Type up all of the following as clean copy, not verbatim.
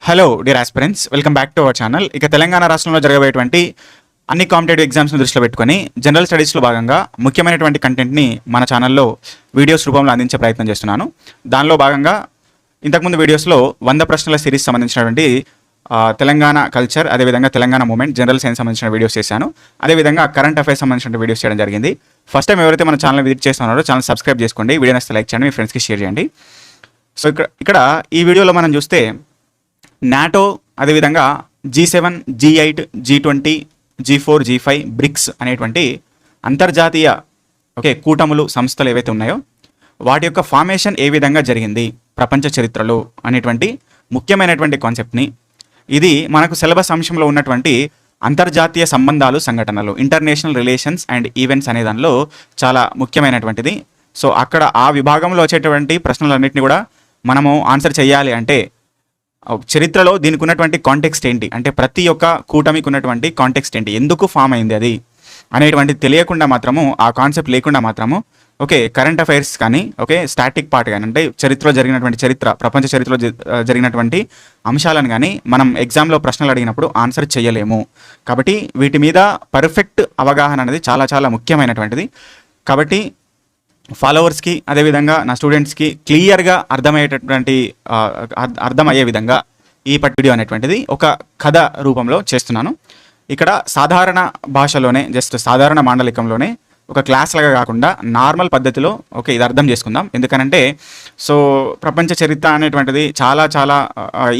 Hello dear aspirants, welcome back to our channel. ఇక తెలంగాణ రాష్ట్రంలో జరగబోయేటువంటి అన్ని కాంపిటేటివ్ ఎగ్జామ్స్ను దృష్టిలో పెట్టుకొని జనరల్ స్టడీస్లో భాగంగా ముఖ్యమైనటువంటి కంటెంట్ని మన ఛానల్లో వీడియోస్ రూపంలో అందించే ప్రయత్నం చేస్తున్నాను. దానిలో భాగంగా ఇంతకుముందు వీడియోస్లో 100 ప్రశ్నల సిరీస్ సంబంధించినటువంటి తెలంగాణ కల్చర్, అదేవిధంగా తెలంగాణ మూమెంట్, జనరల్ సైన్స్ సంబంధించిన వీడియోస్ చేశాను. అదేవిధంగా కరెంట్ అఫైర్స్ సంబంధించిన వీడియోస్ చేయడం జరిగింది. ఫస్ట్ టైం ఎవరైతే మన ఛానల్ విజిట్ చేస్తున్నారో ఛానల్ సబ్స్క్రైబ్ చేసుకోండి, వీడియో నచ్చితే లైక్ చేయండి, మీ ఫ్రెండ్స్కి షేర్ చేయండి. సో ఇక్కడ ఈ వీడియోలో మనం చూస్తే నాటో, అదేవిధంగా G7, G8, G20, G4, G5, bricks అనేటువంటి అంతర్జాతీయ కూటములు, సంస్థలు ఏవైతే ఉన్నాయో వాటి యొక్క ఫార్మేషన్ ఏ విధంగా జరిగింది ప్రపంచ చరిత్రలో అనేటువంటి ముఖ్యమైనటువంటి కాన్సెప్ట్ని, ఇది మనకు సిలబస్ అంశంలో ఉన్నటువంటి అంతర్జాతీయ సంబంధాలు, సంఘటనలు, ఇంటర్నేషనల్ రిలేషన్స్ అండ్ ఈవెంట్స్ అనే దానిలో చాలా ముఖ్యమైనటువంటిది. సో అక్కడ ఆ విభాగంలో వచ్చేటువంటి ప్రశ్నలన్నింటినీ కూడా మనము ఆన్సర్ చేయాలి అంటే చరిత్రలో దీనికి ఉన్నటువంటి కాంటెక్స్ట్ ఏంటి, అంటే ప్రతి ఒక్క కూటమికి ఉన్నటువంటి కాంటెక్స్ట్ ఏంటి, ఎందుకు ఫామ్ అయింది అది అనేటువంటిది తెలియకుండా మాత్రము, ఆ కాన్సెప్ట్ లేకుండా మాత్రము కరెంట్ అఫైర్స్ కానీ స్టాటిక్ పార్ట్ కానీ, అంటే చరిత్రలో జరిగినటువంటి ప్రపంచ చరిత్రలో జరిగినటువంటి అంశాలను కానీ మనం ఎగ్జామ్లో ప్రశ్నలు అడిగినప్పుడు ఆన్సర్ చేయలేము. కాబట్టి వీటి మీద పర్ఫెక్ట్ అవగాహన అనేది చాలా చాలా ముఖ్యమైనటువంటిది. కాబట్టి ఫాలోవర్స్కి, అదేవిధంగా నా స్టూడెంట్స్కి క్లియర్గా అర్థమయ్యే విధంగా ఈ వీడియో అనేటువంటిది ఒక కథ రూపంలో చేస్తున్నాను. ఇక్కడ సాధారణ భాషలోనే, జస్ట్ సాధారణ మాండలికంలోనే, ఒక క్లాస్ లాగా కాకుండా నార్మల్ పద్ధతిలో ఇది అర్థం చేసుకుందాం. ఎందుకనంటే ప్రపంచ చరిత్ర అనేటువంటిది చాలా చాలా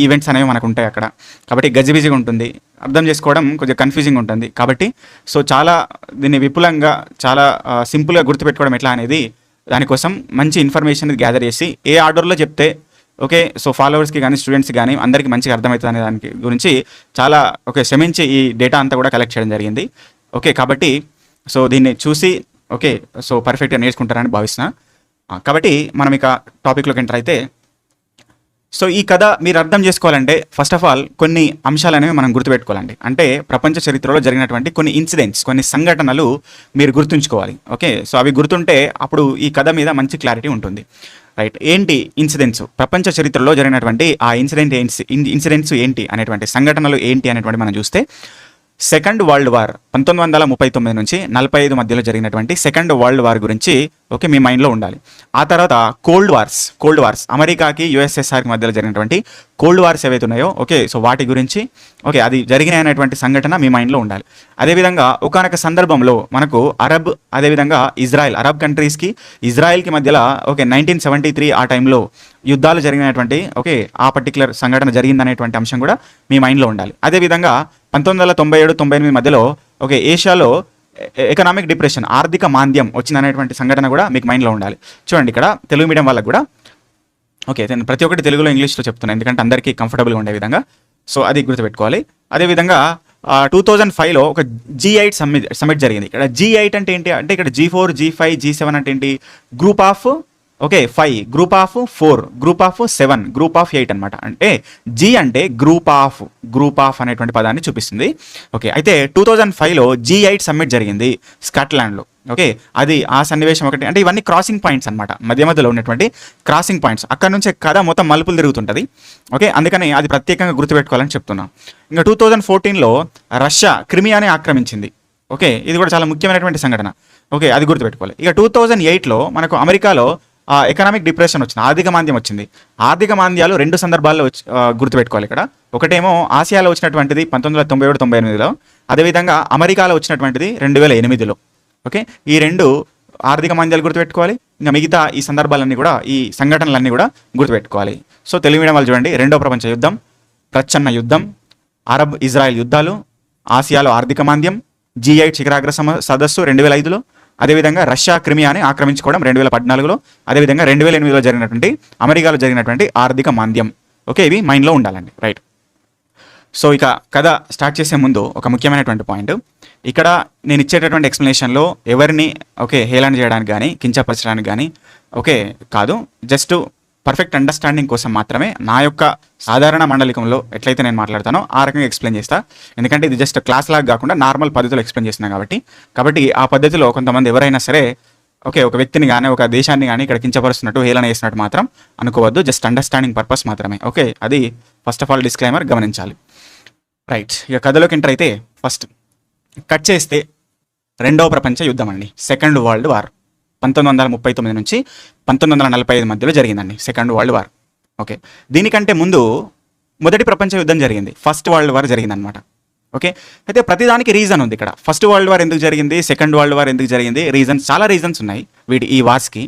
ఈవెంట్స్ అనేవి మనకు ఉంటాయి అక్కడ. కాబట్టి గజిబిజిగా ఉంటుంది, అర్థం చేసుకోవడం కొంచెం కన్ఫ్యూజింగ్ ఉంటుంది. కాబట్టి చాలా దీన్ని విపులంగా, చాలా సింపుల్గా గుర్తుపెట్టుకోవడం ఎట్లా అనేది దానికోసం మంచి ఇన్ఫర్మేషన్ గ్యాదర్ చేసి ఏ ఆర్డర్లో చెప్తే ఫాలోవర్స్కి కానీ స్టూడెంట్స్కి కానీ అందరికీ మంచిగా అర్థమవుతుంది అనే దానికి గురించి చాలా శ్రమించి ఈ డేటా అంతా కూడా కలెక్ట్ చేయడం జరిగింది. కాబట్టి దీన్ని చూసి పర్ఫెక్ట్గా నేర్చుకుంటారని భావిస్తున్నా. కాబట్టి మనం ఇక టాపిక్లోకి ఎంటర్ అయితే, ఈ కథ మీరు అర్థం చేసుకోవాలంటే ఫస్ట్ ఆఫ్ ఆల్ కొన్ని అంశాలు అనేవి మనం గుర్తుపెట్టుకోవాలండి. అంటే ప్రపంచ చరిత్రలో జరిగినటువంటి కొన్ని ఇన్సిడెంట్స్, కొన్ని సంఘటనలు మీరు గుర్తుంచుకోవాలి. అవి గుర్తుంటే అప్పుడు ఈ కథ మీద మంచి క్లారిటీ ఉంటుంది. రైట్, ఏంటి ఇన్సిడెంట్స్, ప్రపంచ చరిత్రలో జరిగినటువంటి ఆ ఇన్సిడెంట్స్ ఏంటి అనేటువంటి సంఘటనలు ఏంటి అనేటువంటి మనం చూస్తే, సెకండ్ వరల్డ్ వార్ 1939 నుంచి 45 మధ్యలో జరిగినటువంటి సెకండ్ వరల్డ్ వార్ గురించి మీ మైండ్లో ఉండాలి. ఆ తర్వాత కోల్డ్ వార్స్ అమెరికాకి యుఎస్ఎస్ఆర్కి మధ్యలో జరిగినటువంటి కోల్డ్ వార్స్ ఏవైతే ఉన్నాయో వాటి గురించి అది జరిగిన అనేటువంటి సంఘటన మీ మైండ్లో ఉండాలి. అదేవిధంగా ఒకనొక సందర్భంలో మనకు అదేవిధంగా అరబ్ కంట్రీస్కి ఇజ్రాయెల్కి మధ్యలో 1973 ఆ టైంలో యుద్ధాలు జరిగినటువంటి ఆ పర్టికులర్ సంఘటన జరిగిందనేటువంటి అంశం కూడా మీ మైండ్లో ఉండాలి. అదేవిధంగా 1997-98 మధ్యలో ఏషియాలో ఎకనామిక్ డిప్రెషన్, ఆర్థిక మాంద్యం వచ్చిందనేటువంటి సంఘటన కూడా మీకు మైండ్లో ఉండాలి. చూడండి, ఇక్కడ తెలుగు మీడియం వాళ్ళకు కూడా నేను ప్రతి ఒక్కటి తెలుగులో, ఇంగ్లీష్లో చెప్తున్నాను ఎందుకంటే అందరికీ కంఫర్టబుల్గా ఉండే విధంగా. అది గుర్తుపెట్టుకోవాలి. అదేవిధంగా 2005లో G8 సమ్మిట్ జరిగింది. ఇక్కడ G8 అంటే ఏంటి అంటే, ఇక్కడ G4, G5, G7 అంటే ఏంటి, group of 5, group of 4, group of 7, group of 8 అనమాట. అంటే G అంటే గ్రూప్ ఆఫ్ అనేటువంటి పదాన్ని చూపిస్తుంది. అయితే 2005లో G8 సమ్మిట్ జరిగింది స్కాట్లాండ్లో. అది ఆ సన్నివేశం ఒకటి. అంటే ఇవన్నీ క్రాసింగ్ పాయింట్స్ అనమాట, మధ్యలో ఉన్నటువంటి క్రాసింగ్ పాయింట్స్. అక్కడ నుంచి కథ మొత్తం మలుపులు తిరుగుతుంటుంది. అందుకని అది ప్రత్యేకంగా గుర్తుపెట్టుకోవాలని చెప్తున్నాం. ఇంకా 2014లో రష్యా క్రిమియాని ఆక్రమించింది. ఇది కూడా చాలా ముఖ్యమైనటువంటి సంఘటన. అది గుర్తుపెట్టుకోవాలి. ఇక 2008లో మనకు అమెరికాలో ఎకనామిక్ డిప్రెషన్ వచ్చింది, ఆర్థిక మాంద్యం వచ్చింది. ఆర్థిక మాంద్యాలు 2 సందర్భాల్లో గుర్తుపెట్టుకోవాలి. ఇక్కడ ఒకటేమో ఆసియాలో వచ్చినటువంటిది 1997-98లో, అదేవిధంగా అమెరికాలో వచ్చినటువంటిది 2008లో. ఈ 2 ఆర్థిక మాంద్యాలు గుర్తుపెట్టుకోవాలి. ఇంకా మిగతా ఈ సందర్భాలన్నీ కూడా, ఈ సంఘటనలన్నీ కూడా గుర్తుపెట్టుకోవాలి. తెలుగు మీడియం వాళ్ళు చూడండి, 2వ ప్రపంచ యుద్ధం, ప్రచ్ఛన్న యుద్ధం, అరబ్ ఇజ్రాయెల్ యుద్ధాలు, ఆసియాలో ఆర్థిక మాంద్యం, G8 శిఖరాగ్ర సదస్సు 2005లో, అదేవిధంగా రష్యా క్రిమియాని ఆక్రమించుకోవడం 2014లో, అదేవిధంగా 2008లో జరిగినటువంటి అమెరికాలో జరిగినటువంటి ఆర్థిక మాంద్యం. ఇవి మైండ్లో ఉండాలండి. రైట్. ఇక కథ స్టార్ట్ చేసే ముందు ఒక ముఖ్యమైనటువంటి పాయింట్, ఇక్కడ నేను ఇచ్చేటటువంటి ఎక్స్ప్లెనేషన్లో ఎవరిని హేళన చేయడానికి కానీ, కించపరచడానికి కానీ కాదు, జస్ట్ పర్ఫెక్ట్ అండర్స్టాండింగ్ కోసం మాత్రమే నా యొక్క సాధారణ మండలికంలో ఎట్లయితే నేను మాట్లాడతానో ఆ రకంగా ఎక్స్ప్లెయిన్ చేస్తా. ఎందుకంటే ఇది జస్ట్ క్లాస్ లాగా కాకుండా నార్మల్ పద్ధతిలో ఎక్స్ప్లెయిన్ చేస్తున్నా కాబట్టి ఆ పద్ధతిలో కొంతమంది ఎవరైనా సరే ఓకే, ఒక వ్యక్తిని కానీ ఒక దేశాన్ని కానీ ఇక్కడ కించపరుస్తున్నట్టు హేళన చేస్తున్నట్టు మాత్రం అనుకోవద్దు. జస్ట్ అండర్స్టాండింగ్ పర్పస్ మాత్రమే. ఓకే, అది ఫస్ట్ ఆఫ్ ఆల్ డిస్క్లైమర్ గమనించాలి. రైట్, ఇక కథలోకి ఎంటర్ అయితే ఫస్ట్ కట్ చేస్తే రెండవ ప్రపంచ యుద్ధం అండి, సెకండ్ వరల్డ్ వార్ 1939 నుంచి 1945 మధ్యలో జరిగిందండి సెకండ్ వరల్డ్ వార్. ఓకే, దీనికంటే ముందు మొదటి ప్రపంచ యుద్ధం జరిగింది, ఫస్ట్ వరల్డ్ వార్ జరిగిందనమాట. ఓకే, అయితే ప్రతిదానికి రీజన్ ఉంది ఇక్కడ. ఫస్ట్ వరల్డ్ వార్ ఎందుకు జరిగింది, సెకండ్ వరల్డ్ వార్ ఎందుకు జరిగింది, చాలా రీజన్స్ ఉన్నాయి ఈ వార్స్కి.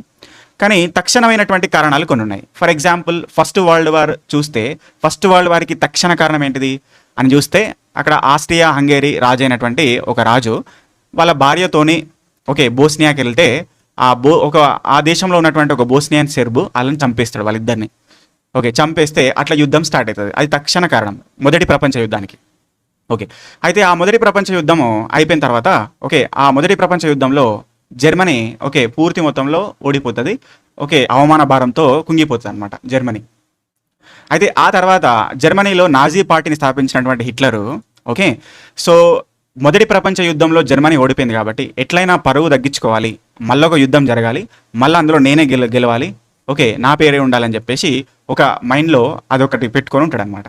కానీ తక్షణమైనటువంటి కారణాలు కొన్ని ఉన్నాయి. For example first world war చూస్తే, ఫస్ట్ వరల్డ్ వార్కి తక్షణ కారణం ఏంటిది అని చూస్తే, అక్కడ ఆస్ట్రియా హంగేరీ రాజు అయినటువంటి ఒక రాజు వాళ్ళ భార్యతోని బోస్నియాకి వెళ్తే ఆ దేశంలో ఉన్నటువంటి ఒక బోస్నియన్ సెర్బు వాళ్ళని చంపేస్తాడు, వాళ్ళిద్దరిని. చంపేస్తే అట్లా యుద్ధం స్టార్ట్ అవుతుంది. అది తక్షణ కారణం మొదటి ప్రపంచ యుద్ధానికి. అయితే ఆ మొదటి ప్రపంచ యుద్ధము అయిపోయిన తర్వాత ఆ మొదటి ప్రపంచ యుద్ధంలో జర్మనీ పూర్తి మొత్తంలో ఓడిపోతుంది. అవమాన భారంతో కుంగిపోతుంది అనమాట జర్మనీ. అయితే ఆ తర్వాత జర్మనీలో నాజీ పార్టీని స్థాపించినటువంటి హిట్లరు సో మొదటి ప్రపంచ యుద్ధంలో జర్మనీ ఓడిపోయింది కాబట్టి ఎట్లయినా పరువు తగ్గించుకోవాలి, మళ్ళీ ఒక యుద్ధం జరగాలి, మళ్ళీ అందులో నేనే గెలవాలి, నా పేరే ఉండాలని చెప్పేసి ఒక మైండ్లో అదొకటి పెట్టుకొని ఉంటాడు అనమాట.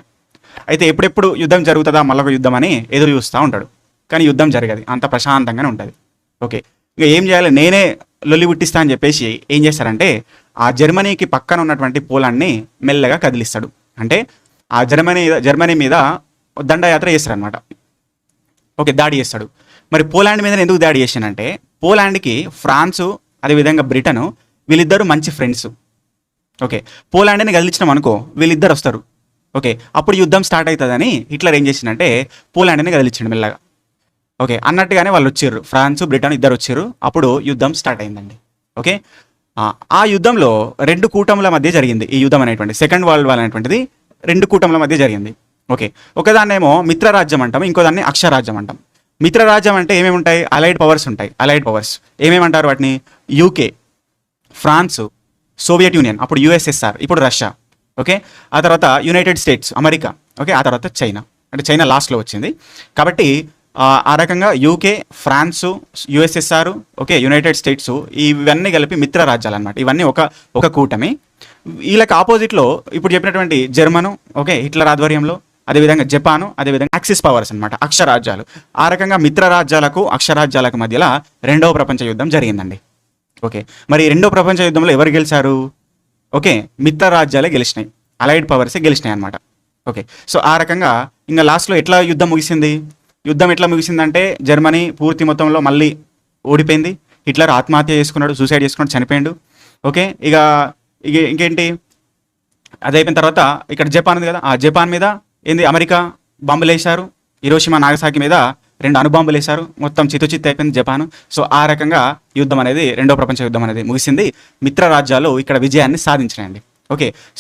అయితే ఎప్పుడెప్పుడు యుద్ధం జరుగుతుందా మళ్ళొక యుద్ధం అని ఎదురు చూస్తూ ఉంటాడు. కానీ యుద్ధం జరగదు, అంత ప్రశాంతంగానే ఉంటుంది. ఇక ఏం చేయాలి, నేనే లొల్లి పుట్టిస్తా అని చెప్పేసి ఏం చేస్తారంటే ఆ జర్మనీకి పక్కన ఉన్నటువంటి పోలాండ్ని మెల్లగా కదిలిస్తాడు. అంటే ఆ జర్మనీ మీద దండయాత్ర చేస్తారనమాట. దాడి చేస్తాడు. మరి పోలాండ్ మీద ఎందుకు దాడి చేశానంటే, పోలాండ్కి ఫ్రాన్సు అదేవిధంగా బ్రిటను వీళ్ళిద్దరూ మంచి ఫ్రెండ్స్. పోలాండ్ని కదిలించినాం అనుకో, వీళ్ళిద్దరు వస్తారు. అప్పుడు యుద్ధం స్టార్ట్ అవుతుందని హిట్లర్ ఏం చేసిందంటే పోలాండ్ని కదిలించండి మెల్లగా. అన్నట్టుగానే వాళ్ళు వచ్చారు, ఫ్రాన్స్ బ్రిటన్ ఇద్దరు వచ్చారు. అప్పుడు యుద్ధం స్టార్ట్ అయిందండి. ఆ యుద్ధంలో రెండు కూటముల మధ్య జరిగింది ఈ యుద్ధం అనేటువంటి, సెకండ్ వరల్డ్ వార్ అనేటువంటిది రెండు కూటముల మధ్య జరిగింది. ఒకదాన్నేమో మిత్రరాజ్యం అంటాం, ఇంకోదాన్ని అక్షరాజ్యం అంటాం. మిత్రరాజ్యం అంటే ఏమేమి ఉంటాయి, అలైడ్ పవర్స్ ఉంటాయి. అలైడ్ పవర్స్ ఏమేమంటారు వాటిని, యూకే, ఫ్రాన్స్, సోవియట్ యూనియన్ అప్పుడు యుఎస్ఎస్ఆర్, ఇప్పుడు రష్యా. ఆ తర్వాత యునైటెడ్ స్టేట్స్ అమెరికా. ఆ తర్వాత చైనా, అంటే చైనా లాస్ట్లో వచ్చింది. కాబట్టి ఆ రకంగా UK, France, USSR, United States ఇవన్నీ కలిపి మిత్ర రాజ్యాలు అనమాట. ఇవన్నీ ఒక కూటమి. వీళ్ళకి ఆపోజిట్లో ఇప్పుడు చెప్పినటువంటి జర్మను హిట్లర్ ఆధ్వర్యంలో, అదేవిధంగా జపాను, అదేవిధంగా యాక్సిస్ పవర్స్ అనమాట, అక్షరాజ్యాలు. ఆ రకంగా మిత్ర రాజ్యాలకు అక్షరాజ్యాలకు మధ్యలో రెండవ ప్రపంచ యుద్ధం జరిగిందండి. మరి రెండవ ప్రపంచ యుద్ధంలో ఎవరు గెలిచారు, మిత్ర రాజ్యాలే గెలిచినాయి, అలైడ్ పవర్సే గెలిచినాయి అనమాట. సో ఆ రకంగా ఇంకా లాస్ట్లో ఎట్లా యుద్ధం ముగిసింది, యుద్ధం ఎట్లా ముగిసిందంటే జర్మనీ పూర్తి మొత్తంలో మళ్ళీ ఓడిపోయింది. హిట్లర్ ఆత్మహత్య చేసుకున్నాడు, సూసైడ్ చేసుకున్నాడు, చనిపోయాడు. ఇక ఇంకేంటి, అది అయిపోయిన తర్వాత ఇక్కడ జపాన్ ఉంది కదా, ఆ జపాన్ మీద ఏంది అమెరికా బాంబులు వేశారు. హిరోషిమా నాగసాకి మీద 2 అణుబాంబులు వేశారు. మొత్తం చిత్తు అయిపోయింది జపాను. సో ఆ రకంగా యుద్ధం అనేది, రెండో ప్రపంచ యుద్ధం అనేది ముగిసింది. మిత్ర రాజ్యాలు ఇక్కడ విజయాన్ని సాధించినాయండి.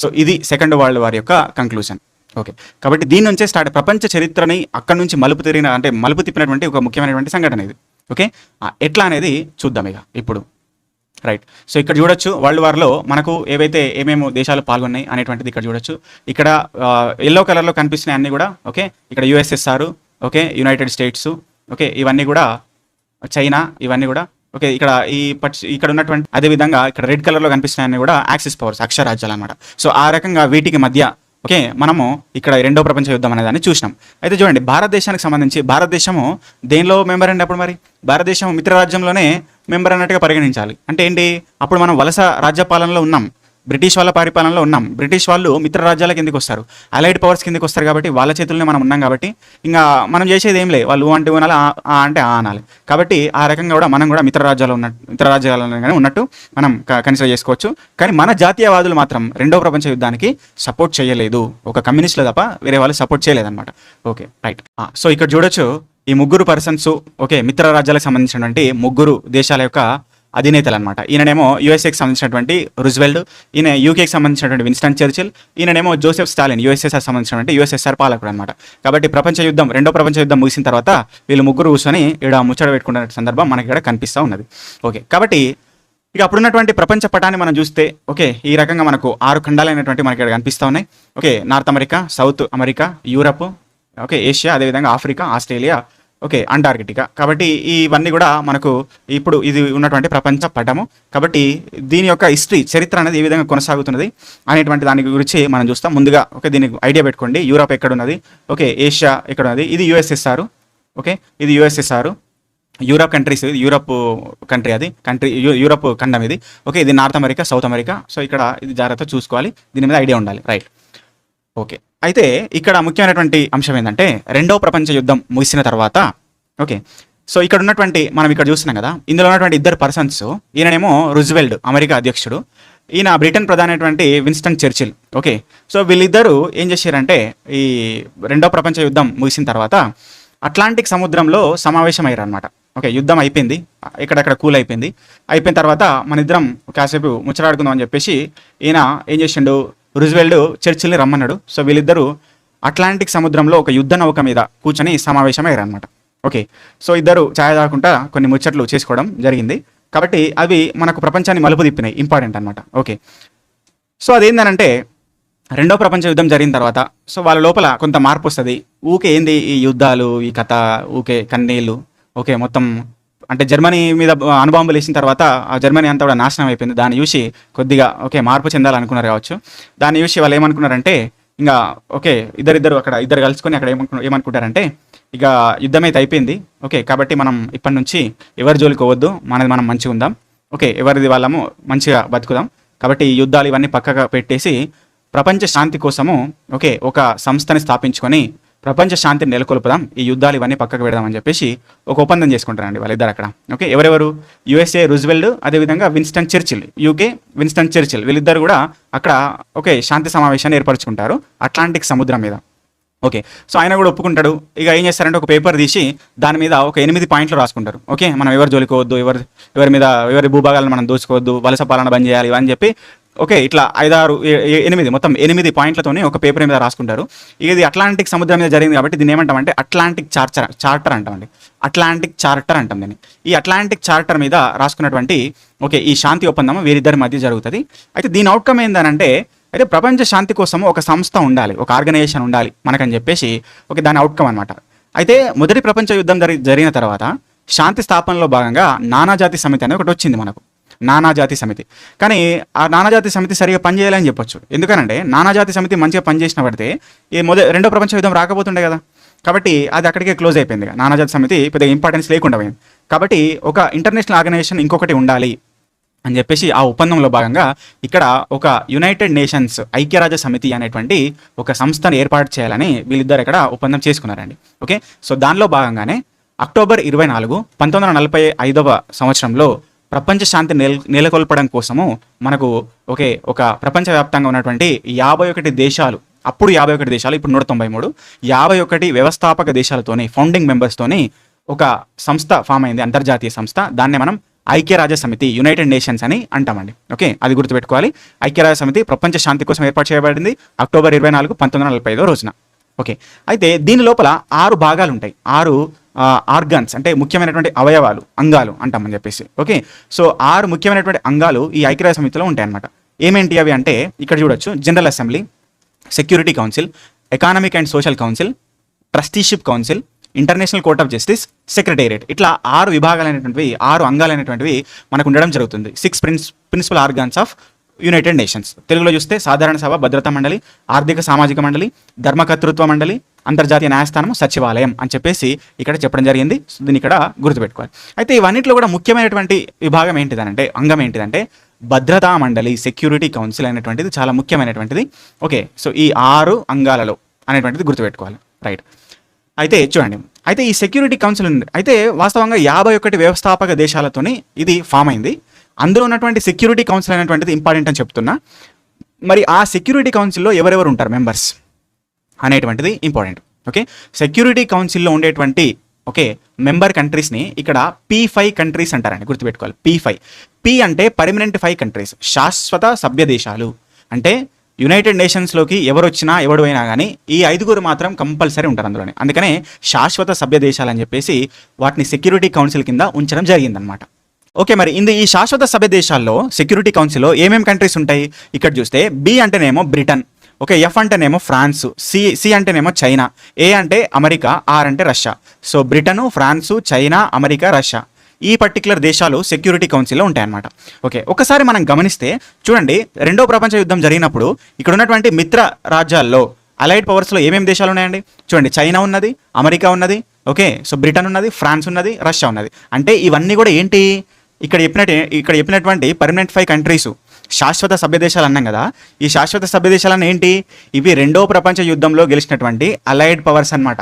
సో ఇది సెకండ్ వరల్డ్ వార్ యొక్క కంక్లూజన్. కాబట్టి దీని నుంచే స్టార్ట్, ప్రపంచ చరిత్రని అక్కడి నుంచి మలుపు తిప్పినటువంటి ఒక ముఖ్యమైనటువంటి సంఘటన ఇది. ఎట్లా అనేది చూద్దాం ఇక ఇప్పుడు. రైట్, సో ఇక్కడ చూడొచ్చు వరల్డ్ వార్లో మనకు ఏమేమి దేశాలు పాల్గొన్నాయి అనేటువంటిది ఇక్కడ చూడొచ్చు. ఇక్కడ ఎల్లో కలర్లో కనిపిస్తున్నాయి అన్నీ కూడా. ఇక్కడ యుఎస్ఎస్ఆర్, యునైటెడ్ స్టేట్స్, ఇవన్నీ కూడా చైనా, ఇవన్నీ కూడా ఇక్కడ ఉన్నటువంటి, అదేవిధంగా ఇక్కడ రెడ్ కలర్లో కనిపిస్తున్నాయన్నీ కూడా యాక్సిస్ పవర్స్, అక్షరాజ్యాలు అనమాట. సో ఆ రకంగా వీటికి మధ్య మనము ఇక్కడ రెండో ప్రపంచ యుద్ధం అనే దాన్ని చూసినాం. అయితే చూడండి, భారతదేశానికి సంబంధించి భారతదేశము దేనిలో మెంబర్ అండి, అప్పుడు మరి భారతదేశం మిత్రరాజ్యంలోనే మెంబర్ అన్నట్టుగా పరిగణించాలి. అంటే ఏంటి, అప్పుడు మనం వలస రాజ్యపాలనలో ఉన్నాం, బ్రిటిష్ వాళ్ళ పరిపాలనలో ఉన్నాం. బ్రిటిష్ వాళ్ళు మిత్ర రాజ్యాల కిందకి వస్తారు, అలైడ్ పవర్స్ కిందకి వస్తారు. కాబట్టి వాళ్ళ చేతుల్లోనే మనం ఉన్నాం. కాబట్టి ఇంకా మనం చేసేది ఏం లేదు, వాళ్ళు అంటే వినాలి, అంటే అనాలి. కాబట్టి ఆ రకంగా కూడా మనం కూడా మిత్ర రాజ్యాలనే ఉన్నట్టు మనం కన్సిడర్ చేసుకోవచ్చు. కానీ మన జాతీయవాదులు మాత్రం రెండో ప్రపంచ యుద్ధానికి సపోర్ట్ చేయలేదు, ఒక కమ్యూనిస్టులు తప్ప వేరే వాళ్ళు సపోర్ట్ చేయలేదన్నమాట. రైట్. సో ఇక్కడ చూడొచ్చు ఈ ముగ్గురు పర్సన్స్ మిత్ర రాజ్యాలకు సంబంధించినటువంటి ముగ్గురు దేశాల యొక్క అధినేతలు అనమాట. ఈయననేమో యుఎస్ఏకి సంబంధించినటువంటి రూజ్వెల్ట్, ఈయన యూకేకి సంబంధించినటువంటి విన్స్టన్ చర్చిల్, ఈయననేమో జోసెఫ్ స్టాలిన్ యుఎస్ఎస్ఆర్ సంబంధించినటువంటి యుఎస్ఎస్ఆర్ పాలకుడు అనమాట. కాబట్టి రెండో ప్రపంచ యుద్ధం ముగిసిన తర్వాత వీళ్ళు ముగ్గురు కూర్చొని ఇక్కడ ముచ్చట పెట్టుకున్న సందర్భం మనకి ఇక్కడ కనిపిస్తూ ఉన్నది. కాబట్టి ఇక అప్పుడున్నటువంటి ప్రపంచ పటాన్ని మనం చూస్తే ఈ రకంగా మనకు 6 ఖండాలైనటువంటి మనకి ఇక్కడ కనిపిస్తూ ఉన్నాయి. North America, south America, Europe, Asia, అదేవిధంగా ఆఫ్రికా, ఆస్ట్రేలియా, ఓకే, అంటార్కిటికా. కాబట్టి ఇవన్నీ కూడా మనకు ఇప్పుడు ఇది ఉన్నటువంటి ప్రపంచ పటము. కాబట్టి దీని యొక్క హిస్టరీ, చరిత్ర అనేది ఏ విధంగా కొనసాగుతున్నది అనేటువంటి దాని గురించి మనం చూస్తాం. ముందుగా ఓకే, దీనికి ఐడియా పెట్టుకోండి. యూరోప్ ఎక్కడ ఉన్నది, ఓకే, ఏషియా ఎక్కడ ఉన్నది, ఇది యుఎస్ఎస్ఆర్, ఓకే, ఇది USSR, Europe countries, Europe country, అది కంట్రీ యూరోప్ ఖండం ఇది. ఓకే, ఇది north America, south America. So ఇక్కడ ఇది జాగ్రత్త చూసుకోవాలి, దీని మీద ఐడియా ఉండాలి, రైట్. ఓకే, అయితే ఇక్కడ ముఖ్యమైనటువంటి అంశం ఏంటంటే రెండవ ప్రపంచ యుద్ధం ముగిసిన తర్వాత, ఓకే, సో ఇక్కడ ఉన్నటువంటి మనం ఇక్కడ చూస్తున్నాం కదా, ఇందులో ఉన్నటువంటి ఇద్దరు పర్సన్స్, ఈయనేమో రూజ్వెల్ట్ అమెరికా అధ్యక్షుడు, ఈయన బ్రిటన్ ప్రధానమైనటువంటి విన్స్టన్ చర్చిల్. ఓకే, సో వీళ్ళిద్దరూ ఏం చేశారంటే ఈ రెండవ ప్రపంచ యుద్ధం ముగిసిన తర్వాత అట్లాంటిక్ సముద్రంలో సమావేశమయ్యారు అనమాట. ఓకే, యుద్ధం అయిపోయింది, ఇక్కడక్కడ కూల్ అయిపోయింది. అయిపోయిన తర్వాత మన ఇద్దరం కాసేపు ముచ్చటాడుకుందాం అని చెప్పేసి ఈయన ఏం చేసిండు, రూజ్వెల్ట్ చర్చిల్ని రమ్మన్నాడు. సో వీళ్ళిద్దరూ అట్లాంటిక్ సముద్రంలో ఒక యుద్ధ నౌక మీద కూర్చొని సమావేశమయ్యారు అనమాట. ఓకే, సో ఇద్దరు ఛాయ తాగకుండా కొన్ని ముచ్చట్లు చేసుకోవడం జరిగింది. కాబట్టి అవి మనకు ప్రపంచాన్ని మలుపు తిప్పినాయి, ఇంపార్టెంట్ అనమాట. ఓకే, సో అదేంటంటే రెండో ప్రపంచ యుద్ధం జరిగిన తర్వాత సో వాళ్ళ లోపల కొంత మార్పు వస్తుంది. ఊకే ఏంది ఈ యుద్ధాలు, ఈ కథ, ఊకే కన్నీళ్ళు, ఓకే, మొత్తం అంటే జర్మనీ మీద అణుబాంబులు వేసిన తర్వాత ఆ జర్మనీ అంతా కూడా నాశనం అయిపోయింది. దాన్ని చూసి కొద్దిగా ఓకే మార్పు చెందాలనుకున్నారు కావచ్చు. దాన్ని చూసి వాళ్ళు ఏమనుకున్నారంటే ఇంకా ఓకే ఇద్దరు అక్కడ ఇద్దరు కలుసుకొని అక్కడ ఏమనుకుంటారంటే ఇక యుద్ధం అయితే అయిపోయింది, ఓకే, కాబట్టి మనం ఇప్పటి నుంచి ఎవరి జోలికి పోవద్దు, మనది మనం మంచిగా ఉందాం, ఓకే, ఎవరిది వాళ్ళము మంచిగా బతుకుదాం. కాబట్టి ఈ యుద్ధాలు ఇవన్నీ పక్కగా పెట్టేసి ప్రపంచ శాంతి కోసము ఓకే ఒక సంస్థని స్థాపించుకొని ప్రపంచ శాంతిని నెలకొల్పుదాం, ఈ యుద్ధాలు ఇవన్నీ పక్కకు పెడదామని చెప్పేసి ఒక ఒప్పందం చేసుకుంటారండి వాళ్ళిద్దరు అక్కడ. ఓకే, ఎవరెవరు, యుఎస్ఏ రూజ్వెల్ట్, అదేవిధంగా Winston Churchill, UK Winston Churchill, వీళ్ళిద్దరు కూడా అక్కడ ఓకే శాంతి సమావేశాన్ని ఏర్పరచుకుంటారు అట్లాంటిక్ సముద్రం మీద. ఓకే, సో ఆయన కూడా ఒప్పుకుంటాడు. ఇక ఏం చేస్తారంటే ఒక పేపర్ తీసి దాని మీద ఒక 8 పాయింట్లు రాసుకుంటారు. ఓకే, మనం ఎవరు జోలికోవద్దు, ఎవరి భూభాగాలను మనం దోచుకోవద్దు, వలస పాలన బంద్ చేయాలి అని చెప్పి ఓకే ఇట్లా 5, 6, 8 మొత్తం 8 పాయింట్లతోనే ఒక పేపర్ మీద రాసుకుంటారు. ఇది అట్లాంటిక్ సముద్రం మీద జరిగింది కాబట్టి దీన్ని ఏమంటామంటే అట్లాంటిక్ చార్టర్ అంటామండి. అట్లాంటిక్ చార్టర్ అంటాం దీన్ని. ఈ అట్లాంటిక్ చార్టర్ మీద రాసుకున్నటువంటి ఓకే ఈ శాంతి ఒప్పందం వీరిద్దరి మధ్య జరుగుతుంది. అయితే దీని అవుట్కమ్ ఏంటంటే అయితే ప్రపంచ శాంతి కోసం ఒక సంస్థ ఉండాలి, ఒక ఆర్గనైజేషన్ ఉండాలి మనకని చెప్పేసి ఓకే దాని అవుట్కమ్ అనమాట. అయితే మొదటి ప్రపంచ యుద్ధం జరిగిన తర్వాత శాంతి స్థాపనలో భాగంగా నానాజాతి సమితి అనేది ఒకటి వచ్చింది మనకు, నానాజాతి సమితి. కానీ ఆ నానాజాతి సమితి సరిగా పనిచేయాలని చెప్పొచ్చు. ఎందుకనంటే నానాజాతి సమితి మంచిగా పనిచేసిన పడితే ఈ రెండో ప్రపంచ యుద్ధం రాకపోతుండే కదా. కాబట్టి అది అక్కడికే క్లోజ్ అయిపోయింది. నానాజాతి సమితి పెద్దగా ఇంపార్టెన్స్ లేకుండా పోయింది. కాబట్టి ఒక ఇంటర్నేషనల్ ఆర్గనైజేషన్ ఇంకొకటి ఉండాలి అని చెప్పేసి ఆ ఒప్పందంలో భాగంగా ఇక్కడ ఒక యునైటెడ్ నేషన్స్ ఐక్యరాజ్య సమితి అనేటువంటి ఒక సంస్థను ఏర్పాటు చేయాలని వీళ్ళిద్దరు ఇక్కడ ఒప్పందం చేసుకున్నారండి. ఓకే, సో దానిలో భాగంగానే అక్టోబర్ 24, 1945 సంవత్సరంలో ప్రపంచ శాంతి నెలకొల్పడం కోసము మనకు ఓకే ఒక ప్రపంచవ్యాప్తంగా ఉన్నటువంటి 51 దేశాలు, అప్పుడు 51 దేశాలు, ఇప్పుడు 193, 51 వ్యవస్థాపక దేశాలతోని ఫౌండింగ్ మెంబర్స్తోని ఒక సంస్థ ఫామ్ అయింది, అంతర్జాతీయ సంస్థ. దాన్నే మనం ఐక్యరాజ్య సమితి, యునైటెడ్ నేషన్స్ అని అంటామండి. ఓకే, అది గుర్తుపెట్టుకోవాలి. ఐక్యరాజ్య సమితి ప్రపంచ శాంతి కోసం ఏర్పాటు చేయబడింది అక్టోబర్ 24, 1945 రోజున. ఓకే, అయితే దీని లోపల 6 భాగాలు ఉంటాయి, 6 ఆర్గన్స్ అంటే ముఖ్యమైనటువంటి అవయవాలు, అంగాలు అంటామని చెప్పేసి. ఓకే, సో 6 ముఖ్యమైనటువంటి అంగాలు ఈ ఐక్యరాజ్య సమితిలో ఉంటాయి అన్నమాట. ఏమేంటి అవి అంటే ఇక్కడ చూడొచ్చు: general assembly, security council, economic and social council, trusteeship council, international court of justice, secretariat. ఇట్లా 6 విభాగాలైనటువంటివి, 6 అంగాలైనటువంటివి మనకు ఉండడం జరుగుతుంది. 6 principal organs of united nations. తెలుగులో చూస్తే సాధారణ సభ, భద్రతా మండలి, ఆర్థిక సామాజిక మండలి, ధర్మకర్తృత్వ మండలి, అంతర్జాతీయ న్యాయస్థానం, సచివాలయం అని చెప్పేసి ఇక్కడ చెప్పడం జరిగింది. దీన్ని ఇక్కడ గుర్తుపెట్టుకోవాలి. అయితే ఇవన్నింటిలో కూడా ముఖ్యమైనటువంటి విభాగం ఏంటిదనంటే, అంగం ఏంటిదంటే భద్రతా మండలి, సెక్యూరిటీ కౌన్సిల్ అనేటువంటిది చాలా ముఖ్యమైనటువంటిది. ఓకే, సో ఈ 6 అంగాలలో అనేటువంటిది గుర్తుపెట్టుకోవాలి, రైట్. అయితే చూడండి, అయితే ఈ సెక్యూరిటీ కౌన్సిల్ ఉంది. అయితే వాస్తవంగా 51 వ్యవస్థాపక దేశాలతోని ఇది ఫామ్ అయింది. అందులో ఉన్నటువంటి సెక్యూరిటీ కౌన్సిల్ అనేటువంటిది ఇంపార్టెంట్ అని చెప్తున్నా. మరి ఆ సెక్యూరిటీ కౌన్సిల్లో ఎవరెవరు ఉంటారు మెంబర్స్ అనేటువంటిది ఇంపార్టెంట్. ఓకే, సెక్యూరిటీ కౌన్సిల్లో ఉండేటువంటి ఓకే మెంబర్ కంట్రీస్ని ఇక్కడ P5 కంట్రీస్ అంటారండి, గుర్తుపెట్టుకోవాలి. P అంటే పర్మనెంట్ 5 కంట్రీస్, శాశ్వత సభ్య దేశాలు. అంటే యునైటెడ్ నేషన్స్లోకి ఎవరు వచ్చినా ఎవడు అయినా కానీ ఈ 5 మాత్రం కంపల్సరీ ఉంటారు అందులోనే. అందుకనే శాశ్వత సభ్య దేశాలు అని చెప్పేసి వాటిని సెక్యూరిటీ కౌన్సిల్ కింద ఉంచడం జరిగిందనమాట. ఓకే, మరి ఈ శాశ్వత సభ్య దేశాల్లో సెక్యూరిటీ కౌన్సిల్లో ఏమేమి కంట్రీస్ ఉంటాయి ఇక్కడ చూస్తే, బి అంటేనేమో బ్రిటన్, ఓకే, ఎఫ్ అంటేనేమో ఫ్రాన్స్, సి అంటేనేమో చైనా, ఏ అంటే అమెరికా, ఆర్ అంటే Russia. So Britain, France, China, America, Russia ఈ పర్టికులర్ దేశాలు సెక్యూరిటీ కౌన్సిల్లో ఉంటాయన్నమాట. ఓకే, ఒకసారి మనం గమనిస్తే చూడండి, రెండో ప్రపంచ యుద్ధం జరిగినప్పుడు ఇక్కడ ఉన్నటువంటి మిత్ర రాజ్యాల్లో అలైడ్ పవర్స్లో ఏమేమి దేశాలు ఉన్నాయండి? చూడండి, చైనా ఉన్నది, అమెరికా ఉన్నది, ఓకే, సో బ్రిటన్ ఉన్నది, ఫ్రాన్స్ ఉన్నది, రష్యా ఉన్నది. అంటే ఇవన్నీ కూడా ఏంటి, ఇక్కడ చెప్పినటువంటి పర్మనెంట్ 5 కంట్రీస్, శాశ్వత సభ్య దేశాలు అన్నాం కదా. ఈ శాశ్వత సభ్య దేశాలన్నీ ఏంటి? ఇవి రెండో ప్రపంచ యుద్ధంలో గెలిచినటువంటి అలైడ్ పవర్స్ అన్నమాట.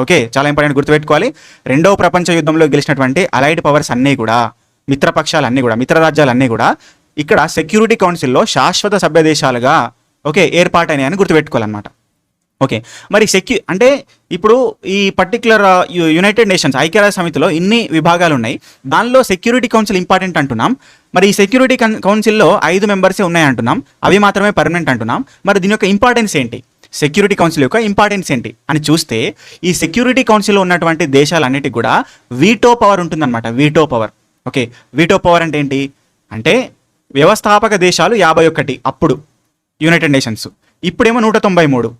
ఓకే, చాలా ఇంపార్టెంట్, గుర్తుపెట్టుకోవాలి. రెండవ ప్రపంచ యుద్ధంలో గెలిచినటువంటి అలైడ్ పవర్స్ అన్నీ కూడా, మిత్రపక్షాలన్నీ కూడా, మిత్ర రాజ్యాలన్నీ కూడా ఇక్కడ సెక్యూరిటీ కౌన్సిల్లో శాశ్వత సభ్య దేశాలుగా ఓకే ఏర్పాటైనాయి అని గుర్తుపెట్టుకోవాలన్నమాట. ఓకే, మరి అంటే ఇప్పుడు ఈ పర్టికులర్ యునైటెడ్ నేషన్స్ ఐక్యరాజ్య సమితిలో ఇన్ని విభాగాలు ఉన్నాయి. దానిలో సెక్యూరిటీ కౌన్సిల్ ఇంపార్టెంట్ అంటున్నాం. మరి ఈ సెక్యూరిటీ కౌన్సిల్లో 5 మెంబర్సే ఉన్నాయి అంటున్నాం, అవి మాత్రమే పర్మనెంట్ అంటున్నాం. మరి దీని యొక్క ఇంపార్టెన్స్ ఏంటి, సెక్యూరిటీ కౌన్సిల్ యొక్క ఇంపార్టెన్స్ ఏంటి అని చూస్తే, ఈ సెక్యూరిటీ కౌన్సిల్లో ఉన్నటువంటి దేశాలన్నిటికి కూడా వీటో పవర్ ఉంటుందన్నమాట. Veto power. Okay, veto power అంటే ఏంటి అంటే వ్యవస్థాపక దేశాలు 51 అప్పుడు యునైటెడ్ నేషన్స్, ఇప్పుడేమో 193.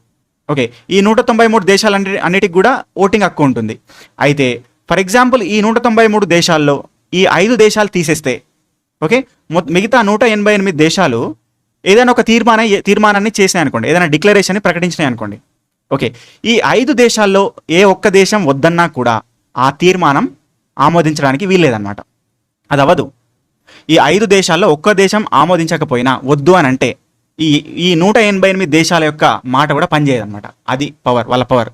ఓకే, ఈ 193 దేశాలన్నిటికి కూడా ఓటింగ్ హక్కు ఉంటుంది. అయితే ఫర్ ఎగ్జాంపుల్ ఈ 193 దేశాల్లో ఈ 5 దేశాలు తీసేస్తే, ఓకే, మిగతా 188 దేశాలు ఏదైనా ఒక తీర్మానాన్ని చేసినాయి అనుకోండి, ఏదైనా డిక్లరేషన్ని ప్రకటించినాయి అనుకోండి. ఓకే, ఈ 5 దేశాల్లో ఏ ఒక్క దేశం వద్దన్నా కూడా ఆ తీర్మానం ఆమోదించడానికి వీల్లేదన్నమాట. అది అవ్వదు. ఈ 5 దేశాల్లో ఒక్క దేశం ఆమోదించకపోయినా, వద్దు అని అంటే ఈ 188 దేశాల యొక్క మాట కూడా పనిచేయదన్నమాట. అది పవర్, వాళ్ళ పవర్.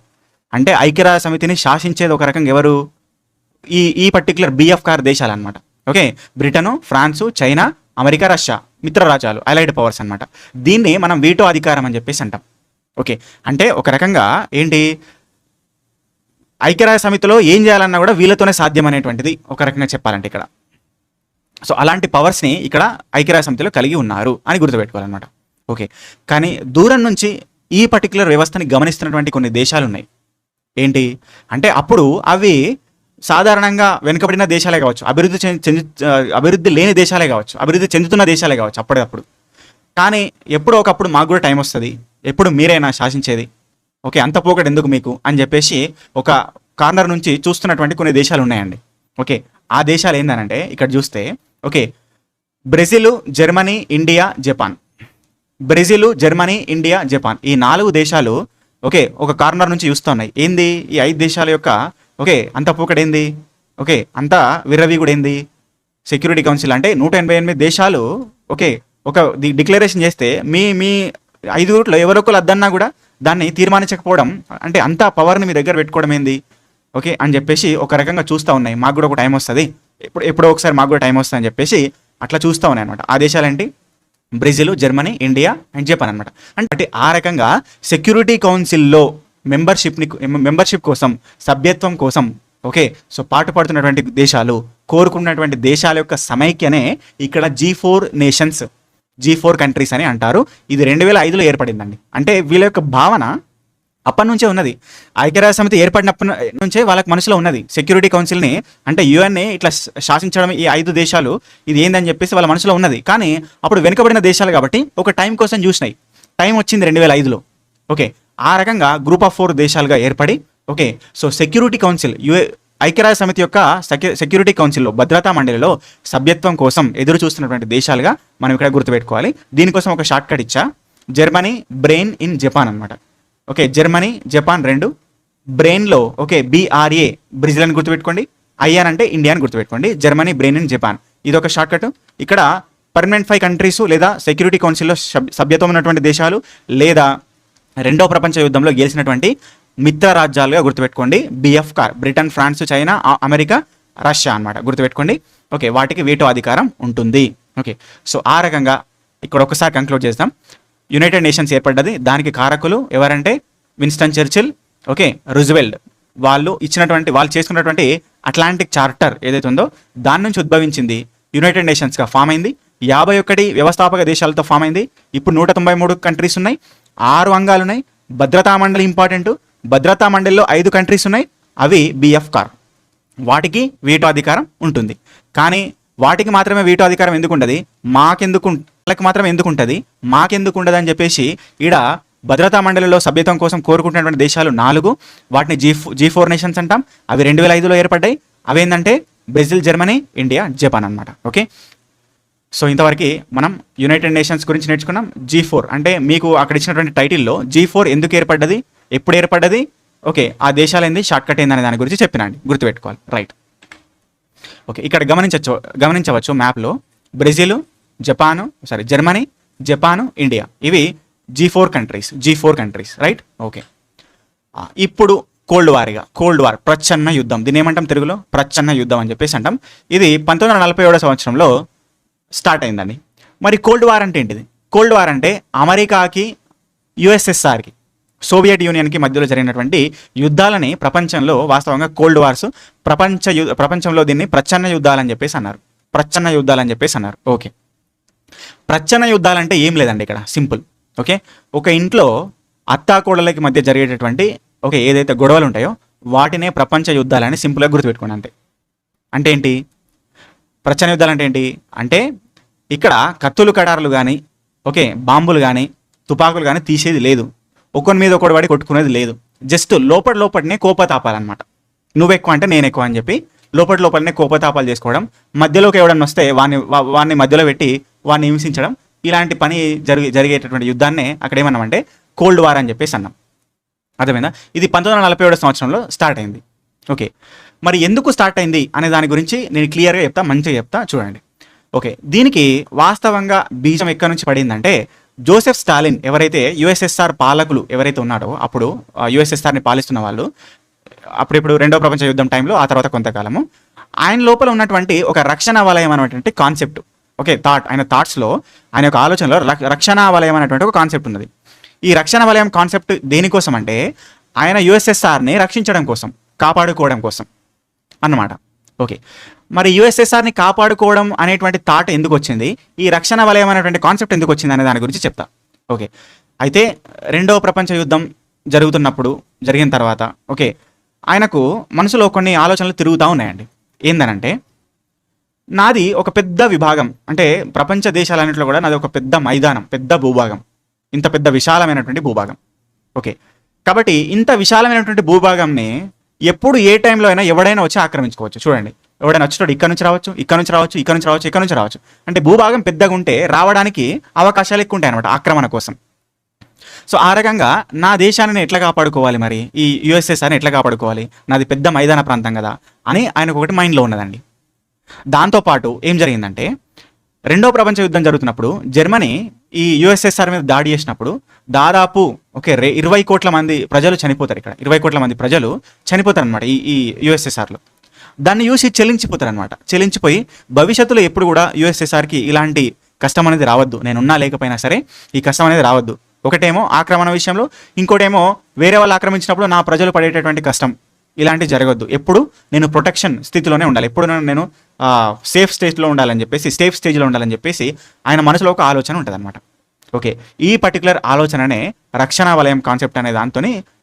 అంటే ఐక్యరాజ్య సమితిని శాసించేది ఒక రకంగా ఎవరు? ఈ పర్టికులర్ బిఎఫ్కార్ దేశాలు అనమాట. Okay, Britain, France, China, America, Russia మిత్ర రాజ్యాలు, అలైడ్ పవర్స్ అనమాట. దీన్ని మనం వీటో అధికారం అని చెప్పేసి అంటాం. ఓకే, అంటే ఒక రకంగా ఏంటి, ఐక్యరాజ్య సమితిలో ఏం చేయాలన్నా కూడా వీళ్ళతోనే సాధ్యం అనేటువంటిది ఒక రకంగా చెప్పాలంటే ఇక్కడ. సో అలాంటి పవర్స్ని ఇక్కడ ఐక్యరాజ్య సమితిలో కలిగి ఉన్నారు అని గుర్తుపెట్టుకోవాలన్నమాట. ఓకే, కానీ దూరం నుంచి ఈ పర్టికులర్ వ్యవస్థని గమనిస్తున్నటువంటి కొన్ని దేశాలు ఉన్నాయి. ఏంటి అంటే అప్పుడు అవి సాధారణంగా వెనుకబడిన దేశాలే కావచ్చు, అభివృద్ధి లేని దేశాలే కావచ్చు, అభివృద్ధి చెందుతున్న దేశాలే కావచ్చు అప్పటికప్పుడు. కానీ ఎప్పుడో ఒకప్పుడు మాకు కూడా టైం వస్తుంది, ఎప్పుడు మీరైనా శాసించేది, ఓకే, అంత పోకడు ఎందుకు మీకు అని చెప్పేసి ఒక కార్నర్ నుంచి చూస్తున్నటువంటి కొన్ని దేశాలు ఉన్నాయండి. ఓకే, ఆ దేశాలు ఏంటంటే ఇక్కడ చూస్తే, okay, Brazil, Germany, India, Japan. Brazil, Germany, India, Japan ఈ 4 దేశాలు ఓకే ఒక కార్నర్ నుంచి చూస్తున్నాయి. ఏంది ఈ 5 దేశాల యొక్క ఓకే అంత పోకడేంది, ఓకే అంతా విర్రవి కూడా ఏంది, సెక్యూరిటీ కౌన్సిల్ అంటే 188 దేశాలు ఓకే ఒక డిక్లరేషన్ చేస్తే మీ 5 ఎవరొకరు అద్దన్నా కూడా దాన్ని తీర్మానించకపోవడం అంటే అంత పవర్ని మీ దగ్గర పెట్టుకోవడం ఏంది, ఓకే అని చెప్పేసి ఒక రకంగా చూస్తూ ఉన్నాయి. మాకు కూడా ఒక టైం వస్తుంది, ఎప్పుడో ఒకసారి మాకు కూడా టైం వస్తుంది అని చెప్పేసి అట్లా చూస్తూ ఉన్నాయి అనమాట. ఆ దేశాలేంటి, Brazil, Germany, India and Japan అనమాట. అంటే ఆ రకంగా సెక్యూరిటీ కౌన్సిల్లో మెంబర్షిప్ కోసం, సభ్యత్వం కోసం ఓకే సో పాటుపడుతున్నటువంటి దేశాలు, కోరుకున్నటువంటి దేశాల యొక్క సమైక్యనే ఇక్కడ G4 నేషన్స్, G4 కంట్రీస్ అని అంటారు. ఇది 2005లో ఏర్పడిందండి. అంటే వీళ్ళ యొక్క భావన అప్పటి నుంచే ఉన్నది. ఐక్యరాజ్య సమితి ఏర్పడినప్పటి నుంచే వాళ్ళకి మనసులో ఉన్నది సెక్యూరిటీ కౌన్సిల్ని అంటే యుఎన్ఏ ఇట్లా శాసించడం, ఈ 5 దేశాలు ఇది ఏందని చెప్పేసి వాళ్ళ మనసులో ఉన్నది. కానీ అప్పుడు వెనుకబడిన దేశాలు కాబట్టి ఒక టైం కోసం చూసినాయి. టైం వచ్చింది 2005లో. ఓకే, ఆ రకంగా గ్రూప్ ఆఫ్ 4 దేశాలుగా ఏర్పడి ఓకే సో సెక్యూరిటీ కౌన్సిల్ ఐక్యరాజ్య సమితి యొక్క సెక్యూరిటీ కౌన్సిల్లో, భద్రతా మండలిలో సభ్యత్వం కోసం ఎదురు చూస్తున్నటువంటి దేశాలుగా మనం ఇక్కడ గుర్తుపెట్టుకోవాలి. దీనికోసం ఒక షార్ట్ కట్ ఇచ్చా, జర్మనీ, బ్రెయిన్ ఇన్ జపాన్ అనమాట. ఓకే, జర్మనీ, జపాన్ 2, బ్రెయిన్లో ఓకే BRA బ్రెజిల్ అని గుర్తుపెట్టుకోండి, IR అంటే ఇండియా అని గుర్తుపెట్టుకోండి. జర్మనీ, బ్రెయిన్ ఇన్ జపాన్ ఇది ఒక షార్ట్ కట్. ఇక్కడ పర్మనెంట్ 5 కంట్రీస్ లేదా సెక్యూరిటీ కౌన్సిల్లో సభ్యత్వం ఉన్నటువంటి దేశాలు లేదా రెండవ ప్రపంచ యుద్ధంలో గెలిచినటువంటి మిత్ర రాజ్యాలుగా గుర్తుపెట్టుకోండి. బిఎఫ్కార్ Britain, France, China, America, Russia అనమాట గుర్తుపెట్టుకోండి. ఓకే, వాటికి వీటో అధికారం ఉంటుంది. ఓకే, సో ఆ రకంగా ఇక్కడ ఒకసారి కంక్లూడ్ చేద్దాం. యునైటెడ్ నేషన్స్ ఏర్పడ్డది, దానికి కారకులు ఎవరంటే విన్స్టన్ చర్చిల్, ఓకే, రూజ్వెల్ట్. వాళ్ళు చేసుకున్నటువంటి అట్లాంటిక్ చార్టర్ ఏదైతే ఉందో దాని నుంచి ఉద్భవించింది, యునైటెడ్ నేషన్స్గా ఫామ్ అయింది. 51 వ్యవస్థాపక దేశాలతో ఫామ్ అయింది. ఇప్పుడు 193 కంట్రీస్ ఉన్నాయి, 6 అంగాలు ఉన్నాయి. భద్రతా మండలి ఇంపార్టెంట్, భద్రతా మండలిలో 5 కంట్రీస్ ఉన్నాయి, అవి బిఎఫ్కార్. వాటికి వీటో అధికారం ఉంటుంది. కానీ వాటికి మాత్రమే వీటో అధికారం ఎందుకు ఉండదు, వాళ్ళకి మాత్రమే ఎందుకు ఉంటుంది, మాకెందుకు ఉండదు అని చెప్పేసి ఈడ భద్రతా మండలిలో సభ్యత్వం కోసం కోరుకుంటున్నటువంటి దేశాలు 4, వాటిని G4 నేషన్స్ అంటాం. అవి 2005లో ఏర్పడ్డాయి. అవేంటంటే బ్రెజిల్, జర్మనీ, ఇండియా, జపాన్ అనమాట. ఓకే, సో ఇంతవరకు మనం యునైటెడ్ నేషన్స్ గురించి నేర్చుకున్నాం. G4 అంటే మీకు అక్కడ ఇచ్చినటువంటి టైటిల్లో G4 ఎందుకు ఏర్పడ్డది, ఎప్పుడు ఏర్పడ్డది, ఓకే, ఆ దేశాలు ఏంది, షార్ట్ కట్ ఏందనే దాని గురించి చెప్పినండి, గుర్తుపెట్టుకోవాలి. రైట్, ఓకే, ఇక్కడ గమనించవచ్చు మ్యాప్లో బ్రెజిల్, జర్మనీ, జపాను, ఇండియా, ఇవి G4 కంట్రీస్. Right, okay. ఇప్పుడు కోల్డ్ వార్ ప్రచ్ఛన్న యుద్ధం, దీన్ని ఏమంటాం తెలుగులో, ప్రచ్ఛన్న యుద్ధం అని చెప్పేసి అంటాం. ఇది 1947 సంవత్సరంలో స్టార్ట్ అయిందండి. మరి కోల్డ్ వార్ అంటే ఏంటిది? కోల్డ్ వార్ అంటే అమెరికాకి, యుఎస్ఎస్ఆర్కి, సోవియట్ యూనియన్కి మధ్యలో జరిగినటువంటి యుద్ధాలని ప్రపంచంలో వాస్తవంగా కోల్డ్ వార్స్, ప్రపంచంలో దీన్ని ప్రచ్ఛన్న యుద్ధాలని చెప్పేసి అన్నారు. ఓకే, ప్రచ్ఛన్న యుద్ధాలంటే ఏం లేదండి, ఇక్కడ సింపుల్. ఓకే, ఒక ఇంట్లో అత్తాకోడలకి మధ్య జరిగేటటువంటి ఏదైతే గొడవలు ఉంటాయో వాటినే ప్రపంచ యుద్ధాలని సింపుల్గా గుర్తుపెట్టుకోండి అంతే. అంటే ఏంటి ప్రచ్ఛన్న యుద్ధాలు అంటే ఏంటి అంటే ఇక్కడ కత్తులు కడారులు కానీ, ఓకే, బాంబులు కానీ, తుపాకులు కానీ తీసేది లేదు, ఒకరి మీద ఒకటి పడి కొట్టుకునేది లేదు. జస్ట్ లోపలనే కోపతాపాలన్నమాట. నువ్వు ఎక్కువ అంటే నేను ఎక్కువ అని చెప్పి లోపలనే కోపతాపాలు చేసుకోవడం, మధ్యలోకి ఎవడన్నా వస్తే వాడిని మధ్యలో పెట్టి వాడిని హింసించడం, ఇలాంటి పని జరిగేటటువంటి యుద్ధాన్నే అక్కడ ఏమన్నామంటే కోల్డ్ వార్ అని చెప్పేసి అన్నాం. అర్థమైందా? ఇది 1947 సంవత్సరంలో స్టార్ట్ అయింది. ఓకే, మరి ఎందుకు స్టార్ట్ అయింది అనే దాని గురించి నేను క్లియర్గా చెప్తా, మంచిగా చెప్తా, చూడండి. ఓకే, దీనికి వాస్తవంగా బీజం ఎక్కడి నుంచి పడిందంటే జోసెఫ్ స్టాలిన్, ఎవరైతే యుఎస్ఎస్ఆర్ పాలకులు ఎవరైతే ఉన్నారో, అప్పుడు యుఎస్ఎస్ఆర్ని పాలిస్తున్న వాళ్ళు, అప్పుడిప్పుడు 2వ ప్రపంచ యుద్ధం టైంలో, ఆ తర్వాత కొంతకాలము, ఆయన లోపల ఉన్నటువంటి ఒక రక్షణ వలయం అనేటువంటి కాన్సెప్ట్, ఓకే, ఆయన థాట్స్లో, ఆయన యొక్క ఆలోచనలో రక్షణ వలయం అనేటువంటి ఒక కాన్సెప్ట్ ఉన్నది. ఈ రక్షణ వలయం కాన్సెప్ట్ దేనికోసం అంటే ఆయన యుఎస్ఎస్ఆర్ని రక్షించడం కోసం, కాపాడుకోవడం కోసం అన్నమాట. ఓకే, మరి యుఎస్ఎస్ఆర్ని కాపాడుకోవడం అనేటువంటి థాట్ ఎందుకు వచ్చింది, ఈ రక్షణ వలయం అనేటువంటి కాన్సెప్ట్ ఎందుకు వచ్చింది అనే దాని గురించి చెప్తా. ఓకే, అయితే 2వ ప్రపంచ యుద్ధం జరిగిన తర్వాత, ఓకే, ఆయనకు మనసులో కొన్ని ఆలోచనలు తిరుగుతూ ఉన్నాయండి. ఏందనంటే నాది ఒక పెద్ద విభాగం, అంటే ప్రపంచ దేశాలన్నింటిలో కూడా నాది ఒక పెద్ద మైదానం, పెద్ద భూభాగం, ఇంత పెద్ద విశాలమైనటువంటి భూభాగం. ఓకే, కాబట్టి ఇంత విశాలమైనటువంటి భూభాగంని ఎప్పుడు ఏ టైంలో అయినా ఎవడైనా వచ్చి ఆక్రమించుకోవచ్చు. చూడండి, ఎవడైనా వచ్చేటోడు ఇక్కడ నుంచి రావచ్చు. అంటే భూభాగం పెద్దగా ఉంటే రావడానికి అవకాశాలు ఎక్కువ ఉంటాయి అనమాట, ఆక్రమణ కోసం. సో ఆ రకంగా నా దేశాన్ని ఎట్లా కాపాడుకోవాలి, మరి ఈ యుఎస్ఎస్ఆర్ని ఎట్లా కాపాడుకోవాలి, నాది పెద్ద మైదాన ప్రాంతం కదా అని ఆయనకు ఒకటి మైండ్లో ఉన్నదండి. దాంతోపాటు ఏం జరిగిందంటే 2వ ప్రపంచ యుద్ధం జరుగుతున్నప్పుడు జర్మనీ ఈ యుఎస్ఎస్ఆర్ మీద దాడి చేసినప్పుడు దాదాపు 20 కోట్ల మంది ప్రజలు చనిపోతారు. ఇక్కడ 20 కోట్ల మంది ప్రజలు చనిపోతారు అనమాట ఈ యుఎస్ఎస్ఆర్లో. దాన్ని చూసి చెల్లించిపోతారు అనమాట. చెల్లించిపోయి భవిష్యత్తులో ఎప్పుడు కూడా యుఎస్ఎస్ఆర్కి ఇలాంటి కష్టం అనేది రావద్దు, నేనున్నా లేకపోయినా సరే ఈ కష్టం అనేది రావద్దు. ఒకటేమో ఆక్రమణ విషయంలో, ఇంకోటేమో వేరే వాళ్ళు ఆక్రమించినప్పుడు నా ప్రజలు పడేటటువంటి కష్టం, ఇలాంటివి జరగద్దు. ఎప్పుడు నేను ప్రొటెక్షన్ స్థితిలోనే ఉండాలి, ఎప్పుడు నేను సేఫ్ స్టేజ్లో ఉండాలని చెప్పేసి ఆయన మనసులో ఒక ఆలోచన ఉంటుంది అనమాట. ఓకే, ఈ పర్టికులర్ ఆలోచననే రక్షణ వలయం కాన్సెప్ట్ అనే దాంతో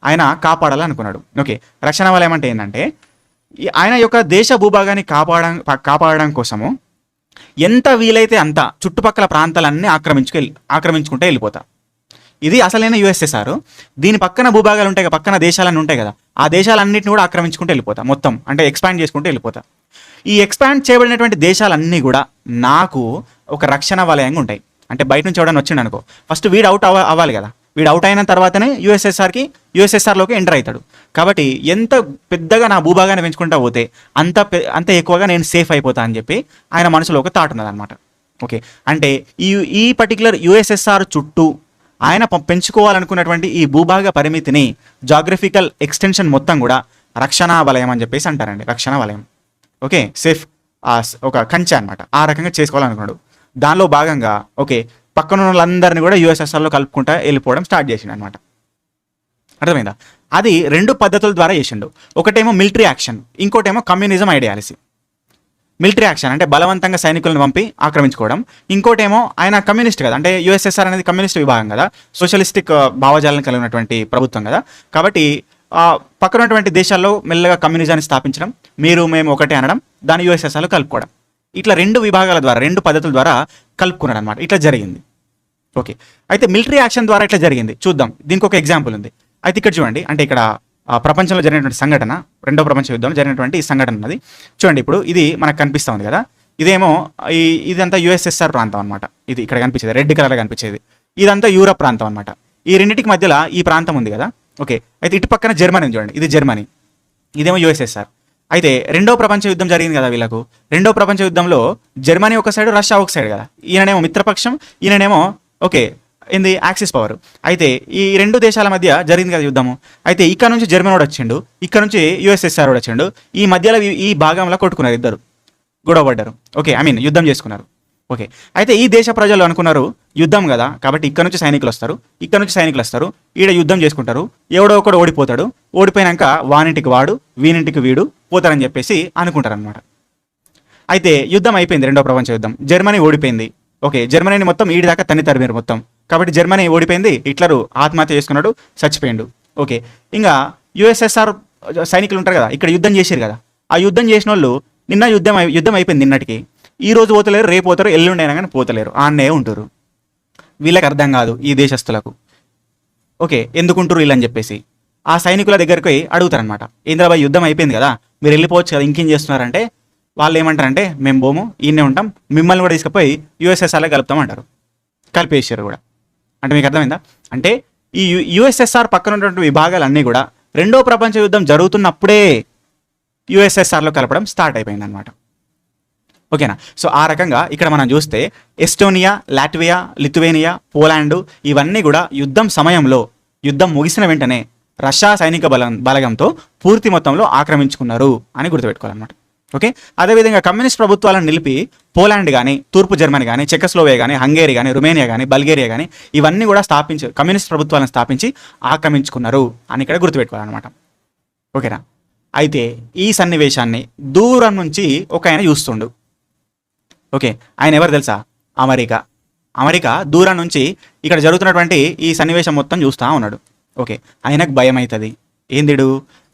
ఆయన కాపాడాలనుకున్నాడు. ఓకే, రక్షణ వలయం అంటే ఏంటంటే ఆయన యొక్క దేశ భూభాగాన్ని కాపాడడం కోసము ఎంత వీలైతే అంత చుట్టుపక్కల ప్రాంతాలన్నీ ఆక్రమించుకుంటే వెళ్ళిపోతా. ఇది అసలైన యుఎస్ఎస్ఆర్. దీని పక్కన భూభాగాలు ఉంటాయి కదా, పక్కన దేశాలన్నీ ఉంటాయి కదా, ఆ దేశాలన్నింటినీ కూడా ఆక్రమించుకుంటూ వెళ్ళిపోతా, మొత్తం అంటే ఎక్స్పాండ్ చేసుకుంటూ వెళ్ళిపోతా. ఈ ఎక్స్పాండ్ చేయబడినటువంటి దేశాలన్నీ కూడా నాకు ఒక రక్షణ వలయంగా ఉంటాయి. అంటే బయట నుంచి ఎవడన్నా వచ్చిండు అనుకో, ఫస్ట్ వీడు అవుట్ అవ్వాలి కదా, వీడు అవుట్ అయిన తర్వాతనే యుఎస్ఎస్ఆర్లోకి ఎంటర్ అవుతాడు. కాబట్టి ఎంత పెద్దగా నా భూభాగాన్ని పెంచుకుంటా పోతే అంత ఎక్కువగా నేను సేఫ్ అయిపోతా అని చెప్పి ఆయన మనసులో ఒక థాట్ ఉన్నదన్నమాట. ఓకే, అంటే ఈ పర్టికులర్ యుఎస్ఎస్ఆర్ చుట్టూ ఆయన పెంచుకోవాలనుకున్నటువంటి ఈ భూభాగ పరిమితిని, జాగ్రఫికల్ ఎక్స్టెన్షన్ మొత్తం కూడా రక్షణ వలయం అని చెప్పేసి అంటారండి, రక్షణ వలయం. ఓకే, సేఫ్ ఒక కంచె అనమాట, ఆ రకంగా చేసుకోవాలనుకున్నాడు. దానిలో భాగంగా ఓకే పక్కన ఉన్న వాళ్ళందరినీ కూడా యుఎస్ఎస్ఆర్లో కలుపుకుంటా వెళ్ళిపోవడం స్టార్ట్ చేసిండు అనమాట. అర్థమైందా? అది 2 పద్ధతుల ద్వారా చేసిండు. ఒకటేమో మిలిటరీ యాక్షన్, ఇంకోటేమో కమ్యూనిజం ఐడియాలజీ. మిలిటరీ యాక్షన్ అంటే బలవంతంగా సైనికులను పంపి ఆక్రమించుకోవడం. ఇంకోటేమో ఆయన కమ్యూనిస్ట్ కదా, అంటే యుఎస్ఎస్ఆర్ అనేది కమ్యూనిస్ట్ విభాగం కదా, సోషలిస్టిక్ భావజాలను కలిగినటువంటి ప్రభుత్వం కదా. కాబట్టి పక్కనటువంటి దేశాల్లో మెల్లగా కమ్యూనిజాన్ని స్థాపించడం, మీరు మేము ఒకటే అనడం, దాన్ని యుఎస్ఎస్ఆర్లో కలుపుకోవడం. ఇట్లా 2 విభాగాల ద్వారా, 2 పద్ధతుల ద్వారా కలుపుకున్నాడు అనమాట. ఇట్లా జరిగింది. ఓకే, అయితే మిలిటరీ యాక్షన్ ద్వారా ఇట్లా జరిగింది చూద్దాం. దీనికి ఒక ఎగ్జాంపుల్ ఉంది. అయితే ఇక్కడ చూడండి, అంటే ఇక్కడ ప్రపంచంలో జరిగినటువంటి సంఘటన, రెండో ప్రపంచ యుద్ధంలో జరిగినటువంటి ఈ సంఘటన ఉన్నది చూడండి. ఇప్పుడు ఇది మనకు కనిపిస్తూ ఉంది కదా, ఇదేమో ఇదంతా యుఎస్ఎస్ఆర్ ప్రాంతం అనమాట. ఇది ఇక్కడ కనిపించేది రెడ్ కలర్ కనిపించేది, ఇదంతా యూరప్ ప్రాంతం అనమాట. ఈ రెండింటికి మధ్యలో ఈ ప్రాంతం ఉంది కదా. ఓకే, అయితే ఇటు పక్కన జర్మనీ చూడండి, ఇది జర్మనీ, ఇదేమో యుఎస్ఎస్ఆర్. అయితే రెండో ప్రపంచ యుద్ధం జరిగింది కదా వీళ్ళకు. రెండో ప్రపంచ యుద్ధంలో జర్మనీ ఒక సైడ్, రష్యా ఒక సైడ్ కదా. ఈయననేమో మిత్రపక్షం, ఈయననేమో ఓకే ఏంది యాక్సిస్ పవర్. అయితే ఈ రెండు దేశాల మధ్య జరిగింది కదా యుద్ధము. అయితే ఇక్కడ నుంచి జర్మనీ వాడు వచ్చిండు, ఇక్కడ నుంచి యుఎస్ఎస్ఆర్ వాడు వచ్చిండు. ఈ మధ్యలో ఈ భాగంలో కొట్టుకున్నారు, ఇద్దరు గొడవ పడ్డారు. ఓకే, ఐ మీన్ యుద్ధం చేసుకున్నారు. ఓకే, అయితే ఈ దేశ ప్రజలు అనుకున్నారు యుద్ధం కదా కాబట్టి ఇక్కడ నుంచి సైనికులు వస్తారు, ఇక్కడ నుంచి సైనికులు వస్తారు, ఈడ యుద్ధం చేసుకుంటారు, ఎవడో ఒకడు ఓడిపోతాడు, ఓడిపోయాక వానింటికి వాడు వీనింటికి వీడు పోతారని చెప్పేసి అనుకుంటారు అనమాట. అయితే యుద్ధం అయిపోయింది, రెండో ప్రపంచ యుద్ధం. జర్మనీ ఓడిపోయింది. ఓకే, జర్మనీని మొత్తం ఈడి దాకా తరిమిరు మొత్తం. కాబట్టి జర్మనీ ఓడిపోయింది, హిట్లరు ఆత్మహత్య చేసుకున్నాడు, చచ్చిపోయిండు. ఓకే, ఇంకా యుఎస్ఎస్ఆర్ సైనికులు ఉంటారు కదా, ఇక్కడ యుద్ధం చేశారు కదా. ఆ యుద్ధం చేసిన వాళ్ళు నిన్న యుద్ధం అయిపోయింది నిన్నటికి, ఈ రోజు పోతలేరు, రేపు పోతారు, ఎల్లుండి అయినా కానీ పోతలేరు, ఆన్నే ఉంటారు. వీళ్ళకి అర్థం కాదు ఈ దేశస్తులకు. ఓకే, ఎందుకుంటారు వీళ్ళని చెప్పేసి ఆ సైనికుల దగ్గరికి అడుగుతారనమాట. ఇంద్రాబాయ్ యుద్ధం అయిపోయింది కదా, మీరు వెళ్ళిపోవచ్చు కదా, ఇంకేం చేస్తున్నారంటే వాళ్ళు ఏమంటారంటే మేము బోము, ఈయనే ఉంటాం, మిమ్మల్ని కూడా తీసుకుపోయి యుఎస్ఎస్ఆర్లో కలుపుతామంటారు. కలిపేసారు కూడా. అంటే మీకు అర్థమైందా? అంటే ఈ యుఎస్ఎస్ఆర్ పక్కన ఉన్నటువంటి విభాగాలన్నీ కూడా రెండో ప్రపంచ యుద్ధం జరుగుతున్నప్పుడే యుఎస్ఎస్ఆర్లో కలపడం స్టార్ట్ అయిపోయింది అనమాట. ఓకేనా? సో ఆ రకంగా ఇక్కడ మనం చూస్తే ఎస్టోనియా, లాట్వియా, లిథువేనియా, పోలాండ్ ఇవన్నీ కూడా యుద్ధం సమయంలో, యుద్ధం ముగిసిన వెంటనే రష్యా సైనిక బలగంతో పూర్తి మొత్తంలో ఆక్రమించుకున్నారు అని గుర్తుపెట్టుకోవాలన్నమాట. ఓకే, అదేవిధంగా కమ్యూనిస్ట్ ప్రభుత్వాలను నిలిపి పోలాండ్ కానీ, తూర్పు జర్మనీ కానీ, చెకస్లోవేకియా కానీ, హంగేరీ కానీ, రుమేనియా కానీ, బల్గేరియా కానీ ఇవన్నీ కూడా కమ్యూనిస్ట్ ప్రభుత్వాలను స్థాపించి ఆక్రమించుకున్నారు అని ఇక్కడ గుర్తుపెట్టుకోవాలన్నమాట. ఓకేనా? అయితే ఈ సన్నివేశాన్ని దూరం నుంచి ఒక ఆయన చూస్తుండు. ఓకే, ఆయన ఎవరు తెలుసా? అమెరికా దూరం నుంచి ఇక్కడ జరుగుతున్నటువంటి ఈ సన్నివేశం మొత్తం చూస్తూ ఉన్నాడు. ఓకే, ఆయనకు భయం అవుతుంది. ఏందిడు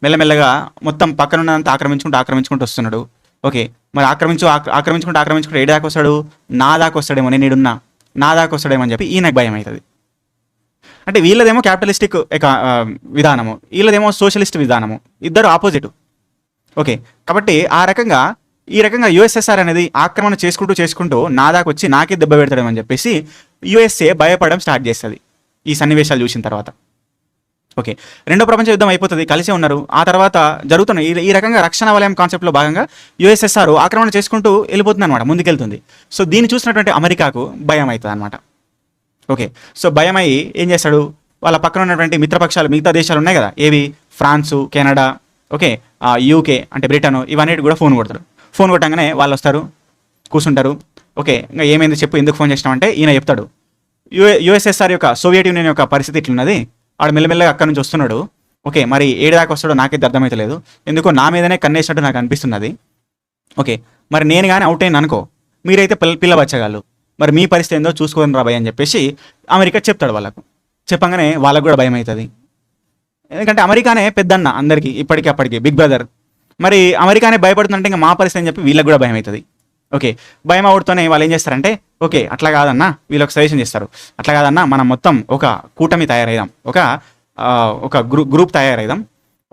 మెల్లమెల్లగా మొత్తం పక్కనున్నంత ఆక్రమించుకుంటూ వస్తున్నాడు. ఓకే, మరి ఆక్రమించుకుంటూ ఏడు దాకా వస్తాడు, నా దాకా వస్తాడేమో, నేను ఈడున్నా, నా దాకా వస్తాడేమో అని చెప్పి ఈయనకు భయం అవుతుంది. అంటే వీళ్ళదేమో క్యాపిటలిస్టిక్ విధానము, వీళ్ళదేమో సోషలిస్ట్ విధానము, ఇద్దరు ఆపోజిట్. ఓకే, కాబట్టి ఈ రకంగా యుఎస్ఎస్ఆర్ అనేది ఆక్రమణ చేసుకుంటూ నా దాకా వచ్చి నాకే దెబ్బ పెడతాడేమని చెప్పేసి యుఎస్ఏ భయపడడం స్టార్ట్ చేస్తుంది ఈ సన్నివేశాలు చూసిన తర్వాత. ఓకే, రెండో ప్రపంచ యుద్ధం అయిపోతుంది, కలిసే ఉన్నారు. ఆ తర్వాత జరుగుతున్న ఈ రకంగా రక్షణ వలయం కాన్సెప్ట్లో భాగంగా యుఎస్ఎస్ఆర్ ఆక్రమణ చేసుకుంటూ వెళ్ళిపోతుంది అనమాట, ముందుకెళ్తుంది. సో దీన్ని చూసినటువంటి అమెరికాకు భయం అవుతుంది అనమాట. ఓకే, సో భయం అయ్యి ఏం చేస్తాడు, వాళ్ళ పక్కన ఉన్నటువంటి మిత్రపక్షాలు మిగతా దేశాలు ఉన్నాయి కదా, ఏవి ఫ్రాన్సు, కెనడా, ఓకే, యూకే అంటే బ్రిటన్, ఇవన్నీ కూడా ఫోన్ కొడతారు. ఫోన్ కొట్టంగానే వాళ్ళు వస్తారు, కూర్చుంటారు. ఓకే, ఇంకా ఏమైంది చెప్పు, ఎందుకు ఫోన్ చేసినామంటే ఈయన చెప్తాడు, యుఎస్ఎస్ఆర్ యొక్క, సోవియట్ యూనియన్ యొక్క పరిస్థితి ఇట్లున్నది, వాడు మెల్లమెల్లగా అక్కడి నుంచి వస్తున్నాడు. ఓకే, మరి ఏడు దాకా వస్తాడో నాకైతే అర్థమైతలేదు, ఎందుకో నా మీదనే కన్నేసినట్టు నాకు అనిపిస్తున్నది. ఓకే, మరి నేను కానీ అవుట్ అయిన అనుకో, మీరైతే పిల్లబచ్చగాళ్ళు, మరి మీ పరిస్థితి ఏందో చూసుకోని రాబాయ్ అని చెప్పేసి అమెరికా చెప్తాడు వాళ్ళకు. చెప్పంగానే వాళ్ళకు కూడా భయం అవుతుంది. ఎందుకంటే అమెరికానే పెద్దన్న అందరికీ, ఇప్పటికీ అప్పటికి బిగ్ బ్రదర్. మరి అమెరికానే భయపడుతుందంటే ఇంకా మా పరిస్థితి అని చెప్పి వీళ్ళకి కూడా భయం అవుతుంది. ఓకే, భయం అవుతూనే వాళ్ళు ఏం చేస్తారంటే, ఓకే అట్లా కాదన్నా, వీళ్ళకి సజెషన్ చేస్తారు, అట్లా కాదన్నా మనం మొత్తం ఒక కూటమి తయారైదాం, ఒక గ్రూప్ తయారైదాం.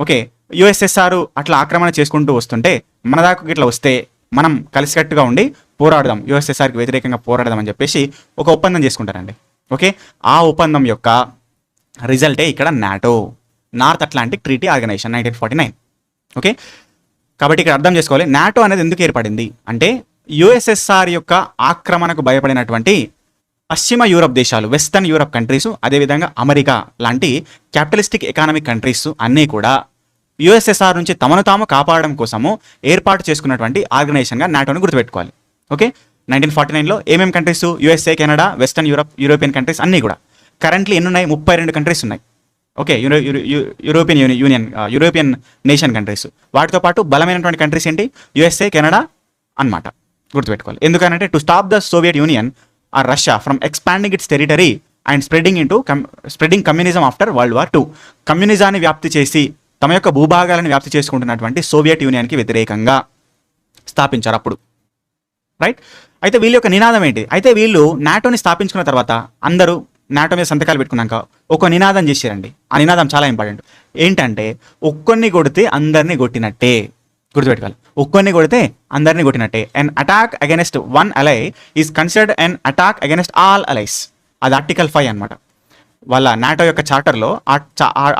ఓకే, యుఎస్ఎస్ఆర్ అట్లా ఆక్రమణ చేసుకుంటూ వస్తుంటే మన దాకా ఇట్లా వస్తే మనం కలిసికట్టుగా ఉండి పోరాడదాం, యుఎస్ఎస్ఆర్కి వ్యతిరేకంగా పోరాడదాం అని చెప్పేసి ఒక ఒప్పందం చేసుకుంటారండి. ఓకే, ఆ ఒప్పందం యొక్క రిజల్టే ఇక్కడ NATO, North Atlantic Treaty Organization 1949. Okay, కాబట్టి ఇక్కడ అర్థం చేసుకోవాలి నాటో అనేది ఎందుకు ఏర్పడింది అంటే, యుఎస్ఎస్ఆర్ యొక్క ఆక్రమణకు భయపడినటువంటి పశ్చిమ యూరప్ దేశాలు, వెస్టర్న్ యూరప్ కంట్రీస్, అదేవిధంగా అమెరికా లాంటి క్యాపిటలిస్టిక్ ఎకానమిక్ కంట్రీస్ అన్నీ కూడా యుఎస్ఎస్ఆర్ నుంచి తమను తాము కాపాడడం కోసము ఏర్పాటు చేసుకున్నటువంటి ఆర్గనైజేషన్గా నాటోని గుర్తుపెట్టుకోవాలి. ఓకే, 1949లో ఏమేమి countries? USA, Canada, western Europe, European countries అన్నీ కూడా. కరెంట్లీ ఎన్ని ఉన్నాయి? 32 కంట్రీస్ ఉన్నాయి. Okay, European nation countries. వాటితో పాటు బలమైనటువంటి కంట్రీస్ ఏంటి? యుఎస్ఏ, కెనడా అన్నమాట, గుర్తుపెట్టుకోవాలి. ఎందుకంటే to stop the Soviet Union or Russia from expanding its territory and spreading communism after World War 2. కమ్యూనిజాన్ని వ్యాప్తి చేసి తమ యొక్క భూభాగాలను వ్యాప్తి చేసుకుంటున్నటువంటి సోవియట్ యూనియన్కి వ్యతిరేకంగా స్థాపించారు అప్పుడు. రైట్, అయితే వీళ్ళ యొక్క నినాదం ఏంటి? అయితే వీళ్ళు నాటోని స్థాపించుకున్న తర్వాత అందరూ నాటో మీద సంతకాలు పెట్టుకున్నాక ఒక నినాదం చేశారండి. ఆ నినాదం చాలా ఇంపార్టెంట్. ఏంటంటే ఒక్కొన్ని కొడితే అందరినీ కొట్టినట్టే. గుర్తుపెట్టుకోవాలి, ఒక్కొన్ని కొడితే అందరినీ కొట్టినట్టే. And attack against one ally is considered and attack against all allies. అది ఆర్టికల్ 5 అనమాట. వాళ్ళ నాటో యొక్క చార్టర్లో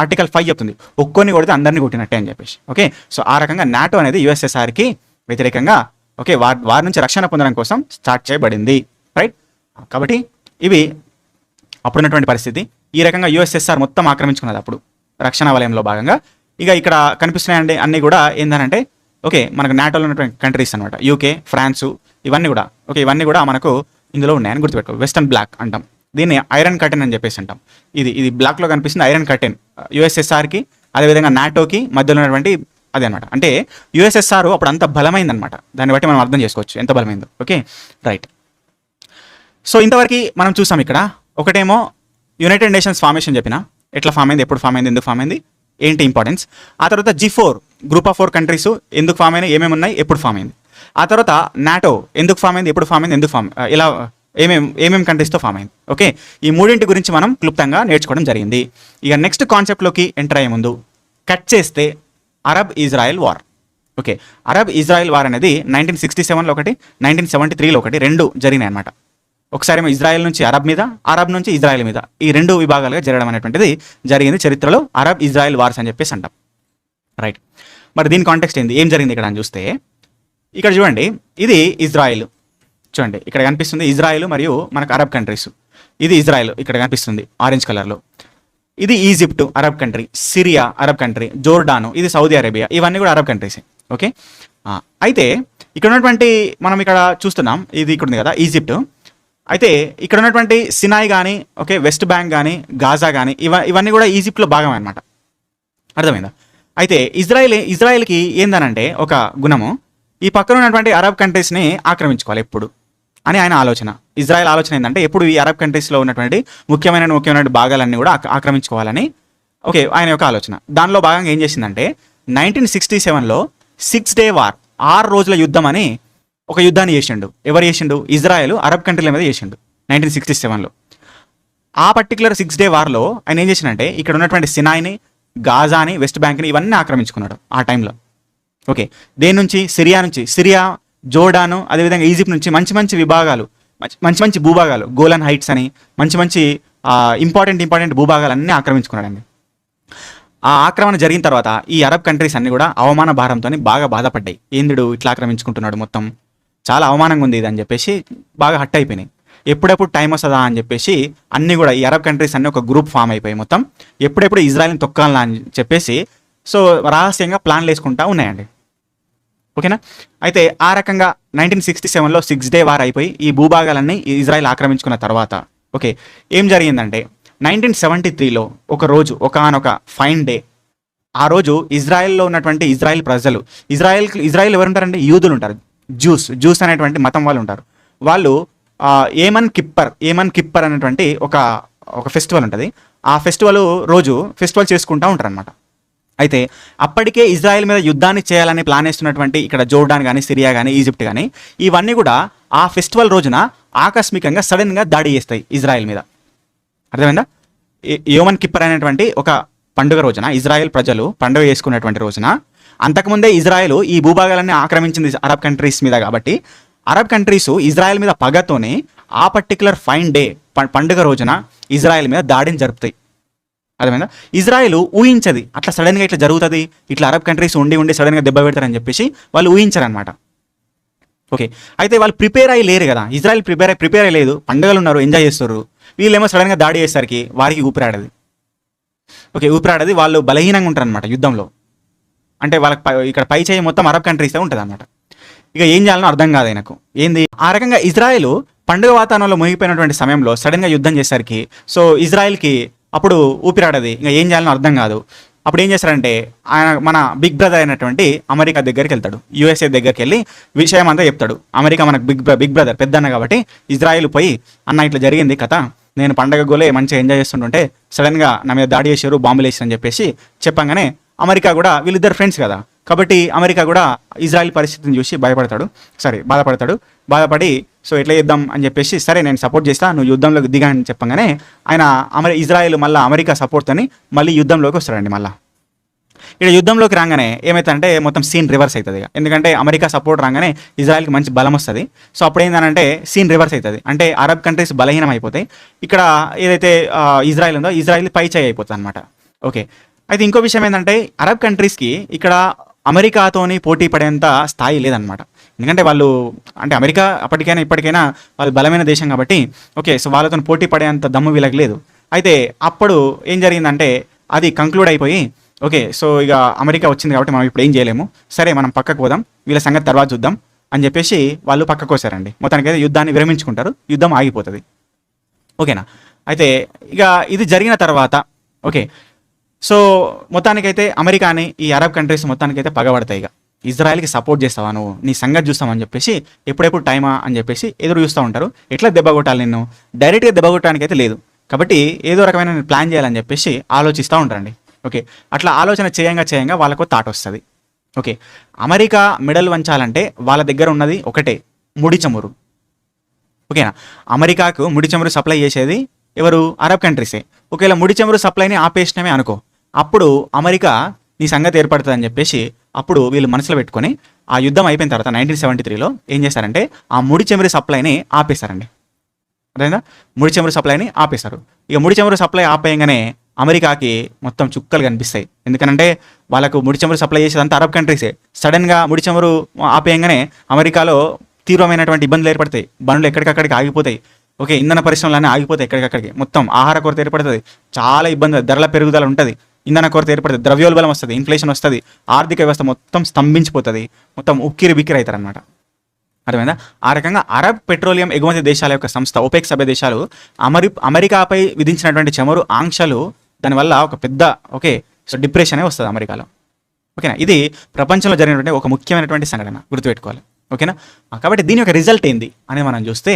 ఆర్టికల్ 5 చెప్తుంది, ఒక్కొని కొడితే అందరినీ కొట్టినట్టే అని చెప్పేసి. ఓకే, సో ఆ రకంగా నాటో అనేది యుఎస్ఎస్ఆర్కి వ్యతిరేకంగా ఓకే వారి నుంచి రక్షణ పొందడం కోసం స్టార్ట్ చేయబడింది. రైట్, కాబట్టి ఇవి అప్పుడున్నటువంటి పరిస్థితి. ఈ రకంగా యుఎస్ఎస్ఆర్ మొత్తం ఆక్రమించుకున్నది అప్పుడు రక్షణ వలయంలో భాగంగా. ఇక ఇక్కడ కనిపిస్తున్నాయండి అన్నీ కూడా ఏంటంటే ఓకే మనకు నాటోలో ఉన్నటువంటి కంట్రీస్ అనమాట. యూకే, ఫ్రాన్సు, ఇవన్నీ కూడా ఓకే ఇవన్నీ కూడా మనకు ఇందులో ఉన్నాయని గుర్తుపెట్టుకో. వెస్టర్న్ బ్లాక్ అంటాం దీన్ని, ఐరన్ కర్టెన్ అని చెప్పేసి అంటాం. ఇది బ్లాక్లో కనిపిస్తుంది ఐరన్ కర్టెన్. యుఎస్ఎస్ఆర్కి అదేవిధంగా నాటోకి మధ్యలో ఉన్నటువంటి అదే అనమాట. అంటే యుఎస్ఎస్ఆర్ అప్పుడు అంత బలమైందనమాట. దాన్ని బట్టి మనం అర్థం చేసుకోవచ్చు ఎంత బలమైందో. Okay right. సో ఇంతవరకు మనం చూసాం. ఇక్కడ ఒకటేమో యునైటెడ్ నేషన్స్ ఫార్మేషన్ చెప్పిన, ఎట్లా ఫామ్ అయింది, ఎప్పుడు ఫామ్ అయింది, ఎందుకు ఫామ్ అయింది, ఏంటి ఇంపార్టెన్స్. ఆ తర్వాత G4 గ్రూప్ ఆఫ్ 4 కంట్రీస్ ఎందుకు ఫామ్ అయినాయి, ఏమేమి ఉన్నాయి, ఎప్పుడు ఫామ్ అయింది. ఆ తర్వాత నాటో ఎందుకు ఫామ్ అయింది, ఎప్పుడు ఫామ్ అయింది, ఎందుకు ఫామ్, ఇలా ఏమేమి కంట్రీస్తో ఫామ్ అయింది. ఓకే, ఈ మూడింటి గురించి మనం క్లుప్తంగా నేర్చుకోవడం జరిగింది. ఇక నెక్స్ట్ కాన్సెప్ట్లోకి ఎంటర్ అయ్యే ముందు కట్ చేస్తే Arab Israel war. Okay, Arab Israel war అనేది 1967లో ఒకటి, 1973లో ఒకటి, రెండు జరిగినాయి అనమాట. ఒకసారి ఏమో ఇజ్రాయెల్ నుంచి అరబ్ మీద, అరబ్ నుంచి ఇజ్రాయెల్ మీద, ఈ రెండు విభాగాలుగా జరగడం అనేటువంటిది జరిగింది చరిత్రలో. అరబ్ ఇజ్రాయెల్ వార్స్ అని చెప్పేసి అంటాం. రైట్, మరి దీని కాంటెక్స్ట్ ఏంది, ఏం జరిగింది ఇక్కడ అని చూస్తే, ఇక్కడ చూడండి ఇది ఇజ్రాయెల్, చూడండి ఇక్కడ కనిపిస్తుంది ఇజ్రాయెల్ మరియు మనకు అరబ్ కంట్రీస్. ఇది ఇజ్రాయెల్ ఇక్కడ కనిపిస్తుంది ఆరెంజ్ కలర్లో. ఇది Egypt Arab country, Syria Arab country, జోర్డాను, ఇది సౌదీ అరేబియా, ఇవన్నీ కూడా అరబ్ కంట్రీసే. ఓకే, అయితే ఇక్కడ ఉన్నటువంటి మనం ఇక్కడ చూస్తున్నాం, ఇది ఇక్కడ ఉంది కదా ఈజిప్ట్. అయితే ఇక్కడ ఉన్నటువంటి సినాయ్ కానీ ఓకే వెస్ట్ బ్యాంక్ కానీ గాజా కానీ ఇవన్నీ కూడా ఈజిప్ట్లో భాగం అనమాట. అర్థమైందా? అయితే ఇజ్రాయెల్కి ఏందనంటే ఒక గుణము, ఈ పక్కన ఉన్నటువంటి అరబ్ కంట్రీస్ని ఆక్రమించుకోవాలి ఎప్పుడు అని ఆయన ఆలోచన. ఇజ్రాయెల్ ఆలోచన ఏంటంటే ఎప్పుడు ఈ అరబ్ కంట్రీస్లో ఉన్నటువంటి ముఖ్యమైన భాగాలన్నీ కూడా ఆక్రమించుకోవాలని ఓకే ఆయన యొక్క ఆలోచన. దానిలో భాగంగా ఏం చేసిందంటే 1967లో 6 డే వార్, 6 రోజుల యుద్ధం అని ఒక యుద్ధాన్ని చేసిండు. ఎవరు చేసిండు? ఇజ్రాయెల్ అరబ్ కంట్రీల మీద చేసిండు 1967లో. ఆ పర్టికులర్ 6 డే వార్లో ఆయన ఏం చేసిండంటే ఇక్కడ ఉన్నటువంటి సినాయ్ని, గాజాని, వెస్ట్ బ్యాంక్ని ఇవన్నీ ఆక్రమించుకున్నాడు ఆ టైంలో. ఓకే, దేని నుంచి? సిరియా, జోర్డాను, అదేవిధంగా ఈజిప్ట్ నుంచి మంచి విభాగాలు, మంచి భూభాగాలు, గోలన్ హైట్స్ అని మంచి ఇంపార్టెంట్ భూభాగాలన్నీ ఆక్రమించుకున్నాడండి. ఆ ఆక్రమణ జరిగిన తర్వాత ఈ అరబ్ కంట్రీస్ అన్ని కూడా అవమాన భారంతో బాగా బాధపడ్డాయి. ఏందిడు ఇట్లా ఆక్రమించుకుంటున్నాడు, మొత్తం చాలా అవమానంగా ఉంది ఇది అని చెప్పేసి బాగా హట్ అయిపోయినాయి. ఎప్పుడెప్పుడు టైం వస్తుందా అని చెప్పేసి అన్నీ కూడా ఈ అరబ్ కంట్రీస్ అన్నీ ఒక గ్రూప్ ఫామ్ అయిపోయి మొత్తం ఎప్పుడెప్పుడు ఇజ్రాయెల్ని తొక్కాలని అని చెప్పేసి సో రహస్యంగా ప్లాన్లు వేసుకుంటా ఉన్నాయండి. ఓకేనా? అయితే ఆ రకంగా 1967లో 6 డే వార్ అయిపోయి ఈ భూభాగాలన్నీ ఇజ్రాయెల్ ఆక్రమించుకున్న తర్వాత ఓకే ఏం జరిగిందంటే 1973లో ఒక రోజు, ఒకానొక ఫైన్ డే, ఆ రోజు ఇజ్రాయెల్లో ఉన్నటువంటి ఇజ్రాయెల్ ప్రజలు, ఇజ్రాయెల్ ఎవరు ఉంటారంటే యూదులు ఉంటారు, జ్యూస్ అనేటువంటి మతం వాళ్ళు ఉంటారు. వాళ్ళు ఏమన్ కిప్పర్ అనేటువంటి ఒక ఫెస్టివల్ ఉంటుంది. ఆ ఫెస్టివల్ రోజు ఫెస్టివల్ చేసుకుంటూ ఉంటారు అనమాట. అయితే అప్పటికే ఇజ్రాయెల్ మీద యుద్ధాన్ని చేయాలని ప్లాన్ వేస్తున్నటువంటి ఇక్కడ జోర్డాన్ కానీ, సిరియా కానీ, ఈజిప్ట్ కానీ ఇవన్నీ కూడా ఆ ఫెస్టివల్ రోజున ఆకస్మికంగా సడన్గా దాడి చేస్తాయి ఇజ్రాయెల్ మీద. అర్థమైందా? యోమన్ కిప్పర్ అనేటువంటి ఒక పండుగ రోజున ఇజ్రాయెల్ ప్రజలు పండుగ చేసుకున్నటువంటి రోజున, అంతకుముందే ఇజ్రాయెల్ ఈ భూభాగాలన్నీ ఆక్రమించింది అరబ్ కంట్రీస్ మీద కాబట్టి అరబ్ కంట్రీస్ ఇజ్రాయెల్ మీద పగతోనే ఆ పర్టికులర్ ఫైన్ డే పండుగ రోజున ఇజ్రాయెల్ మీద దాడిని జరుపుతాయి. అర్థమైందా? ఇజ్రాయెల్ ఊహించది అట్లా సడన్గా ఇట్లా జరుగుతుంది, ఇట్లా అరబ్ కంట్రీస్ ఉండి సడన్గా దెబ్బ పెడతారని చెప్పేసి వాళ్ళు ఊహించారనమాట. ఓకే, అయితే వాళ్ళు ప్రిపేర్ అయ్యి లేరు కదా, ఇజ్రాయెల్ ప్రిపేర్ అయ్యి లేదు, పండుగలు ఉన్నారు, ఎంజాయ్ చేస్తారు. వీళ్ళేమో సడన్గా దాడి చేసేసరికి వారికి ఊపిరాడది. ఓకే, ఊపిరాడది, వాళ్ళు బలహీనంగా ఉంటారు అనమాట యుద్ధంలో. అంటే వాళ్ళకి ఇక్కడ పై చేయి మొత్తం అరబ్ కంట్రీసే ఉంటుంది అనమాట. ఇక ఏం చేయాలనో అర్థం కాదు ఆయనకు. ఏంది ఆ రకంగా ఇజ్రాయెల్ పండుగ వాతావరణంలో మునిగిపోయినటువంటి సమయంలో సడన్గా యుద్ధం చేసేసరికి సో ఇజ్రాయెల్కి అప్పుడు ఊపిరాడది, ఇంకా ఏం చేయాలనో అర్థం కాదు. అప్పుడు ఏం చేస్తారంటే ఆయన మన బిగ్ బ్రదర్ అయినటువంటి అమెరికా దగ్గరికి వెళ్తాడు, యూఎస్ఏ దగ్గరికి వెళ్ళి విషయం అంతా చెప్తాడు. అమెరికా మనకు బిగ్ బ్రదర్ పెద్దన్న కాబట్టి ఇజ్రాయెల్ పోయి అన్న ఇట్లా జరిగింది కథ, నేను పండగ గోలే మంచిగా ఎంజాయ్ చేస్తుంటుంటే సడన్గా నా మీద దాడి చేశారు, బాంబులు వేసారు అని చెప్పేసి చెప్పంగానే అమెరికా కూడా, వీళ్ళిద్దరు ఫ్రెండ్స్ కదా కాబట్టి అమెరికా కూడా ఇజ్రాయెల్ పరిస్థితిని చూసి బాధపడతాడు. బాధపడి సో ఎట్లా చేద్దాం అని చెప్పేసి సరే నేను సపోర్ట్ చేస్తా, నువ్వు యుద్ధంలోకి దిగా అని చెప్పగానే ఆయన ఇజ్రాయెల్ మళ్ళీ అమెరికా సపోర్ట్తోని మళ్ళీ యుద్ధంలోకి వస్తాడండి. మళ్ళీ ఇక్కడ యుద్ధంలోకి రాగానే ఏమవుతుందంటే మొత్తం సీన్ రివర్స్ అవుతుంది. ఎందుకంటే అమెరికా సపోర్ట్ రాగానే ఇజ్రాయెల్కి మంచి బలం వస్తుంది. సో అప్పుడు ఏంటంటే సీన్ రివర్స్ అవుతుంది. అంటే అరబ్ కంట్రీస్ బలహీనం అయిపోతాయి. ఇక్కడ ఏదైతే ఇజ్రాయెల్ ఉందో ఇజ్రాయెల్ పై చేయి అయిపోతుంది అనమాట. ఓకే, అయితే ఇంకో విషయం ఏంటంటే అరబ్ కంట్రీస్కి ఇక్కడ అమెరికాతోని పోటీ పడేంత స్థాయి లేదనమాట. ఎందుకంటే వాళ్ళు అంటే అమెరికా అప్పటికైనా ఇప్పటికైనా వాళ్ళు బలమైన దేశం కాబట్టి ఓకే, సో వాళ్ళతో పోటీ పడేంత దమ్ము వీళ్ళకి లేదు. అయితే అప్పుడు ఏం జరిగిందంటే అది కంక్లూడ్ అయిపోయి ఓకే, సో ఇక అమెరికా వచ్చింది కాబట్టి మనం ఇప్పుడు ఏం చేయలేము, సరే మనం పక్కకు పోదాం, వీళ్ళ సంగతి తర్వాత చూద్దాం అని చెప్పేసి వాళ్ళు పక్కకు వచ్చారండి. మొత్తానికైతే యుద్ధాన్ని విరమించుకుంటారు, యుద్ధం ఆగిపోతుంది. ఓకేనా, అయితే ఇక ఇది జరిగిన తర్వాత ఓకే, సో మొత్తానికైతే అమెరికాని ఈ అరబ్ కంట్రీస్ మొత్తానికైతే పగబడతాయి. ఇక ఇజ్రాయెల్కి సపోర్ట్ చేస్తావా నువ్వు, నీ సంగతి చూస్తామని చెప్పేసి ఎప్పుడెప్పుడు టైమా అని చెప్పేసి ఎదురు చూస్తూ ఉంటారు. ఎట్లా దెబ్బ కొట్టాలి నిన్ను, డైరెక్ట్గా దెబ్బ కొట్టడానికి అయితే లేదు కాబట్టి ఏదో రకమైన ప్లాన్ చేయాలని చెప్పేసి ఆలోచిస్తూ ఉంటారండి. ఓకే, అట్లా ఆలోచన చేయంగా వాళ్ళకు థాట్ వస్తుంది. ఓకే, అమెరికా మెడల్ వంచాలంటే వాళ్ళ దగ్గర ఉన్నది ఒకటే, ముడి చమురు. ఓకేనా, అమెరికాకు ముడి చమురు సప్లై చేసేది ఎవరు, అరబ్ కంట్రీసే. ఒకవేళ ముడి చమురు సప్లైని ఆపేసినమే అనుకో, అప్పుడు అమెరికా నీ సంగతి ఏర్పడుతుంది అని చెప్పేసి అప్పుడు వీళ్ళు మనసులో పెట్టుకొని ఆ యుద్ధం అయిపోయిన తర్వాత 1973లో ఏం చేశారంటే ఆ ముడి చమురు సప్లైని ఆపేశారండి. అదేనా, ముడి చమురు సప్లైని ఆపేశారు. ఇక ముడి చమురు సప్లై ఆపేయంగానే అమెరికాకి మొత్తం చుక్కలు కనిపిస్తాయి. ఎందుకంటే వాళ్ళకు ముడి చమురు సప్లై చేసేదంతా అరబ్ కంట్రీసే. సడన్గా ముడి చమురు ఆపేయంగానే అమెరికాలో తీవ్రమైనటువంటి ఇబ్బందులు ఏర్పడతాయి, బండ్లు ఎక్కడికక్కడికి ఆగిపోతాయి. ఓకే, ఇంధన పరిశ్రమలన్నీ ఆగిపోతాయి ఎక్కడికక్కడికి, మొత్తం ఆహార కొరత ఏర్పడుతుంది, చాలా ఇబ్బంది, ధరల పెరుగుదల ఉంటుంది, ఇంధన కొరత ఏర్పడుతుంది, ద్రవ్యోల్బలం వస్తుంది, ఇన్ఫ్లేషన్ వస్తుంది, ఆర్థిక వ్యవస్థ మొత్తం స్తంభించిపోతుంది, మొత్తం ఉక్కిరి బిక్కిరి అవుతారు అనమాట. అర్థమైందా? ఆ రకంగా అరబ్ పెట్రోలియం ఎగుమతి దేశాల యొక్క సంస్థ OPEC సభ్య దేశాలు అమెరికాపై విధించినటువంటి చమురు ఆంక్షలు దానివల్ల ఒక పెద్ద ఓకే సో డిప్రెషనే వస్తుంది అమెరికాలో. ఓకేనా, ఇది ప్రపంచంలో జరిగినటువంటి ఒక ముఖ్యమైనటువంటి సంఘటన, గుర్తుపెట్టుకోవాలి. ఓకేనా, కాబట్టి దీని యొక్క రిజల్ట్ ఏంది అని మనం చూస్తే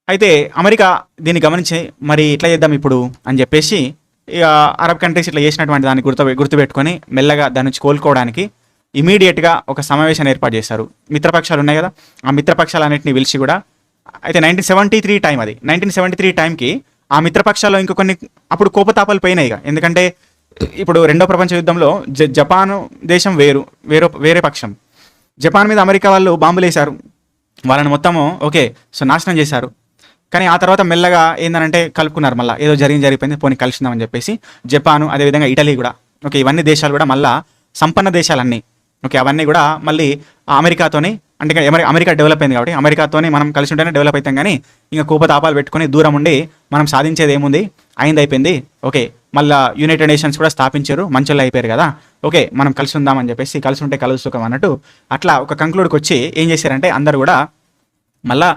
అయితే అమెరికా దీన్ని గమనించి మరి ఇట్లా చేద్దాం ఇప్పుడు అని చెప్పేసి ఇక అరబ్ కంట్రీస్ ఇట్లా చేసినటువంటి దాన్ని గుర్తుపెట్టుకొని మెల్లగా దాని నుంచి కోలుకోవడానికి ఇమీడియట్గా ఒక సమావేశాన్ని ఏర్పాటు చేశారు. మిత్రపక్షాలు ఉన్నాయి కదా, ఆ మిత్రపక్షాలన్నింటినీ పిలిచి కూడా అయితే 1973 టైం, అది 1973 టైంకి ఆ మిత్రపక్షాల్లో ఇంకో కొన్ని అప్పుడు కోపతాపాలు పోయినాయి. ఇక ఎందుకంటే ఇప్పుడు రెండో ప్రపంచ యుద్ధంలో జపాన్ దేశం వేరే పక్షం, జపాన్ మీద అమెరికా వాళ్ళు బాంబులు వేశారు, వాళ్ళని మొత్తము ఓకే సో నాశనం చేశారు. కానీ ఆ తర్వాత మెల్లగా ఏంటంటే కలుపుకున్నారు, మళ్ళీ ఏదో జరిగిపోయింది పోనీ కలుసుకుందామని చెప్పేసి జపాను, అదేవిధంగా ఇటలీ కూడా ఓకే, ఇవన్నీ దేశాలు కూడా మళ్ళీ సంపన్న దేశాలన్నీ ఓకే అవన్నీ కూడా మళ్ళీ అమెరికాతోని అంటే అమెరికా డెవలప్ అయింది కాబట్టి అమెరికాతోని మనం కలిసి ఉంటేనే డెవలప్ అవుతాం. కానీ ఇంకా కోపతాపాలు పెట్టుకొని దూరం ఉండి మనం సాధించేది ఏముంది, అయిపోయింది ఓకే, మళ్ళీ యునైటెడ్ నేషన్స్ కూడా స్థాపించారు, మంచోళ్ళు అయిపోయారు కదా ఓకే మనం కలిసి ఉందామని చెప్పేసి కలిసి ఉంటే కలుసుకం అన్నట్టు అట్లా ఒక కంక్లూడ్కి వచ్చి ఏం చేశారంటే అందరు కూడా మళ్ళా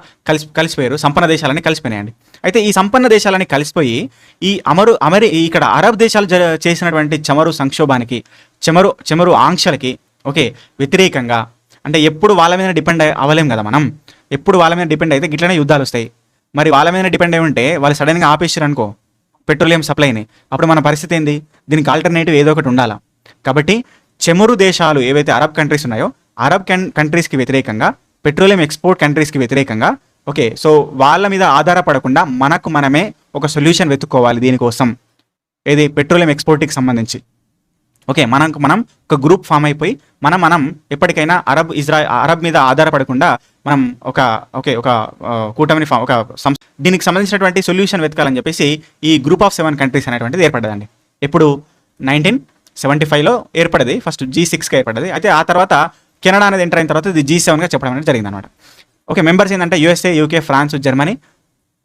కలిసిపోయారు, సంపన్న దేశాలని కలిసిపోయాయండి. అయితే ఈ సంపన్న దేశాలని కలిసిపోయి ఈ ఇక్కడ అరబ్ దేశాలు చేసినటువంటి చమురు సంక్షోభానికి చమురు ఆంక్షలకి ఓకే వ్యతిరేకంగా, అంటే ఎప్పుడు వాళ్ళ మీద డిపెండ్ అవ్వలేం కదా మనం, ఎప్పుడు వాళ్ళ మీద డిపెండ్ అయితే గిట్లనే యుద్ధాలు వస్తాయి. మరి వాళ్ళ మీద డిపెండ్ అయి ఉంటే వాళ్ళు సడన్గా ఆపేసారు అనుకో పెట్రోలియం సప్లైని, అప్పుడు మన పరిస్థితి ఏంది, దీనికి ఆల్టర్నేటివ్ ఏదో ఒకటి ఉండాలా. కాబట్టి చమురు దేశాలు ఏవైతే అరబ్ కంట్రీస్ ఉన్నాయో అరబ్ కంట్రీస్కి వ్యతిరేకంగా, పెట్రోలియం ఎక్స్పోర్ట్ కంట్రీస్కి వ్యతిరేకంగా ఓకే సో వాళ్ళ మీద ఆధారపడకుండా మనమే ఒక సొల్యూషన్ వెతుక్కోవాలి దీనికోసం, ఏది పెట్రోలియం ఎక్స్పోర్ట్కి సంబంధించి. ఓకే, మనం ఒక గ్రూప్ ఫామ్ అయిపోయి మనం ఎప్పటికైనా అరబ్ మీద ఆధారపడకుండా మనం ఒక కూటమిని దీనికి సంబంధించినటువంటి సొల్యూషన్ వెతకాలని చెప్పేసి ఈ గ్రూప్ ఆఫ్ 7 కంట్రీస్ అనేటువంటిది ఏర్పడ్డదండి. ఎప్పుడు 1975లో ఏర్పడది, ఫస్ట్ G6గా ఏర్పడ్డది. అయితే ఆ తర్వాత కెనడా అనేది ఎంటర్ అయిన తర్వాత ఇది G7గా చెప్పడం అనేది జరిగింది అనమాట. ఓకే, మెంబర్స్ ఏంటంటే USA, UK, France, Germany,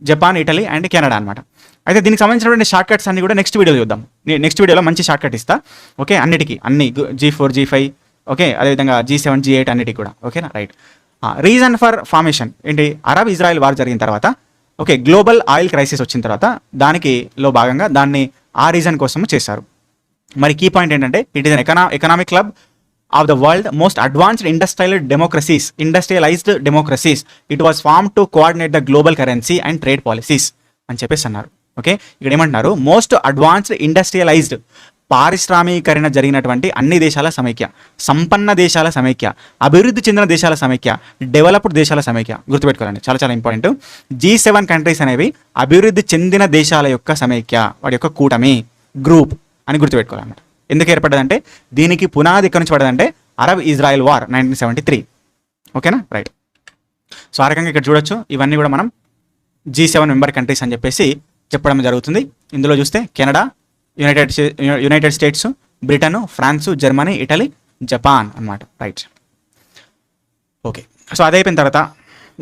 Japan, Italy and Canada అనమాట. అయితే దీనికి సంబంధించినటువంటి షార్ట్ కట్స్ అన్ని కూడా నెక్స్ట్ వీడియోలో చూద్దాం. నెక్స్ట్ వీడియోలో మంచి షార్ట్ కట్ ఇస్తా ఓకే, అన్ని G4, G5 ఓకే, అదేవిధంగా G7, G8 అన్నిటికి కూడా ఓకేనా. రైట్, రీజన్ ఫర్ ఫార్మేషన్ ఏంటి, అరబ్ ఇజ్రాయెల్ వార్ జరిగిన తర్వాత ఓకే గ్లోబల్ ఆయిల్ క్రైసిస్ వచ్చిన తర్వాత దానిలో భాగంగా దాన్ని ఆ రీజన్ కోసం చేశారు. మరి కీ పాయింట్ ఏంటంటే it is an economic club of the world most advanced industrialized democracies. It was formed to coordinate the global currency and trade policies అని చెప్పేసి అన్నారు. ఓకే, ఇక్కడ ఏమంటున్నారు, మోస్ట్ అడ్వాన్స్డ్ ఇండస్ట్రియలైజ్డ్ పారిశ్రామీకరణ జరిగినటువంటి అన్ని దేశాల సమైక్య, సంపన్న దేశాల సమైక్య, అభివృద్ధి చెందిన దేశాల సమైక్య, డెవలప్డ్ దేశాల సమైక్య. గుర్తుపెట్టుకోవాలండి, చాలా చాలా ఇంపార్టెంట్. G7 కంట్రీస్ అనేవి అభివృద్ధి చెందిన దేశాల యొక్క సమైక్య, వాటి యొక్క కూటమి, గ్రూప్ అని గుర్తుపెట్టుకోవాలన్నమాట. ఎందుకు ఏర్పడ్డదంటే దీనికి పునాది ఎక్కడి నుంచి పడ్డదంటే అరబ్ ఇజ్రాయెల్ వార్ 1973. ఓకేనా, రైట్. సో ఆ రకంగా ఇక్కడ చూడొచ్చు, ఇవన్నీ కూడా మనం G7 మెంబర్ కంట్రీస్ అని చెప్పేసి చెప్పడం జరుగుతుంది. ఇందులో చూస్తే Canada, United States, Britain, France, Germany, Italy, Japan అన్నమాట, రైట్. ఓకే, సో అది అయిపోయిన తర్వాత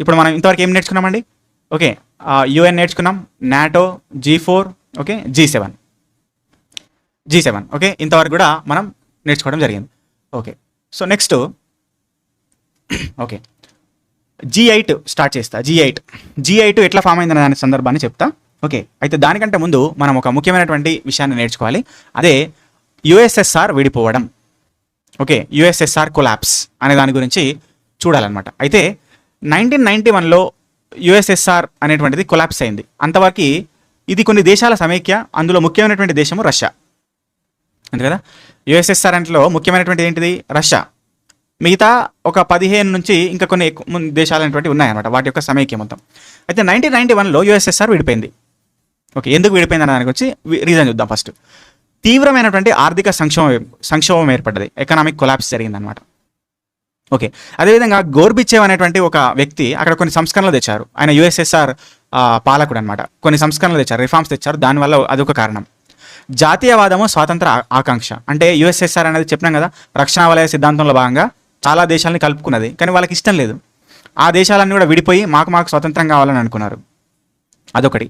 ఇప్పుడు మనం ఇంతవరకు ఏం నేర్చుకున్నామండి? ఓకే, UN నేర్చుకున్నాం, NATO, G4, okay, G7. Okay, ఇంతవరకు కూడా మనం నేర్చుకోవడం జరిగింది. Okay, so next okay G8 start చేస్తా. G8 ఎట్లా ఫామ్ అయిందనే దాని సందర్భాన్ని చెప్తా. ఓకే, అయితే దానికంటే ముందు మనం ఒక ముఖ్యమైనటువంటి విషయాన్ని నేర్చుకోవాలి. అదే USSR విడిపోవడం. ఓకే, USSR కొలాప్స్ అనే దాని గురించి చూడాలన్నమాట. అయితే 1991లో USSR అనేటువంటిది కొలాప్స్ అయింది. అంతవరకు ఇది కొన్ని దేశాల సమైక్య, అందులో ముఖ్యమైనటువంటి దేశము రష్యా. అంతే కదా, USSR అంటలో ముఖ్యమైనటువంటి ఏంటిది? రష్యా. మిగతా ఒక 15 నుంచి ఇంకా కొన్ని ఎక్కువ దేశాలు అనేటువంటి ఉన్నాయన్నమాట, వాటి యొక్క సమైక్య మొత్తం. అయితే 1991లో USSR విడిపోయింది. ఓకే, ఎందుకు విడిపోయింది అనే దానికి వచ్చి రీజన్ చూద్దాం. ఫస్ట్, తీవ్రమైనటువంటి ఆర్థిక సంక్షోభం ఏర్పడ్డది, ఎకనామిక్ కొలాప్స్ జరిగిందనమాట. ఓకే, అదేవిధంగా గోర్బిచేవ్ అనేటువంటి ఒక వ్యక్తి అక్కడ కొన్ని సంస్కరణలు తెచ్చారు. ఆయన USSR పాలకుడు అనమాట. కొన్ని సంస్కరణలు తెచ్చారు, రిఫార్మ్స్ తెచ్చారు. దానివల్ల అదొక కారణం. జాతీయవాదము, స్వాతంత్ర ఆకాంక్ష. అంటే USSR అనేది చెప్పినాం కదా, రక్షణ వలయ సిద్ధాంతంలో భాగంగా చాలా దేశాలని కలుపుకున్నది, కానీ వాళ్ళకి ఇష్టం లేదు. ఆ దేశాలన్నీ కూడా విడిపోయి మాకు స్వతంత్రం కావాలని అనుకున్నారు. అదొకటి.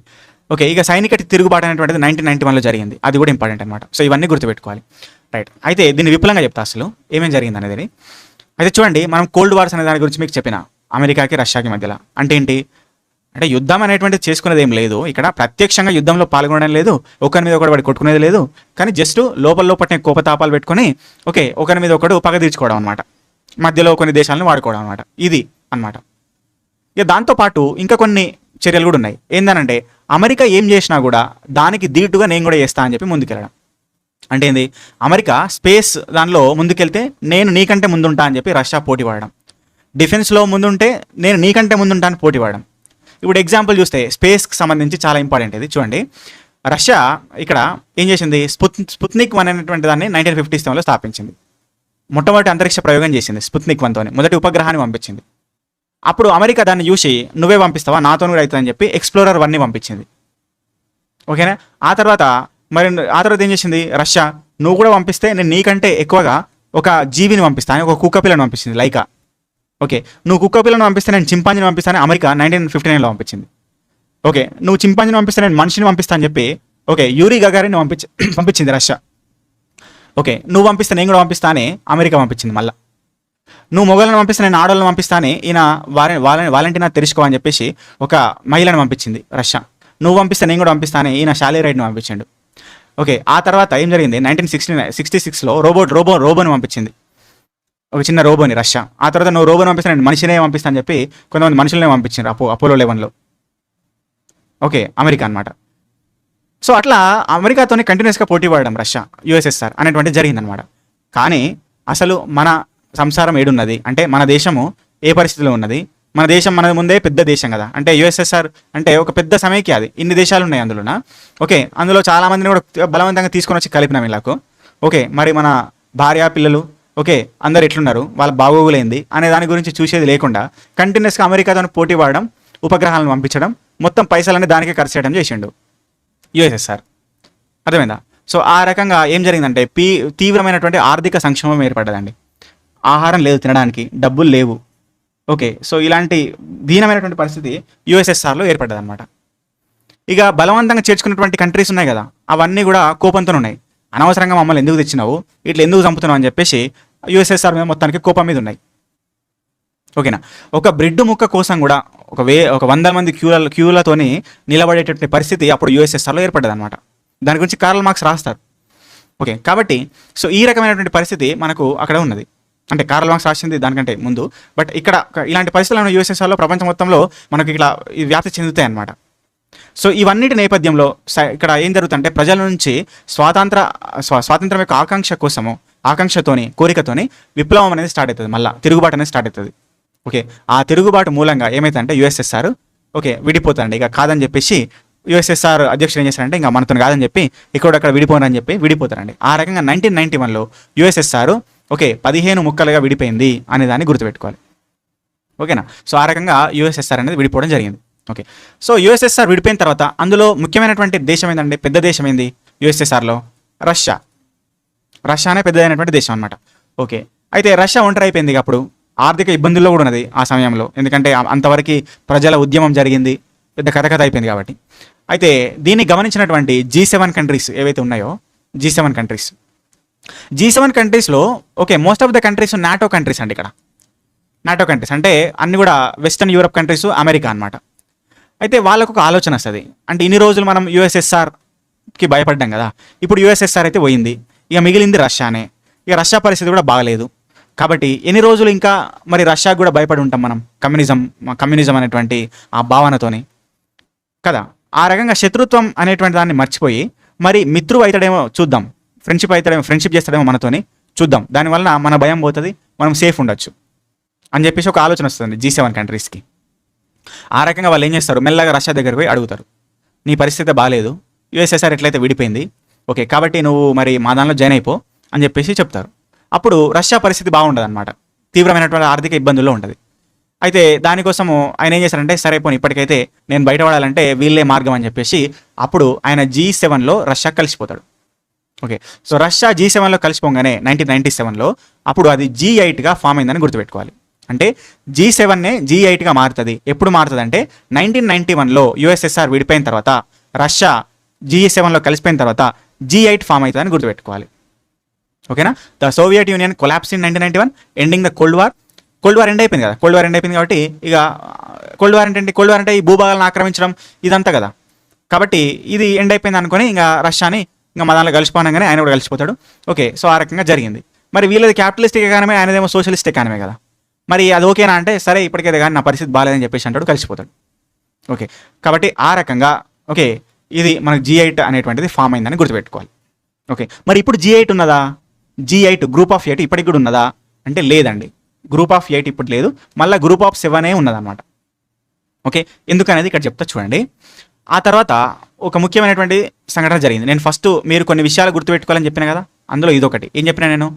ఓకే, ఇక సైనిక తిరుగుబాటు అనేటువంటిది 1991లో జరిగింది. అది కూడా ఇంపార్టెంట్ అనమాట. సో ఇవన్నీ గుర్తుపెట్టుకోవాలి, రైట్. అయితే దీన్ని విపులంగా చెప్తా అసలు ఏమేం జరిగింది అనేది. అయితే చూడండి, మనం కోల్డ్ వార్స్ అనే దాని గురించి మీకు చెప్పిన, అమెరికాకి రష్యాకి మధ్యలో. అంటే ఏంటి అంటే యుద్ధం అనేటువంటిది చేసుకునేది ఏం లేదు ఇక్కడ, ప్రత్యక్షంగా యుద్ధంలో పాల్గొనడం లేదు, ఒకరి మీద ఒకటి వాడి కొట్టుకునేది లేదు, కానీ జస్ట్ లోపలనే కోపతాపాలు పెట్టుకొని ఓకే ఒకరి మీద ఒకడు పగ తీర్చుకోవడం అనమాట, మధ్యలో కొన్ని దేశాలను వాడుకోవడం అనమాట. ఇది అనమాట. ఇక దాంతోపాటు ఇంకా కొన్ని చర్యలు కూడా ఉన్నాయి. ఏందనంటే అమెరికా ఏం చేసినా కూడా దానికి దీటుగా నేను కూడా చేస్తా అని చెప్పి ముందుకెళ్ళడం. అంటే ఏంది, అమెరికా స్పేస్ దానిలో ముందుకెళ్తే నేను నీకంటే ముందుంటా అని చెప్పి రష్యా పోటీ పడడం, డిఫెన్స్లో ముందుంటే నేను నీకంటే ముందుంటా అని పోటీ పడడం. ఇప్పుడు ఎగ్జాంపుల్ చూస్తే స్పేస్కి సంబంధించి చాలా ఇంపార్టెంట్ ఇది. చూడండి, రష్యా ఇక్కడ ఏం చేసింది, స్పుత్నిక్ 1 అనేటువంటి దాన్ని 1957లో స్థాపించింది. మొట్టమొదటి అంతరిక్ష ప్రయోగం చేసింది స్పుత్నిక్ 1తోనే, మొదటి ఉపగ్రహాన్ని పంపించింది. అప్పుడు అమెరికా దాన్ని చూసి నువ్వే పంపిస్తావా, నాతో కూడా అవుతుందని చెప్పి ఎక్స్ప్లోరర్ 1ని పంపించింది. ఓకేనా, ఆ తర్వాత ఏం చేసింది రష్యా, నువ్వు కూడా పంపిస్తే నేను నీకంటే ఎక్కువగా ఒక జీవిని పంపిస్తాను, ఒక కుక్క పిల్లను పంపించింది, లైకా. ఓకే, నువ్వు కుక్క పిల్లను పంపిస్తే నేను చింపాంజీని పంపిస్తాను, అమెరికా 1959లో పంపించింది. ఓకే, నువ్వు చింపాంజీని పంపిస్తే నేను మనిషిని పంపిస్తాను అని చెప్పి ఓకే యూరీ గగారిని పంపించింది రష్యా. ఓకే, నువ్వు పంపిస్తే నేను కూడా పంపిస్తా అని అమెరికా పంపించింది. మళ్ళీ నువ్వు మొగలను పంపిస్తే నేను ఆడవాళ్ళని పంపిస్తాను, ఈయన వాలంటీనా తెరుచుకో అని చెప్పేసి ఒక మహిళను పంపించింది రష్యా. నువ్వు పంపిస్తే నేను కూడా పంపిస్తాను, ఈయన షాలీ రైడ్ని పంపించాడు. ఓకే, ఆ తర్వాత ఏం జరిగింది, 1966లో రోబోని పంపించింది, ఒక చిన్న రోబోని రష్యా. ఆ తర్వాత నువ్వు రోబోని పంపిస్తే నేను మనిషినే పంపిస్తా అని చెప్పి కొంతమంది మనుషులనే పంపించారు అపోలో 11లో. ఓకే, అమెరికా అనమాట. సో అట్లా అమెరికాతోనే కంటిన్యూస్గా పోటీ పడడం రష్యా, USSR అనేటువంటి జరిగిందనమాట. కానీ అసలు మన సంసారం ఏడున్నది అంటే మన దేశము ఏ పరిస్థితిలో ఉన్నది, మన దేశం మన ముందే పెద్ద దేశం కదా. అంటే USSR అంటే ఒక పెద్ద సమైక్య, అది ఇన్ని దేశాలు ఉన్నాయి అందులోన. ఓకే, అందులో చాలా మందిని కూడా బలవంతంగా తీసుకొని వచ్చి కలిపినాం ఇలాకు. ఓకే, మరి మన భార్య పిల్లలు ఓకే అందరు ఎట్లున్నారు, వాళ్ళ బాగోగులేంది అనే దాని గురించి చూసేది లేకుండా కంటిన్యూస్గా అమెరికాతో పోటీ పడడం, ఉపగ్రహాలను పంపించడం, మొత్తం పైసలన్నీ దానికే ఖర్చు చేయడం చేసిండు USSR. అర్థమైందా? సో ఆ రకంగా ఏం జరిగిందంటే తీవ్రమైనటువంటి ఆర్థిక సంక్షోభం ఏర్పడ్డదండి. ఆహారం లేదు తినడానికి, డబ్బులు లేవు. ఓకే, సో ఇలాంటి దీనమైనటువంటి పరిస్థితి USSRలో ఏర్పడ్డదన్నమాట. ఇక బలవంతంగా చేర్చుకున్నటువంటి కంట్రీస్ ఉన్నాయి కదా, అవన్నీ కూడా కోపంతో ఉన్నాయి. అనవసరంగా మమ్మల్ని ఎందుకు తెచ్చినావు, ఇట్లా ఎందుకు చంపుతున్నావు అని చెప్పేసి USSR మీద మొత్తానికి కోపం మీద ఉన్నాయి. ఓకేనా, ఒక బ్రెడ్ ముక్క కోసం కూడా ఒక 100 మంది క్యూలతోని నిలబడేటటువంటి పరిస్థితి అప్పుడు USSRలో ఏర్పడ్డదన్నమాట. దాని గురించి కార్ల్ మార్క్స్ రాస్తారు. ఓకే, కాబట్టి సో ఈ రకమైనటువంటి పరిస్థితి మనకు అక్కడ ఉన్నది. అంటే కార్ల్ మార్క్స్ రాసింది దానికంటే ముందు, బట్ ఇక్కడ ఇలాంటి పరిస్థితులను USSRలో ప్రపంచం మొత్తంలో మనకు ఇట్లా వ్యాప్తి చెందుతాయి అన్నమాట. సో ఇవన్నిటి నేపథ్యంలో ఇక్కడ ఏం జరుగుతుందంటే ప్రజల నుంచి స్వాతంత్రం యొక్క ఆకాంక్షతోని కోరికతోని విప్లవం అనేది స్టార్ట్ అవుతుంది, మళ్ళీ తిరుగుబాటు అనేది స్టార్ట్ అవుతుంది. ఓకే, ఆ తిరుగుబాటు మూలంగా ఏమైతుందంటే యుఎస్ఎస్ఆర్ ఓకే విడిపోతారండి. ఇక కాదని చెప్పేసి యుఎస్ఎస్ఆర్ అధ్యక్షుడు ఏం చేశారంటే ఇంకా మనతో కాదని చెప్పి ఇక్కడ విడిపోనని చెప్పి విడిపోతారండి. ఆ రకంగా 1991లో యుఎస్ఎస్ఆర్ ఓకే 15 ముక్కలుగా విడిపోయింది అనే దాన్ని గుర్తుపెట్టుకోవాలి. ఓకేనా, సో ఆ రకంగా యుఎస్ఎస్ఆర్ అనేది విడిపోవడం జరిగింది. ఓకే, సో యుఎస్ఎస్ఆర్ విడిపోయిన తర్వాత అందులో ముఖ్యమైనటువంటి దేశం ఏంటంటే పెద్ద దేశం ఏంది యుఎస్ఎస్ఆర్లో? రష్యా అనే పెద్దదైనటువంటి దేశం అనమాట. ఓకే, అయితే రష్యా ఒంటరి అయిపోయింది. అప్పుడు ఆర్థిక ఇబ్బందుల్లో కూడా ఉన్నది ఆ సమయంలో, ఎందుకంటే అంతవరకు ప్రజల ఉద్యమం జరిగింది, పెద్ద కథ అయిపోయింది కాబట్టి. అయితే దీన్ని గమనించినటువంటి G7 కంట్రీస్ ఏవైతే ఉన్నాయో G7 కంట్రీస్లో okay most of the countries NATO countries అండి. ఇక్కడ నాటో కంట్రీస్ అంటే అన్ని కూడా వెస్టర్న్ యూరప్ కంట్రీస్, అమెరికా అనమాట. అయితే వాళ్ళకు ఒక ఆలోచన వస్తుంది, అంటే ఇన్ని రోజులు మనం యుఎస్ఎస్ఆర్కి భయపడ్డాం కదా, ఇప్పుడు యుఎస్ఎస్ఆర్ అయితే పోయింది, ఇక మిగిలింది రష్యానే. ఇక రష్యా పరిస్థితి కూడా బాగలేదు కాబట్టి ఎన్ని రోజులు ఇంకా మరి రష్యాకు కూడా భయపడి ఉంటాం మనం, కమ్యూనిజం అనేటువంటి ఆ భావనతోని కదా. ఆ రకంగా శత్రుత్వం అనేటువంటి దాన్ని మర్చిపోయి మరి మిత్రువు అవుతాడేమో చూద్దాం, ఫ్రెండ్షిప్ చేస్తాడేమో మనతోని చూద్దాం, దానివల్ల మన భయం పోతుంది, మనం సేఫ్ ఉండొచ్చు అని చెప్పేసి ఒక ఆలోచన వస్తుంది G7 కంట్రీస్కి. ఆ రకంగా వాళ్ళు ఏం చేస్తారు, మెల్లగా రష్యా దగ్గరికి పోయి అడుగుతారు, నీ పరిస్థితి బాగాలేదు, యుఎస్ఎస్ఆర్ ఎట్లయితే విడిపోయింది, ఓకే కాబట్టి నువ్వు మరి మా దానిలో జాయిన్ అయిపో అని చెప్పేసి చెప్తారు. అప్పుడు రష్యా పరిస్థితి బాగుండదు అనమాట, తీవ్రమైనటువంటి ఆర్థిక ఇబ్బందుల్లో ఉంటుంది. అయితే దానికోసము ఆయన ఏం చేశారంటే సరే పోనీ ఇప్పటికైతే నేను బయటపడాలంటే వీళ్ళే మార్గం అని చెప్పేసి అప్పుడు ఆయన G7లో రష్యా కలిసిపోతాడు. ఓకే, సో రష్యా G7లో కలిసిపోగానే 1997లో అప్పుడు అది G8గా ఫామ్ అయిందని గుర్తుపెట్టుకోవాలి. అంటే G7నే G8గా మారుతుంది. ఎప్పుడు మారుతుంది అంటే 1991లో యుఎస్ఎస్ఆర్ విడిపోయిన తర్వాత రష్యా G7లో కలిసిపోయిన తర్వాత G8 ఫామ్ అవుతుందని గుర్తుపెట్టుకోవాలి. ఓకేనా, the Soviet union collapse in 1991 ending the cold war end అయిపోయింది కదా. కోల్డ్ వార్ ఎండ్ అయిపోయింది కాబట్టి ఇక కోల్డ్ వార్ అంటే ఈ భూభాగాలను ఆక్రమించడం ఇదంతా కదా. కాబట్టి ఇది ఎండ్ అయిపోయింది అనుకొని ఇంకా రష్యాని ఇంకా మా దానిలో కలిసిపోనగానే ఆయన కూడా కలిసిపోతాడు. ఓకే, సో ఆ రకంగా జరిగింది. మరి వీళ్ళది క్యాపిటలిస్టిక్ ఎకానమీ, ఆయనదేమో సోషలిస్ట్ ఎకానమీ కదా. మరి అది ఓకేనా అంటే సరే ఇప్పటికైతే కానీ నా పరిస్థితి బాగాలేదని చెప్పేసి అంటాడు, కలిసిపోతాడు. ఓకే, కాబట్టి ఆ రకంగా ఓకే ఇది మనకు G8 అనేటువంటిది ఫామ్ అయిందని గుర్తుపెట్టుకోవాలి. ఓకే, మరి ఇప్పుడు G8 ఉన్నదా? G8 గ్రూప్ ఆఫ్ 8 ఇప్పటికి కూడా ఉన్నదా అంటే లేదండి, గ్రూప్ ఆఫ్ 8 ఇప్పుడు లేదు, మళ్ళీ గ్రూప్ ఆఫ్ 7 ఉన్నదన్నమాట. ఓకే, ఎందుకనేది ఇక్కడ చెప్తా చూడండి. ఆ తర్వాత ఒక ముఖ్యమైనటువంటి సంఘటన జరిగింది. నేను ఫస్ట్ మీరు కొన్ని విషయాలు గుర్తుపెట్టుకోవాలని చెప్పిన కదా, అందులో ఇదొకటి. ఏం చెప్పినా నేను?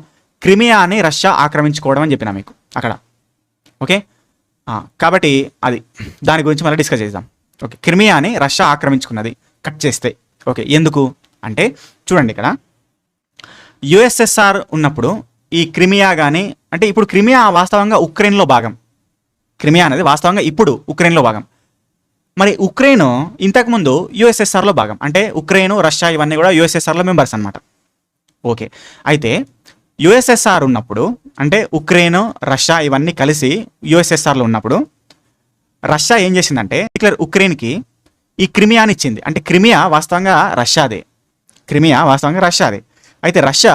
క్రిమియాని రష్యా ఆక్రమించుకోవడం అని చెప్పినా మీకు అక్కడ. ఓకే, కాబట్టి అది దాని గురించి మళ్ళీ డిస్కస్ చేద్దాం. ఓకే, క్రిమియాని రష్యా ఆక్రమించుకున్నది కట్ చేస్తే. ఓకే, ఎందుకు అంటే చూడండి, ఇక్కడ యుఎస్ఎస్ఆర్ ఉన్నప్పుడు ఈ క్రిమియా కానీ అంటే ఇప్పుడు క్రిమియా వాస్తవంగా ఉక్రెయిన్లో భాగం. క్రిమియా అనేది వాస్తవంగా ఇప్పుడు ఉక్రెయిన్లో భాగం. మరి ఉక్రెయిన్ ఇంతకుముందు యుఎస్ఎస్ఆర్లో భాగం. అంటే ఉక్రెయిన్, రష్యా ఇవన్నీ కూడా యుఎస్ఎస్ఆర్లో మెంబర్స్ అనమాట. ఓకే, అయితే యుఎస్ఎస్ఆర్ ఉన్నప్పుడు అంటే ఉక్రెయిన్, రష్యా ఇవన్నీ కలిసి యుఎస్ఎస్ఆర్లో ఉన్నప్పుడు రష్యా ఏం చేసిందంటే ఇట్లా ఉక్రెయిన్కి ఈ క్రిమియాని ఇచ్చింది. అంటే క్రిమియా వాస్తవంగా రష్యాదే. అయితే రష్యా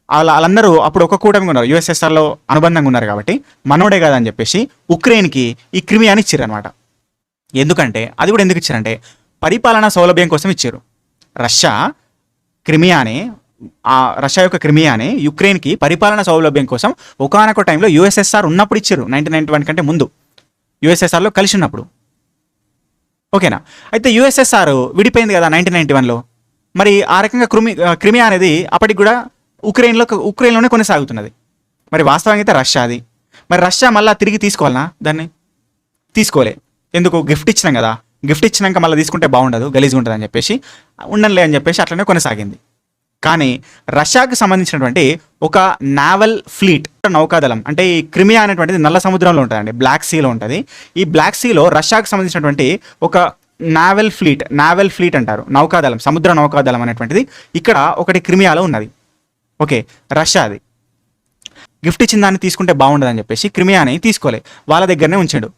వాళ్ళందరూ అప్పుడు ఒక కూటమి ఉన్నారు, యుఎస్ఎస్ఆర్లో అనుబంధంగా ఉన్నారు కాబట్టి మనోడే కదా అని చెప్పేసి ఉక్రెయిన్కి ఈ క్రిమియాని ఇచ్చారు అనమాట. ఎందుకంటే అది కూడా ఎందుకు ఇచ్చారంటే పరిపాలనా సౌలభ్యం కోసం ఇచ్చారు. రష్యా యొక్క క్రిమియాని యుక్రెయిన్కి పరిపాలనా సౌలభ్యం కోసం ఒకానొక టైంలో యుఎస్ఎస్ఆర్ ఉన్నప్పుడు ఇచ్చారు. 1991 కంటే ముందు యుఎస్ఎస్ఆర్లో కలిసి ఉన్నప్పుడు. ఓకేనా, అయితే యుఎస్ఎస్ఆర్ విడిపోయింది కదా 1991లో. మరి ఆ రకంగా క్రిమియా అనేది అప్పటికి కూడా ఉక్రెయిన్లోనే కొనసాగుతున్నది. మరి వాస్తవంగా అయితే రష్యాది. మరి రష్యా మళ్ళీ తిరిగి తీసుకోవాలనా? దాన్ని తీసుకోలే. ఎందుకు? గిఫ్ట్ ఇచ్చినాం కదా, గిఫ్ట్ ఇచ్చినాక మళ్ళీ తీసుకుంటే బాగుండదు, గలీజ్గా ఉంటుంది అని చెప్పేసి ఉండనులే అని చెప్పేసి అట్లనే కొనసాగింది. కానీ రష్యాకి సంబంధించినటువంటి ఒక నావల్ ఫ్లీట్, నౌకాదళం, అంటే ఈ క్రిమియా అనేటువంటిది నల్ల సముద్రంలో ఉంటుందండి, బ్లాక్ సీలో ఉంటుంది. ఈ బ్లాక్ సీలో రష్యాకి సంబంధించినటువంటి ఒక నావల్ ఫ్లీట్ అంటారు, నౌకాదళం, సముద్ర నౌకాదళం అనేటువంటిది ఇక్కడ ఒకటి క్రిమియాలో ఉన్నది. ఓకే, రష్యాది. గిఫ్ట్ ఇచ్చిన దాన్ని తీసుకుంటే బాగుండదని చెప్పేసి క్రిమియాని తీసుకోలే, వాళ్ళ దగ్గరనే ఉంచాడు.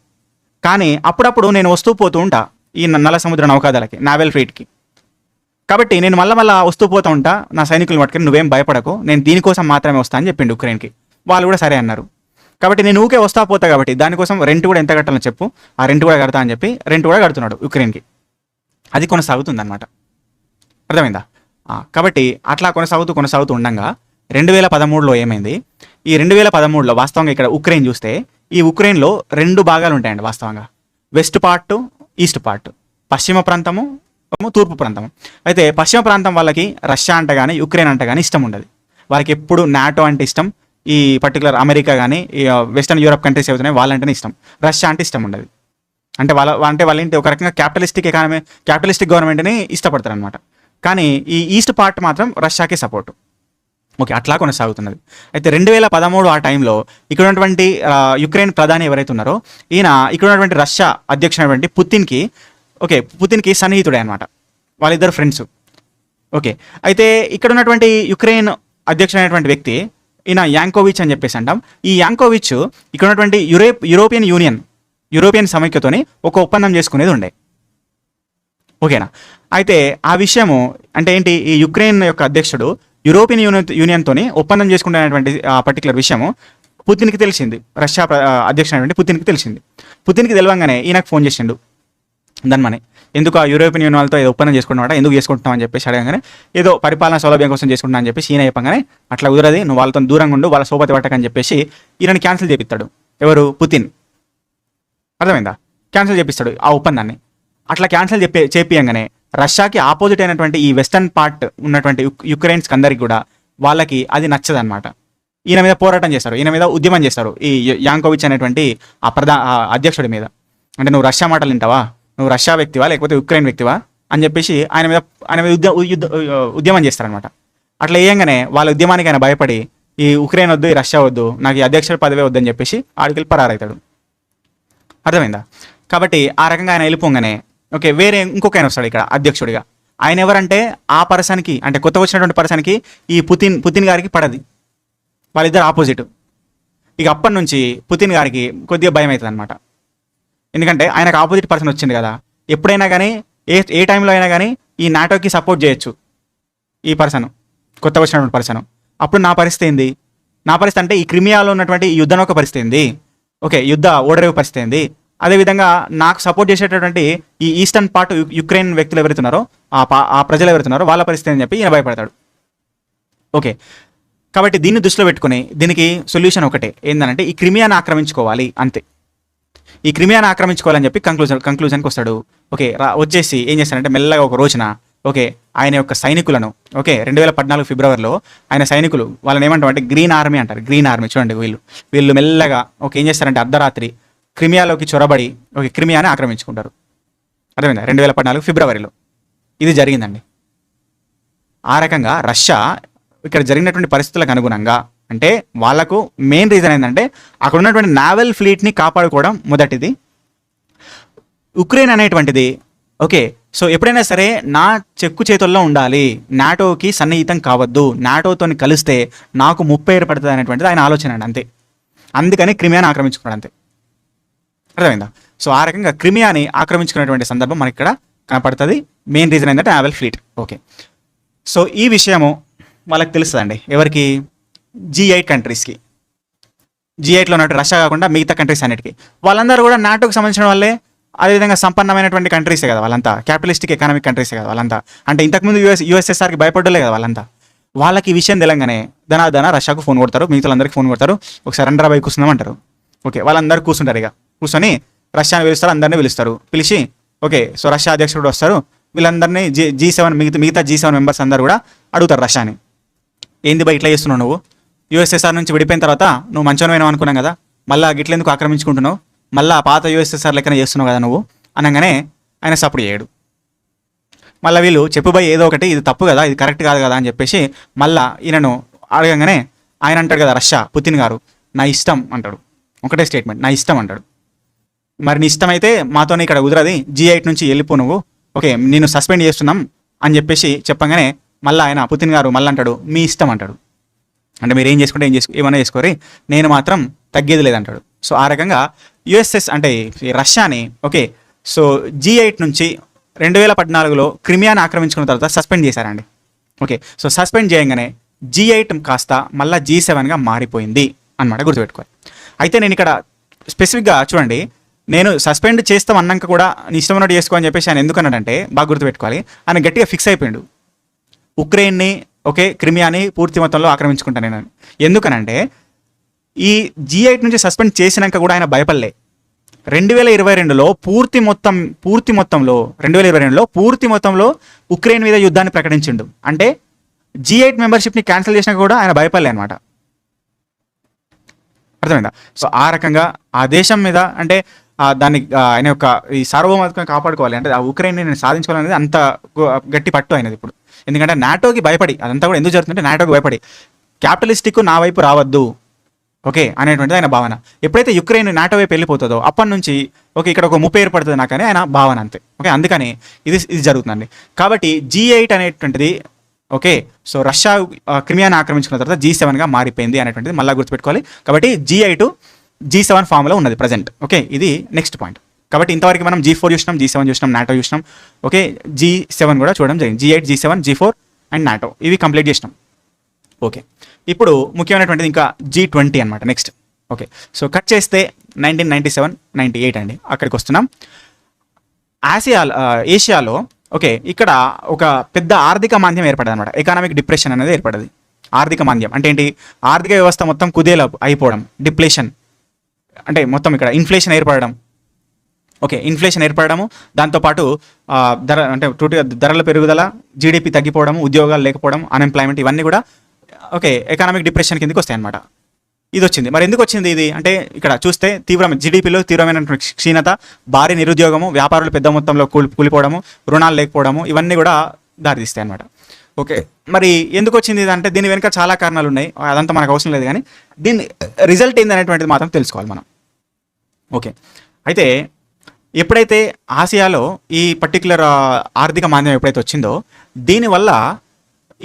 కానీ అప్పుడప్పుడు నేను వస్తూ పోతూ ఉంటా ఈ నల్ల సముద్ర నౌకాదళకి, నావల్ ఫ్లీట్కి. కాబట్టి నేను మళ్ళీ వస్తూ పోతూ ఉంటా, నా సైనికులు పట్టుకుని నువ్వేం భయపడకు, నేను దీనికోసం మాత్రమే వస్తా అని చెప్పిండు ఉక్రెయిన్కి. వాళ్ళు కూడా సరే అన్నారు. కాబట్టి నేను ఊకే వస్తా పోతా కాబట్టి దానికోసం రెంట్ కూడా ఎంత కట్టాలని చెప్పు, ఆ రెంట్ కూడా కడతా అని చెప్పి రెంట్ కూడా కడుతున్నాడు ఉక్రెయిన్కి. అది కొనసాగుతుంది అనమాట. అర్థమైందా? కాబట్టి అట్లా కొనసాగుతూ ఉండగా 2013లో ఏమైంది, ఈ 2013లో వాస్తవంగా ఇక్కడ ఉక్రెయిన్ చూస్తే, ఈ ఉక్రెయిన్లో 2 భాగాలు ఉంటాయండి వాస్తవంగా. వెస్ట్ పార్ట్, ఈస్ట్ పార్ట్, పశ్చిమ ప్రాంతము, తూర్పు ప్రాంతము. అయితే పశ్చిమ ప్రాంతం వాళ్ళకి రష్యా అంటే కానీ యుక్రెయిన్ అంటే కానీ ఇష్టం ఉండదు. వాళ్ళకి ఎప్పుడు నాటో అంటే ఇష్టం, ఈ పర్టికులర్ అమెరికా కానీ వెస్టర్న్ యూరప్ కంట్రీస్ అవుతున్నాయి వాళ్ళంటేనే ఇష్టం. రష్యా అంటే ఇష్టం ఉండదు. అంటే వాళ్ళ ఏంటి ఒక రకంగా క్యాపిటలిస్టిక్ ఎకానమీ, క్యాపిటలిస్టిక్ గవర్నమెంట్ని ఇష్టపడతారు అనమాట. కానీ ఈ ఈస్ట్ పార్ట్ మాత్రం రష్యాకి సపోర్టు. ఓకే, అట్లా కొనసాగుతున్నది. అయితే 2013 ఆ టైంలో ఇక్కడ ఉన్నటువంటి యుక్రెయిన్ ప్రధాని ఎవరైతే ఉన్నారో ఈయన ఇక్కడ ఉన్నటువంటి రష్యా అధ్యక్షుడైనటువంటి పుతిన్కి సన్నిహితుడే అనమాట. వాళ్ళిద్దరు ఫ్రెండ్స్. ఓకే, అయితే ఇక్కడ ఉన్నటువంటి యుక్రెయిన్ అధ్యక్షుడైనటువంటి వ్యక్తి ఈయన యాంకోవిచ్ అని చెప్పేసి అంటాం. ఈ యాంకోవిచ్ ఇక్కడ ఉన్నటువంటి యూరోపియన్ సమైక్యతోని ఒక ఒప్పందం చేసుకునేది ఉండే. ఓకేనా? అయితే ఆ విషయము అంటే ఏంటి, ఈ యుక్రెయిన్ యొక్క అధ్యక్షుడు యూరోపియన్ యూనియన్తోని ఒప్పందం చేసుకుంటున్నటువంటి పర్టికులర్ విషయము పుతిన్కి తెలిసింది. రష్యా అధ్యక్షుడైనటువంటి పుతిన్కి తెలిసింది. పుతిన్కి తెలియంగానే ఈయనకు ఫోన్ చేసిండు ధన్మని, ఎందుకు ఆ యూరోపియన్ యూనియన్ వాళ్ళతో ఏదో ఒప్పందం చేసుకుంటున్నావు, ఎందుకు చేసుకుంటున్నావు అని చెప్పేసి అడగగానే, ఏదో పరిపాలన సౌలభ్యం కోసం చేసుకుంటున్నా అని చెప్పేసి ఈయన చెప్పగానే, అట్లా కుదరది, నువ్వు వాళ్ళతో దూరంగా ఉండు, వాళ్ళ సోపతి పట్టకని చెప్పేసి ఈయనని క్యాన్సిల్ చేపిస్తాడు. ఎవరు? పుతిన్. అర్థమైందా? క్యాన్సిల్ చేపిస్తాడు ఆ ఒప్పందాన్ని. అట్లా క్యాన్సిల్ చేపియంగానే రష్యాకి ఆపోజిట్ అయినటువంటి ఈ వెస్టర్న్ పార్ట్ ఉన్నటువంటి యుక్రెయిన్స్ అందరికి కూడా వాళ్ళకి అది నచ్చదనమాట. ఈయన మీద పోరాటం చేస్తారు, ఈయన మీద ఉద్యమం చేస్తారు, ఈ యాంకోవిచ్ అనేటువంటి ఆ అధ్యక్షుడి మీద. అంటే నువ్వు రష్యా మాటలు వింటావా, నువ్వు రష్యా వ్యక్తివా లేకపోతే యుక్రెయిన్ వ్యక్తివా అని చెప్పేసి ఆయన మీద ఉద్యమం చేస్తారనమాట. అట్లా వేయంగానే వాళ్ళ ఉద్యమానికి ఆయన భయపడి, ఈ ఉక్రెయిన్ వద్దు, ఈ రష్యా వద్దు, నాకు ఈ అధ్యక్షుడి పదవే వద్దని చెప్పేసి ఆడికి పరారవుతాడు. అర్థమైందా? కాబట్టి ఆ రకంగా ఆయన వెళ్ళిపోగానే ఓకే, వేరే ఇంకొక ఆయన వస్తాడు ఇక్కడ అధ్యక్షుడిగా. ఆయన ఎవరంటే ఆ పర్సన్కి, అంటే కొత్త వచ్చినటువంటి పర్సన్కి ఈ పుతిన్ గారికి పడది. వాళ్ళిద్దరు ఆపోజిట్. ఇక అప్పటి నుంచి పుతిన్ గారికి కొద్దిగా భయం అవుతుంది అనమాట. ఎందుకంటే ఆయనకు ఆపోజిట్ పర్సన్ వచ్చింది కదా, ఎప్పుడైనా కానీ ఏ టైంలో అయినా కానీ ఈ నాటోకి సపోర్ట్ చేయొచ్చు ఈ పర్సన్, కొత్త వచ్చినటువంటి పర్సన్. అప్పుడు నా పరిస్థితి ఏంది? నా పరిస్థితి అంటే ఈ క్రిమియాలో ఉన్నటువంటి ఈ యుద్ధం ఒక పరిస్థితి ఏంది, ఓకే, యుద్ధ ఓడరేవు పరిస్థితి ఏంది, అదేవిధంగా నాకు సపోర్ట్ చేసేటటువంటి ఈ ఈస్టర్న్ పార్ట్ యుక్రెయిన్ వ్యక్తులు ఎవరైతున్నారో ఆ ప్రజలు ఎవరైతున్నారో వాళ్ళ పరిస్థితి అని చెప్పి ఈయన భయపడతాడు. ఓకే, కాబట్టి దీన్ని దృష్టిలో పెట్టుకుని దీనికి సొల్యూషన్ ఒకటే, ఏంటంటే ఈ క్రిమియాను ఆక్రమించుకోవాలి అంతే. ఈ క్రిమియాను ఆక్రమించుకోవాలని చెప్పి కంక్లూజన్కి వస్తాడు. ఓకే, వచ్చేసి ఏం చేస్తాడంటే మెల్లగా ఒక రోజున ఓకే ఆయన యొక్క సైనికులను, ఓకే 2014 ఫిబ్రవరిలో ఆయన సైనికులు వాళ్ళని ఏమంటారు అంటే గ్రీన్ ఆర్మీ అంటారు. గ్రీన్ ఆర్మీ చూడండి, వీళ్ళు మెల్లగా ఓకే ఏం చేస్తారంటే అర్ధరాత్రి క్రిమియాలోకి చొరబడి ఓకే క్రిమియాని ఆక్రమించుకుంటారు. అర్థమైందా? 2014 ఫిబ్రవరిలో ఇది జరిగిందండి. ఆ రకంగా రష్యా ఇక్కడ జరిగినటువంటి పరిస్థితులకు అనుగుణంగా, అంటే వాళ్ళకు మెయిన్ రీజన్ ఏంటంటే అక్కడ ఉన్నటువంటి నావల్ ఫ్లీట్ని కాపాడుకోవడం మొదటిది. ఉక్రెయిన్ అనేటువంటిది ఓకే, సో ఎప్పుడైనా సరే నా చెక్కు చేతుల్లో ఉండాలి, నాటోకి సన్నిహితం కావద్దు, నాటోతో కలిస్తే నాకు ముప్పు ఏర్పడుతుంది అనేటువంటిది ఆయన ఆలోచన అండి, అంతే. అందుకని క్రిమియాని ఆక్రమించుకున్నాడు అంతే. అర్థమైందా? సో ఆ రకంగా క్రిమియాని ఆక్రమించుకునేటువంటి సందర్భం మనకి ఇక్కడ కనపడుతుంది. మెయిన్ రీజన్ ఏంటంటే నావల్ ఫ్లీట్. ఓకే, సో ఈ విషయము వాళ్ళకి తెలుస్తుందండి. ఎవరికి? G8 కంట్రీస్కి. G8లో ఉన్నట్టు రష్యా కాకుండా మిగతా కంట్రీస్ అన్నిటికీ. వాళ్ళందరూ కూడా నాటోకి సంబంధించిన వాళ్ళే, అదేవిధంగా సంపన్నమైనటువంటి కంట్రీసే కదా వాళ్ళంతా, క్యాపిటలిస్టిక్ ఎకానమిక్ కంట్రీసే కదా వాళ్ళంతా. అంటే ఇంతకుముందు యుఎస్ఎస్ఆర్కి భయపడలే కదా వాళ్ళంతా. వాళ్ళకి ఈ విషయం తెలంగానే ధనాధన రష్యాకు ఫోన్ కొడతారు, మిగతా అందరికీ ఫోన్ కొడతారు, ఒకసారి రండ్రా బై కూర్చుందాం అంటారు. ఓకే, వాళ్ళందరూ కూర్చుంటారు. ఇక కూర్చొని రష్యాని పిలుస్తారు, అందరినీ పిలిచి ఓకే సో రష్యా అధ్యక్షుడు వస్తారు, వీళ్ళందరినీ G7 మిగతా G7 మెంబర్స్ అందరూ కూడా అడుగుతారు రష్యాని, ఏంది బై ఇట్లా చేస్తున్నావు నువ్వు, యుఎస్ఎస్ఆర్ నుంచి విడిపోయిన తర్వాత నువ్వు మంచోనైనా అనుకున్నాం కదా, మళ్ళీ గిట్లెందుకు ఆక్రమించుకుంటున్నావు, మళ్ళీ పాత యుఎస్ఎస్ఆర్ లెక్కన చేస్తున్నావు కదా నువ్వు అనగానే ఆయన సపోర్ట్ చేయడు. మళ్ళీ వీళ్ళు చెప్పుబోయి ఏదో ఒకటి, ఇది తప్పు కదా, ఇది కరెక్ట్ కాదు కదా అని చెప్పేసి మళ్ళీ ఈయనను అడగంగానే ఆయన అంటాడు కదా రష్యా పుతిన్ గారు, నా ఇష్టం అంటాడు. ఒకటే స్టేట్మెంట్, నా ఇష్టం అంటాడు. మరి నీ ఇష్టం అయితే మాతోనే ఇక్కడ కుదరది, G8 నుంచి వెళ్ళిపో నువ్వు, ఓకే నేను సస్పెండ్ చేస్తున్నాం అని చెప్పేసి చెప్పగానే మళ్ళీ ఆయన పుతిన్ గారు మళ్ళీ అంటాడు మీ ఇష్టం అంటాడు. అంటే మీరు ఏం చేసుకుంటే ఏమైనా చేసుకోరి, నేను మాత్రం తగ్గేది లేదంటాడు. సో ఆ రకంగా యుఎస్ఎస్ అంటే రష్యాని ఓకే సో G8 నుంచి 2014లో క్రిమియాని ఆక్రమించుకున్న తర్వాత సస్పెండ్ చేశారండి. ఓకే, సో సస్పెండ్ చేయగానే G8 కాస్త మళ్ళీ G7గా మారిపోయింది అన్నమాట, గుర్తుపెట్టుకోవాలి. అయితే నేను ఇక్కడ స్పెసిఫిక్గా చూడండి, నేను సస్పెండ్ చేస్తాం అన్నాక కూడా నీ ఇష్టం ఉన్నట్టు చేసుకో అని చెప్పేసి ఆయన ఎందుకన్నాడంటే బాగా గుర్తుపెట్టుకోవాలి, ఆయన గట్టిగా ఫిక్స్ అయిపోయాడు ఉక్రెయిన్ని క్రిమియాని పూర్తి మొత్తంలో ఆక్రమించుకుంటాను నేను. ఎందుకనంటే ఈ G8 నుంచి సస్పెండ్ చేసినాక కూడా ఆయన భయపడలే. 2022లో పూర్తి మొత్తంలో ఉక్రెయిన్ మీద యుద్ధాన్ని ప్రకటించిండు. అంటే G8 మెంబర్షిప్ని క్యాన్సిల్ చేసినా కూడా ఆయన భయపడలే అనమాట. అర్థమైందా? సో ఆ రకంగా ఆ దేశం మీద అంటే దాన్ని ఆయన యొక్క ఈ సార్వభౌమత్వం కాపాడుకోవాలి అంటే ఆ ఉక్రెయిన్ని నేను సాధించుకోవాలనేది అంత గట్టి పట్టు అయినది ఇప్పుడు. ఎందుకంటే నాటోకి భయపడి, అదంతా కూడా ఎందుకు జరుగుతుందంటే నాటోకి భయపడి, క్యాపిటలిస్టిక్ నా వైపు రావద్దు అనేటువంటిది ఆయన భావన. ఎప్పుడైతే యుక్రెయిన్ నాటో వైపు వెళ్ళిపోతుందో అప్పటి నుంచి ఇక్కడ ఒక ముప్పై ఏర్పడుతుంది నాకని ఆయన భావన అంతే. అందుకని ఇది జరుగుతుందండి. కాబట్టి G8 అనేటువంటిది సో రష్యా క్రిమియాని ఆక్రమించుకున్న తర్వాత G7గా మారిపోయింది అనేటువంటిది మళ్ళీ గుర్తుపెట్టుకోవాలి. కాబట్టి G8 G7 ఫామ్లో ఉన్నది ప్రజెంట్. ఇది నెక్స్ట్ పాయింట్. కాబట్టి ఇంతవరకు మనం G4 చూసినాం, G7 చూసినాం, నాటో చూసినాం. G7 కూడా చూడడం జరిగింది. G8, G7, G4 and NATO ఇవి కంప్లీట్ చేసినాం. ఇప్పుడు ముఖ్యమైనటువంటిది ఇంకా G20 అనమాట నెక్స్ట్. సో కట్ చేస్తే 1997, 98 అండి అక్కడికి వస్తున్నాం. ఏషియాలో ఇక్కడ ఒక పెద్ద ఆర్థిక మాంద్యం ఏర్పడదు అనమాట. ఎకనామిక్ డిప్రెషన్ అనేది ఏర్పడదు. ఆర్థిక మాంద్యం అంటే ఏంటి? ఆర్థిక వ్యవస్థ మొత్తం కుదేలు అయిపోవడం, డిప్లేషన్ అంటే మొత్తం ఇక్కడ ఇన్ఫ్లేషన్ ఏర్పడడం. ఇన్ఫ్లేషన్ ఏర్పడము, దాంతోపాటు ధరల పెరుగుదల, జీడిపి తగ్గిపోవడం, ఉద్యోగాలు లేకపోవడం, అన్ఎంప్లాయ్మెంట్, ఇవన్నీ కూడా ఎకనామిక్ డిప్రెషన్ కిందకి వస్తాయి అనమాట. ఇది వచ్చింది. మరి ఎందుకు వచ్చింది ఇది అంటే ఇక్కడ చూస్తే జీడిపిలో తీవ్రమైన క్షీణత, భారీ నిరుద్యోగము, వ్యాపారులు పెద్ద మొత్తంలో కూలిపోవడము, రుణాలు లేకపోవడము, ఇవన్నీ కూడా దారితీస్తాయి అనమాట. మరి ఎందుకు వచ్చింది ఇది అంటే దీని వెనుక చాలా కారణాలు ఉన్నాయి. అదంతా మనకు అవసరం లేదు, కానీ దీని రిజల్ట్ ఏంది అనేటువంటిది మాత్రం తెలుసుకోవాలి మనం. అయితే ఎప్పుడైతే ఆసియాలో ఈ పర్టికులర్ ఆర్థిక మాంద్యం ఎప్పుడైతే వచ్చిందో దీనివల్ల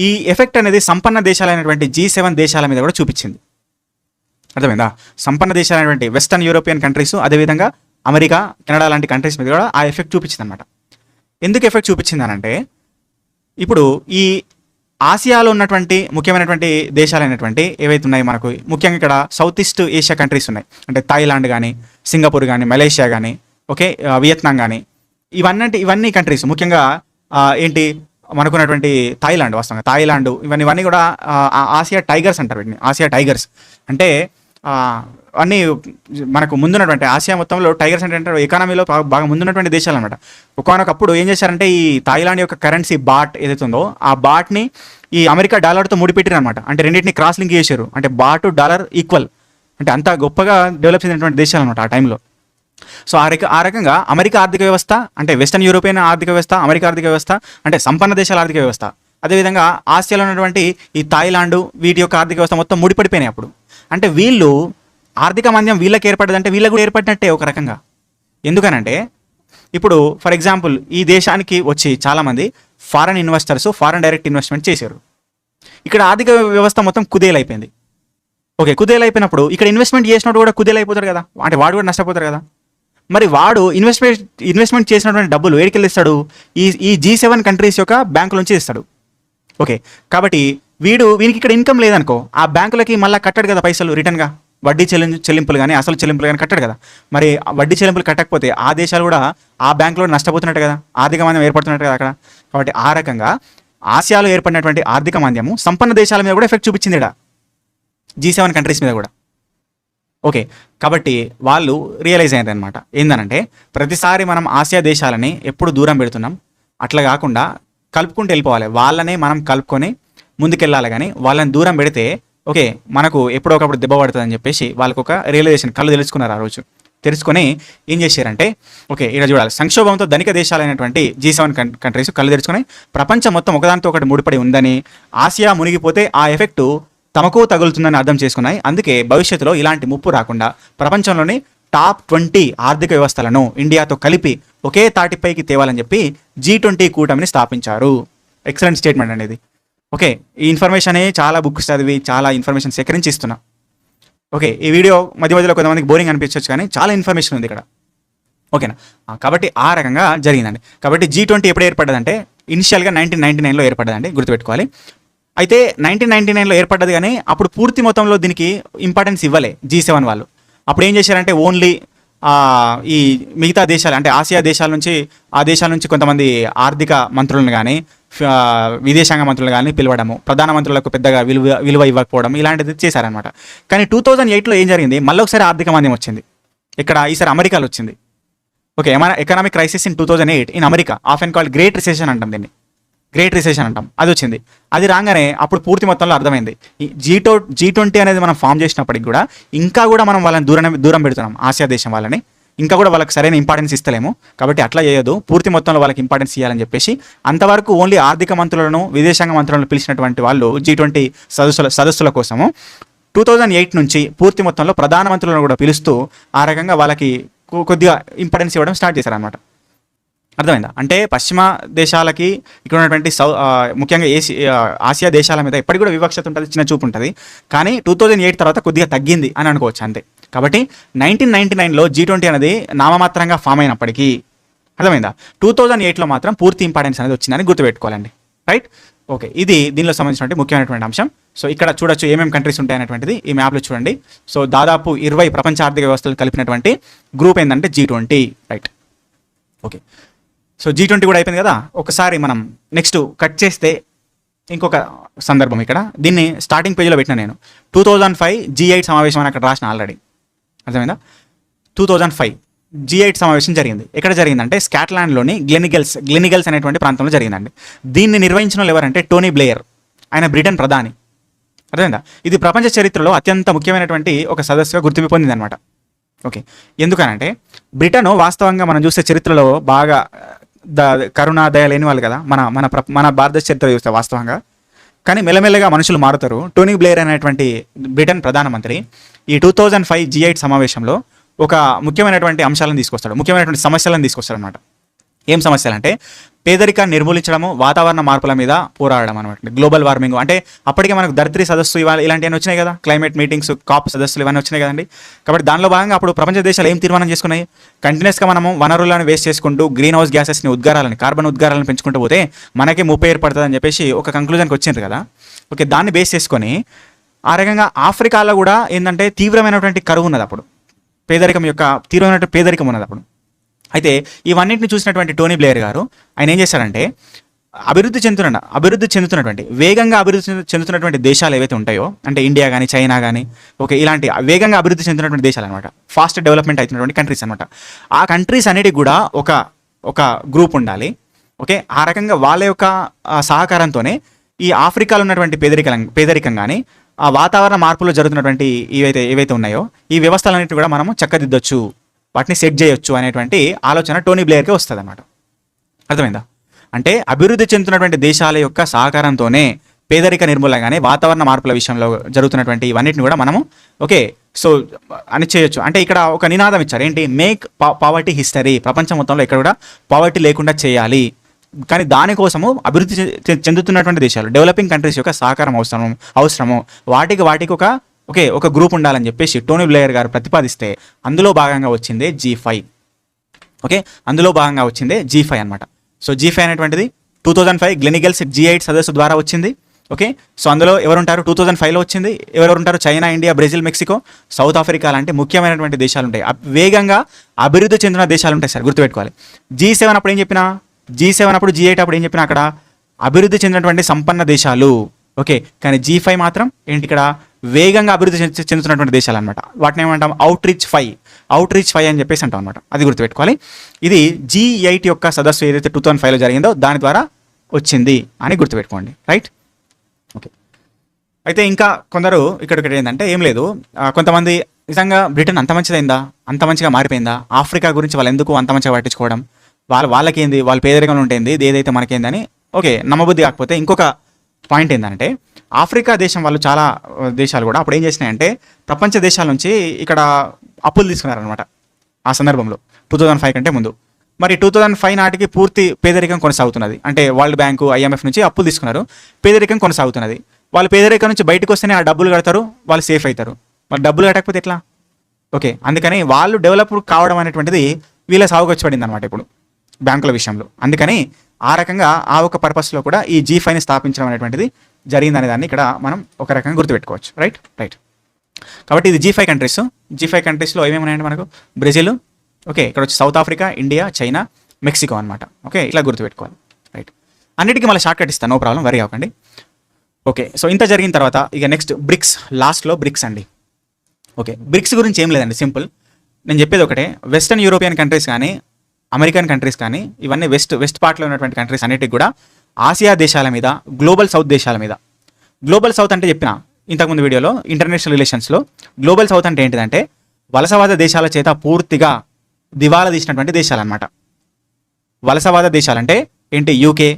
ఈ ఎఫెక్ట్ అనేది సంపన్న దేశాలైనటువంటి G7 దేశాల మీద కూడా చూపించింది. అర్థమైందా? సంపన్న దేశాలైనటువంటి వెస్టర్న్ యూరోపియన్ కంట్రీస్, అదేవిధంగా అమెరికా, కెనడా లాంటి కంట్రీస్ మీద కూడా ఆ ఎఫెక్ట్ చూపించింది అనమాట. ఎందుకు ఎఫెక్ట్ చూపించింది అనంటే ఇప్పుడు ఈ ఆసియాలో ఉన్నటువంటి ముఖ్యమైనటువంటి దేశాలైనటువంటి ఏవైతే ఉన్నాయి మనకు, ముఖ్యంగా ఇక్కడ సౌత్ ఈస్ట్ ఏషియా కంట్రీస్ ఉన్నాయి. అంటే థాయిలాండ్ కానీ, సింగపూర్ కానీ, మలేషియా కానీ, వియత్నాం కానీ, ఇవన్నీ కంట్రీస్ ముఖ్యంగా ఏంటి మనకున్నటువంటి థాయిలాండ్, వాస్తవంగా థాయిలాండ్ ఇవన్నీ కూడా ఆసియా టైగర్స్ అంటారు వీటిని. ఆసియా టైగర్స్ అంటే అన్నీ మనకు ముందున్నటువంటి ఆసియా మొత్తంలో టైగర్స్ అంటే ఎకానమీలో బాగా ముందున్నటువంటి దేశాలు అనమాట. ఒకనొకప్పుడు ఏం చేశారంటే ఈ థాయిలాండ్ యొక్క కరెన్సీ బాట్ ఏదైతే ఉందో ఆ బాట్ని ఈ అమెరికా డాలర్తో ముడిపెట్టారు అనమాట. అంటే రెండింటిని క్రాస్ లింక్ చేశారు. అంటే బాట్ డాలర్ ఈక్వల్, అంటే అంత గొప్పగా డెవలప్ చేసినటువంటి దేశాలు అనమాట ఆ టైంలో. సో ఆ రకంగా అమెరికా ఆర్థిక వ్యవస్థ అంటే వెస్టర్న్ యూరోపియన్ ఆర్థిక వ్యవస్థ, అమెరికా ఆర్థిక వ్యవస్థ అంటే సంపన్న దేశాల ఆర్థిక వ్యవస్థ, అదేవిధంగా ఆసియాలో ఉన్నటువంటి ఈ థాయిలాండ్ వీటి యొక్క ఆర్థిక వ్యవస్థ మొత్తం ముడిపడిపోయినాయి అప్పుడు. అంటే వీళ్ళు ఆర్థిక మాంద్యం వీళ్ళకి ఏర్పడదంటే వీళ్ళకు కూడా ఏర్పడినట్టే ఒక రకంగా. ఎందుకనంటే ఇప్పుడు ఫర్ ఎగ్జాంపుల్ ఈ దేశానికి వచ్చి చాలామంది foreign investors foreign direct investment చేశారు. ఇక్కడ ఆర్థిక వ్యవస్థ మొత్తం కుదేలైపోయింది. కుదేలైపోయినప్పుడు ఇక్కడ ఇన్వెస్ట్మెంట్ చేసినప్పుడు కూడా కుదేలైపోతాడు కదా, అంటే వాడు కూడా నష్టపోతాడు కదా. మరి వాడు ఇన్వెస్ట్మెంట్ చేసినటువంటి డబ్బులు ఏడికెళ్ళి ఇస్తాడు? ఈ G7 కంట్రీస్ యొక్క బ్యాంకుల నుంచి ఇస్తాడు. కాబట్టి వీనికి ఇక్కడ ఇన్కమ్ లేదనుకో, ఆ బ్యాంకులకి మళ్ళీ కట్టాడు కదా పైసలు రిటర్న్గా, వడ్డీ చెల్లింపులు కానీ అసలు చెల్లింపులు కానీ కట్టాడు కదా. మరి వడ్డీ చెల్లింపులు కట్టకపోతే ఆ దేశాలు కూడా ఆ బ్యాంకులో నష్టపోతున్నట్టు కదా, ఆర్థిక మాంద్యం ఏర్పడుతున్నట్టు కదా అక్కడ. కాబట్టి ఆ రకంగా ఆసియాలో ఏర్పడినటువంటి ఆర్థిక మాంద్యము సంపన్న దేశాల మీద కూడా ఎఫెక్ట్ చూపించింది ఇక్కడ G7 కంట్రీస్ మీద కూడా. కాబట్టి వాళ్ళు రియలైజ్ అయ్యారు అనమాట. ఏందనంటే ప్రతిసారి మనం ఆసియా దేశాలని ఎప్పుడు దూరం పెడుతున్నాం, అట్లా కాకుండా కలుపుకుంటూ వెళ్ళిపోవాలి. వాళ్ళనే మనం కలుపుకొని ముందుకెళ్ళాలి, కానీ వాళ్ళని దూరం పెడితే మనకు ఎప్పుడో ఒకప్పుడు దెబ్బ పడుతుంది అని చెప్పేసి వాళ్ళకు ఒక రియలైజేషన్ కళ్ళు తెలుసుకున్నారు. ఆ రోజు తెలుసుకొని ఏం చేశారంటే ఇక్కడ చూడాలి, సంక్షోభంతో ధనిక దేశాలైనటువంటి G7 కంట్రీస్ కళ్ళు తెరుచుకొని ప్రపంచం మొత్తం ఒకదానితో ఒకటి ముడిపడి ఉందని, ఆసియా మునిగిపోతే ఆ ఎఫెక్టు తమకు తగులుతుందని అర్థం చేసుకున్నాయి. అందుకే భవిష్యత్తులో ఇలాంటి ముప్పు రాకుండా ప్రపంచంలోని టాప్ 20 ఆర్థిక వ్యవస్థలను ఇండియాతో కలిపి ఒకే తాటిపైకి తేవాలని చెప్పి G20 కూటమిని స్థాపించారు. ఎక్సలెంట్ స్టేట్మెంట్ అనేది. ఈ ఇన్ఫర్మేషన్ చాలా బుక్స్ చదివి చాలా ఇన్ఫర్మేషన్ సేకరించి ఇస్తున్నా. ఈ వీడియో మధ్యలో కొంతమందికి బోరింగ్ అనిపించవచ్చు, కానీ చాలా ఇన్ఫర్మేషన్ ఉంది ఇక్కడ. కాబట్టి ఆ రకంగా జరిగిందండి. కాబట్టి G20 ఎప్పుడు ఏర్పడ్డదంటే ఇనిషియల్గా 1999లో ఏర్పడ్డదండి, గుర్తుపెట్టుకోవాలి. అయితే 1999లో ఏర్పడ్డది, కానీ అప్పుడు పూర్తి మొత్తంలో దీనికి ఇంపార్టెన్స్ ఇవ్వలే G7 వాళ్ళు. అప్పుడు ఏం చేశారంటే ఓన్లీ ఈ మిగతా దేశాలు అంటే ఆసియా దేశాల నుంచి ఆ దేశాల నుంచి కొంతమంది ఆర్థిక మంత్రులను కానీ విదేశాంగ మంత్రులు కానీ పిలవడము, ప్రధానమంత్రులకు పెద్దగా విలువ ఇవ్వకపోవడం ఇలాంటిది చేశారనమాట. కానీ 2008లో ఏం జరిగింది, మళ్ళీ ఒకసారి ఆర్థిక మాంద్యం వచ్చింది. ఇక్కడ ఈసారి అమెరికాలో వచ్చింది. Okay, economic crisis in 2008 in America, of and called great recession అంటాం దీన్ని, గ్రేట్ రిసెషన్ అంటాం. అది వచ్చింది. అది రాగానే అప్పుడు పూర్తి మొత్తంలో అర్థమైంది G20 అనేది మనం ఫామ్ చేసినప్పటికి కూడా ఇంకా కూడా మనం వాళ్ళని దూరం పెడుతున్నాం, ఆసియా దేశం వాళ్ళని ఇంకా కూడా వాళ్ళకి సరైన ఇంపార్టెన్స్ ఇస్తలేము. కాబట్టి అట్లా చేయదు, పూర్తి మొత్తంలో వాళ్ళకి ఇంపార్టెన్స్ ఇవ్వాలని చెప్పేసి అంతవరకు ఓన్లీ ఆర్థిక మంత్రులను విదేశాంగ మంత్రులను పిలిచినటువంటి వాళ్ళు G20 సదస్సుల కోసము 2008 నుంచి పూర్తి మొత్తంలో ప్రధానమంత్రులను కూడా పిలుస్తూ ఆ రకంగా వాళ్ళకి కొద్దిగా ఇంపార్టెన్స్ ఇవ్వడం స్టార్ట్ చేశారనమాట. అర్థమైందా? అంటే పశ్చిమ దేశాలకి ఇక్కడ ఉన్నటువంటి ముఖ్యంగా ఆసియా దేశాల మీద ఎప్పటికి కూడా వివక్షత ఉంటుంది, చిన్న చూపు ఉంటుంది. కానీ 2008 తర్వాత కొద్దిగా తగ్గింది అని అనుకోవచ్చు అంతే. కాబట్టి 1999లో G20 అనేది నామమాత్రంగా ఫామ్ అయినప్పటికీ, అర్థమైందా, 2008లో మాత్రం పూర్తి ఇంపార్టెన్స్ అనేది వచ్చిందని గుర్తుపెట్టుకోవాలండి. రైట్? ఓకే, ఇది దీనిలో సంబంధించినటువంటి ముఖ్యమైనటువంటి అంశం. సో ఇక్కడ చూడొచ్చు ఏమేమి కంట్రీస్ ఉంటాయి అనేటువంటిది ఈ మ్యాప్లో చూడండి. సో దాదాపు 20 ప్రపంచ ఆర్థిక వ్యవస్థలు కలిపినటువంటి గ్రూప్ ఏంటంటే G20. Right? Okay, so G20 కూడా అయిపోయింది కదా. ఒకసారి మనం నెక్స్ట్ కట్ చేస్తే ఇంకొక సందర్భం, ఇక్కడ దీన్ని స్టార్టింగ్ పేజీలో పెట్టిన నేను 2005 G8 సమావేశం అని అక్కడ రాసిన ఆల్రెడీ. అర్థమైందా? 2005 G8 సమావేశం జరిగింది. ఎక్కడ జరిగిందంటే స్కాట్లాండ్లోని గ్లెనిగల్స్ అనేటువంటి ప్రాంతంలో జరిగిందండి. దీన్ని నిర్వహించిన వాళ్ళు ఎవరంటే టోనీ బ్లేయర్, ఆయన బ్రిటన్ ప్రధాని. అర్థమైందా? ఇది ప్రపంచ చరిత్రలో అత్యంత ముఖ్యమైనటువంటి ఒక సదస్సుగా గుర్తింపు పొందింది అనమాట. ఓకే, ఎందుకనంటే బ్రిటన్ వాస్తవంగా మనం చూస్తే చరిత్రలో బాగా కరుణ దయ లేని వాళ్ళు కదా, మన భారతదేశ చరిత్ర చూస్తే వాస్తవంగా. కానీ మెల్లమెల్లగా మనుషులు మారుతారు. టోనీ బ్లేయర్ అనేటువంటి బ్రిటన్ ప్రధానమంత్రి ఈ 2005 G8 సమావేశంలో ఒక ముఖ్యమైనటువంటి అంశాలను తీసుకొస్తాడు, ముఖ్యమైనటువంటి సమస్యలను తీసుకొస్తాడు అనమాట. ఏం సమస్యలు అంటే పేదరికాన్ని నిర్మూలించడము, వాతావరణ మార్పుల మీద పోరాడడం అనమాట. గ్లోబల్ వార్మింగ్ అంటే అప్పటికే మనకు ధరిత్రి సదస్సు ఇలాంటివన్నీ వచ్చినాయి కదా, క్లైమేట్ మీటింగ్స్, కాప్ సదస్సులు ఇవన్నీ వచ్చినాయి కదండి. కాబట్టి దానిలో భాగంగా అప్పుడు ప్రపంచ దేశాలు ఏం తీర్మానం చేసుకున్నాయి, కంటిన్యూస్గా మనము వనరులను వేస్ట్ చేసుకుంటూ గ్రీన్ హౌస్ గ్యాసెస్ని కార్బన్ ఉద్గారాలను పెంచుకుంటూ పోతే మనకే ముప్పై ఏర్పడుతుంది అని చెప్పేసి ఒక కంక్లూజన్కి వచ్చిండ్రు కదా. ఓకే, దాన్ని బేస్ చేసుకొని ఆ రకంగా ఆఫ్రికాలో కూడా ఏంటంటే తీవ్రమైనటువంటి కరువు ఉన్నది, అప్పుడు తీవ్రమైనటువంటి పేదరికం ఉన్నది అప్పుడు. అయితే ఇవన్నింటిని చూసినటువంటి టోనీ బ్లేయర్ గారు ఆయన ఏం చేశారంటే అభివృద్ధి చెందుతున్నటువంటి వేగంగా అభివృద్ధి చెందుతున్నటువంటి దేశాలు ఏవైతే ఉంటాయో, అంటే ఇండియా కానీ చైనా కానీ, ఓకే, ఇలాంటి వేగంగా అభివృద్ధి చెందుతున్నటువంటి దేశాలు అనమాట, ఫాస్ట్ డెవలప్మెంట్ అవుతున్నటువంటి కంట్రీస్ అనమాట. ఆ కంట్రీస్ అన్నిటికి కూడా ఒక గ్రూప్ ఉండాలి. ఓకే, ఆ రకంగా వాళ్ళ యొక్క సహకారంతోనే ఈ ఆఫ్రికాలో ఉన్నటువంటి పేదరికం కానీ, ఆ వాతావరణ మార్పులో జరుగుతున్నటువంటి ఏవైతే ఉన్నాయో ఈ వ్యవస్థలన్నిటి కూడా మనము చక్కదిద్దొచ్చు, వాటిని సెట్ చేయొచ్చు అనేటువంటి ఆలోచన టోనీ బ్లేయర్కి వస్తుంది అన్నమాట. అర్థమైందా? అంటే అభివృద్ధి చెందుతున్నటువంటి దేశాల యొక్క సహకారంతోనే పేదరిక నిర్మూలన కానీ వాతావరణ మార్పుల విషయంలో జరుగుతున్నటువంటి ఇవన్నిటిని కూడా మనము ఓకే సో అని చేయొచ్చు. అంటే ఇక్కడ ఒక నినాదం ఇచ్చారు, ఏంటి, మేక్ పావర్టీ హిస్టరీ, ప్రపంచం మొత్తంలో ఎక్కడ కూడా పావర్టీ లేకుండా చేయాలి. కానీ దానికోసము అభివృద్ధి చెందుతున్నటువంటి దేశాలు, డెవలపింగ్ కంట్రీస్ యొక్క సహకారం అవసరము, వాటికి ఒక గ్రూప్ ఉండాలని చెప్పేసి టోనీ బ్లేయర్ గారు ప్రతిపాదిస్తే అందులో భాగంగా వచ్చిందే G5. ఓకే, అందులో భాగంగా వచ్చిందే G5 అనమాట. సో G5 అనేటువంటిది 2005 గ్లెనిగల్స్ G8 సదస్సు ద్వారా వచ్చింది. ఓకే, సో అందులో ఎవరుంటారు, 2005లో వచ్చింది. ఎవరుంటారు, China, India, Brazil, Mexico, south Africa లాంటి ముఖ్యమైనటువంటి దేశాలు ఉంటాయి, వేగంగా అభివృద్ధి చెందిన దేశాలు ఉంటాయి సార్, గుర్తుపెట్టుకోవాలి. G7 అప్పుడు ఏం చెప్పినా, G7 అప్పుడు G8 అప్పుడు ఏం చెప్పినా అక్కడ అభివృద్ధి చెందినటువంటి సంపన్న దేశాలు. ఓకే, కానీ G5 మాత్రం ఏంటి, ఇక్కడ వేగంగా అభివృద్ధి చెందుతున్నటువంటి దేశాలు అనమాట. వాటిని ఏమంటాం, అవుట్ రీచ్ 5 అని చెప్పేసి అంటాం అనమాట. అది గుర్తుపెట్టుకోవాలి. ఇది G8 యొక్క సదస్సు ఏదైతే 2005లో జరిగిందో దాని ద్వారా వచ్చింది అని గుర్తుపెట్టుకోండి. రైట్? ఓకే, అయితే ఇంకా కొందరు ఇక్కడ ఏంటంటే ఏం లేదు, కొంతమంది నిజంగా బ్రిటన్ అంత మంచిదైందా, అంత మంచిగా మారిపోయిందా, ఆఫ్రికా గురించి వాళ్ళు ఎందుకు అంత మంచిగా పట్టించుకోవడం, వాళ్ళకేంది, వాళ్ళ పేదరికంలో ఉంటుంది, ఏదైతే మనకేందని ఓకే నమ్మబుద్ధి. కాకపోతే ఇంకొక పాయింట్ ఏంటంటే ఆఫ్రికా దేశం వాళ్ళు చాలా దేశాలు కూడా అప్పుడు ఏం చేసినాయంటే ప్రపంచ దేశాల నుంచి ఇక్కడ అప్పులు తీసుకున్నారనమాట. ఆ సందర్భంలో 2005 కంటే ముందు. మరి 2005 నాటికి పూర్తి పేదరికం కొనసాగుతున్నది. అంటే వరల్డ్ బ్యాంకు, IMF నుంచి అప్పులు తీసుకున్నారు, పేదరికం కొనసాగుతున్నది. వాళ్ళు పేదరికం నుంచి బయటకు వస్తేనే ఆ డబ్బులు కడతారు, వాళ్ళు సేఫ్ అవుతారు. మరి డబ్బులు కట్టకపోతే ఎట్లా? ఓకే, అందుకని వాళ్ళు డెవలప్ కావడం అనేటువంటిది వీళ్ళ సాగుకు వచ్చి పడింది అనమాట ఇప్పుడు బ్యాంకుల విషయంలో. అందుకని ఆ రకంగా ఆ ఒక పర్పస్లో కూడా ఈ G5ని స్థాపించడం అనేటువంటిది జరిగిందనే దాన్ని ఇక్కడ మనం ఒక రకంగా గుర్తుపెట్టుకోవచ్చు. రైట్. కాబట్టి ఇది G5 కంట్రీస్లో ఏమేమి ఉన్నాయంటే మనకు బ్రెజిల్, ఓకే, ఇక్కడ వచ్చి south Africa, India, China, Mexico అనమాట. ఓకే, ఇట్లా గుర్తుపెట్టుకోవాలి. రైట్, అన్నిటికీ మళ్ళీ షార్ట్ కట్ ఇస్తాను, నో ప్రాబ్లం, వరీ అవ్వకండి. ఓకే, సో ఇంత జరిగిన తర్వాత ఇక నెక్స్ట్ బ్రిక్స్, లాస్ట్లో బ్రిక్స్ అండి. ఓకే, బ్రిక్స్ గురించి ఏం లేదండి, సింపుల్. నేను చెప్పేది ఒకటే, వెస్టర్న్ యూరోపియన్ కంట్రీస్ కానీ అమెరికన్ కంట్రీస్ కానీ ఇవన్నీ వెస్ట్ పార్ట్లో ఉన్నటువంటి కంట్రీస్ అన్నిటికి కూడా ఆసియా దేశాల మీద, గ్లోబల్ సౌత్ దేశాల మీద. గ్లోబల్ సౌత్ అంటే చెప్పిన ఇంతకుముందు వీడియోలో ఇంటర్నేషనల్ రిలేషన్స్లో, గ్లోబల్ సౌత్ అంటే ఏంటిదంటే వలసవాద దేశాల చేత పూర్తిగా దివాలా తీసినటువంటి దేశాలు అనమాట. వలసవాద దేశాలంటే ఏంటి, యూకే,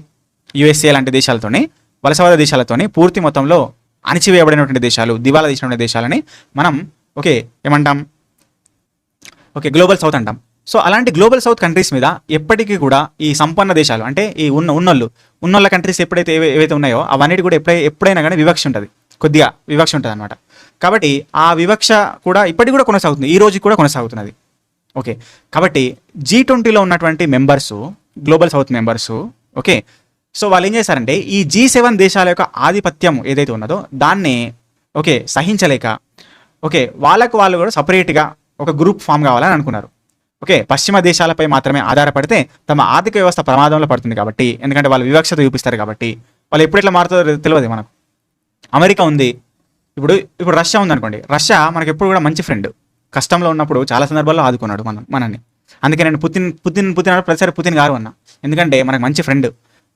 యుఎస్ఏ లాంటి దేశాలతోని, వలసవాద దేశాలతోని పూర్తి మొత్తంలో అణిచివేయబడినటువంటి దేశాలు, దివాలా తీసినటువంటి దేశాలని మనం ఓకే ఏమంటాం, ఓకే గ్లోబల్ సౌత్ అంటాం. సో అలాంటి గ్లోబల్ సౌత్ కంట్రీస్ మీద ఎప్పటికీ కూడా ఈ సంపన్న దేశాలు అంటే ఈ ఉన్నోళ్ళ కంట్రీస్ ఎప్పుడైతే ఏవైతే ఉన్నాయో అవన్నిటి కూడా ఎప్పుడైనా కానీ వివక్ష ఉంటుంది, కొద్దిగా వివక్ష ఉంటుంది అనమాట. కాబట్టి ఆ వివక్ష కూడా ఇప్పటికి కూడా కొనసాగుతుంది, ఈ రోజు కూడా కొనసాగుతున్నది. ఓకే, కాబట్టి G20లో ఉన్నటువంటి members, global south members, okay, so వాళ్ళు ఏం చేశారంటే ఈ G7 దేశాల యొక్క ఆధిపత్యం ఏదైతే ఉన్నదో దాన్ని ఓకే సహించలేక ఓకే వాళ్ళు కూడా సపరేట్గా ఒక గ్రూప్ ఫామ్ కావాలని అనుకున్నారు. ఓకే, పశ్చిమ దేశాలపై మాత్రమే ఆధారపడితే తమ ఆర్థిక వ్యవస్థ ప్రమాదంలో పడుతుంది కాబట్టి, ఎందుకంటే వాళ్ళు వివక్షత చూపిస్తారు కాబట్టి. వాళ్ళు ఎప్పుడు ఎట్లా మారుతుందో తెలియదు మనకు. అమెరికా ఉంది, ఇప్పుడు రష్యా ఉందనుకోండి. రష్యా మనకి ఎప్పుడు కూడా మంచి ఫ్రెండ్, కష్టంలో ఉన్నప్పుడు చాలా సందర్భాల్లో ఆదుకున్నాడు మనల్ని. అందుకే నేను పుతిన్ ప్రతిసారి పుతిన్ గారు అన్నా, ఎందుకంటే మనకు మంచి ఫ్రెండ్.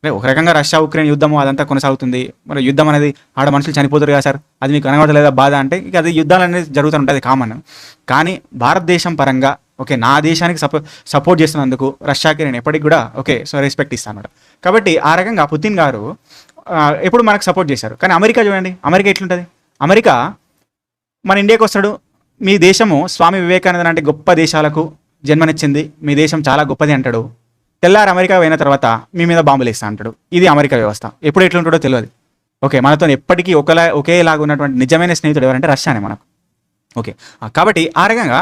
ఒక రకంగా రష్యా ఉక్రెయిన్ యుద్ధము అదంతా కొనసాగుతుంది. మరి యుద్ధం అనేది ఆడ మనుషులు చనిపోతారు కదా సార్, అది మీకు కనబడలేదా బాధ అంటే, ఇక అది యుద్ధాలు అనేది జరుగుతూ ఉంటుంది, కామన్. కానీ భారతదేశం పరంగా ఓకే నా దేశానికి సపోర్ట్ చేస్తున్నందుకు రష్యాకి నేను ఎప్పటికి కూడా ఓకే సో రెస్పెక్ట్ ఇస్తాను అన్నమాట. కాబట్టి ఆ రకంగా పుతిన్ గారు ఎప్పుడు మనకు సపోర్ట్ చేశారు. కానీ అమెరికా చూడండి, అమెరికా ఎట్లుంటుంది. అమెరికా మన ఇండియాకి వస్తాడు, మీ దేశము స్వామి వివేకానంద లాంటి గొప్ప దేశాలకు జన్మనిచ్చింది, మీ దేశం చాలా గొప్పది అంటాడు. తెల్లారి అమెరికా పోయిన తర్వాత మీ మీద బాంబులు వేస్తా అంటాడు. ఇది అమెరికా వ్యవస్థ. ఎప్పుడు ఎట్లుంటాడో తెలియదు. ఓకే, మనతో ఎప్పటికీ ఒకేలాగా ఉన్నటువంటి నిజమైన స్నేహితుడు ఎవరంటే రష్యానే మనకు. ఓకే, కాబట్టి ఆ రకంగా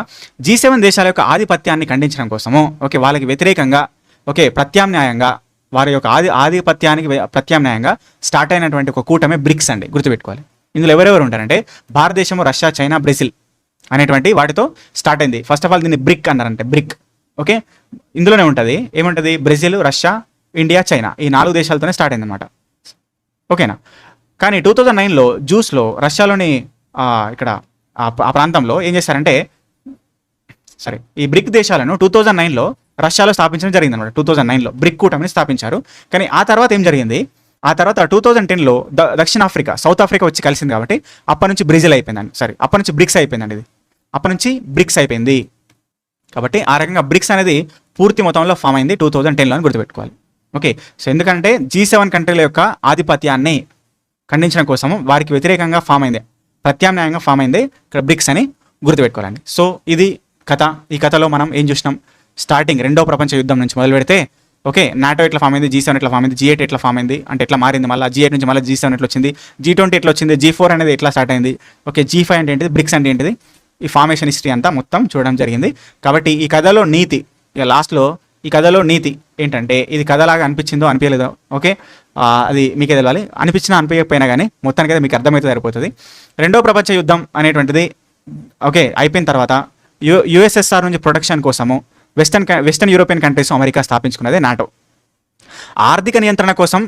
G7 దేశాల యొక్క ఆధిపత్యాన్ని ఖండించడం కోసము ఓకే వాళ్ళకి వ్యతిరేకంగా ఓకే ప్రత్యామ్నాయంగా వారి యొక్క ఆధిపత్యానికి ప్రత్యామ్నాయంగా స్టార్ట్ అయినటువంటి ఒక కూటమి బ్రిక్స్ అండి, గుర్తుపెట్టుకోవాలి. ఇందులో ఎవరెవరు ఉంటారంటే భారతదేశము, రష్యా, చైనా, బ్రెజిల్ అనేటువంటి వాటితో స్టార్ట్ అయింది. ఫస్ట్ ఆఫ్ ఆల్ దీన్ని బ్రిక్ అన్నారంటే, బ్రిక్. ఓకే, ఇందులోనే ఉంటుంది ఏముంటుంది, బ్రెజిల్, రష్యా, ఇండియా, చైనా, ఈ 4 దేశాలతోనే స్టార్ట్ అయింది అనమాట. ఓకేనా. కానీ 2009లో జూస్లో రష్యాలోని ఇక్కడ ఆ ప్రాంతంలో ఏం చేశారంటే ఈ బ్రిక్ దేశాలను 2009లో రష్యాలో స్థాపించడం జరిగింది అనమాట. 2009లో బ్రిక్ కూటమిని స్థాపించారు. కానీ ఆ తర్వాత ఏం జరిగింది, ఆ తర్వాత 2010లో దక్షిణ ఆఫ్రికా, సౌత్ ఆఫ్రికా వచ్చి కలిసింది కాబట్టి అప్పటి నుంచి బ్రెజిల్ అయిపోయిందండి. అప్పటి నుంచి బ్రిక్స్ అయిపోయిందండి. ఇది అప్పటి నుంచి బ్రిక్స్ అయిపోయింది. కాబట్టి ఆ రకంగా బ్రిక్స్ అనేది పూర్తి మొత్తంలో ఫామ్ అయింది 2010లో అని గుర్తుపెట్టుకోవాలి. ఓకే, సో ఎందుకంటే G7 కంట్రీల యొక్క ఆధిపత్యాన్ని ఖండించడం కోసము వారికి వ్యతిరేకంగా ఫామ్ అయింది, ప్రత్యామ్నాయంగా ఫామ్ అయింది ఇక్కడ బ్రిక్స్ అని గుర్తుపెట్టుకోవాలండి. సో ఇది కథ. ఈ కథలో మనం ఏం చూసినాం, స్టార్టింగ్ 2వ ప్రపంచ యుద్ధం నుంచి మొదలు పెడితే ఓకే నాటో ఎట్లా ఫామ్ అయింది, G7 ఎట్లా ఫామ్ అయింది, G8 ఎట్లా ఫామ్ అయింది అంటే ఎట్లా మారింది, మళ్ళీ G8 నుంచి మళ్ళీ G7 ఎట్లా వచ్చింది, G20 ఎట్లా వచ్చింది, G4 అనేది ఎట్లా స్టార్ట్ అయింది, ఓకే G5 అంటే ఏంటిది, బ్రిక్స్ అంటే ఏంటిది, ఈ ఫార్మేషన్ హిస్టరీ అంతా మొత్తం చూడడం జరిగింది. కాబట్టి ఈ కథలో నీతి, ఇక లాస్ట్లో ఈ కథలో నీతి ఏంటంటే, ఇది కథలాగా అనిపించిందో అనిపించలేదో ఓకే అది మీకే తెలియాలి. అనిపించినా అనిపించకపోయినా కానీ మొత్తానికి అయితే మీకు అర్థమైతే సరిపోతుంది. 2వ ప్రపంచ యుద్ధం అనేటువంటిది ఓకే అయిపోయిన తర్వాత యుఎస్ఎస్ఆర్ నుంచి ప్రొటెక్షన్ కోసము వెస్టర్న్ యూరోపియన్ కంట్రీస్ అమెరికా స్థాపించుకున్నదే నాటో. ఆర్థిక నియంత్రణ కోసం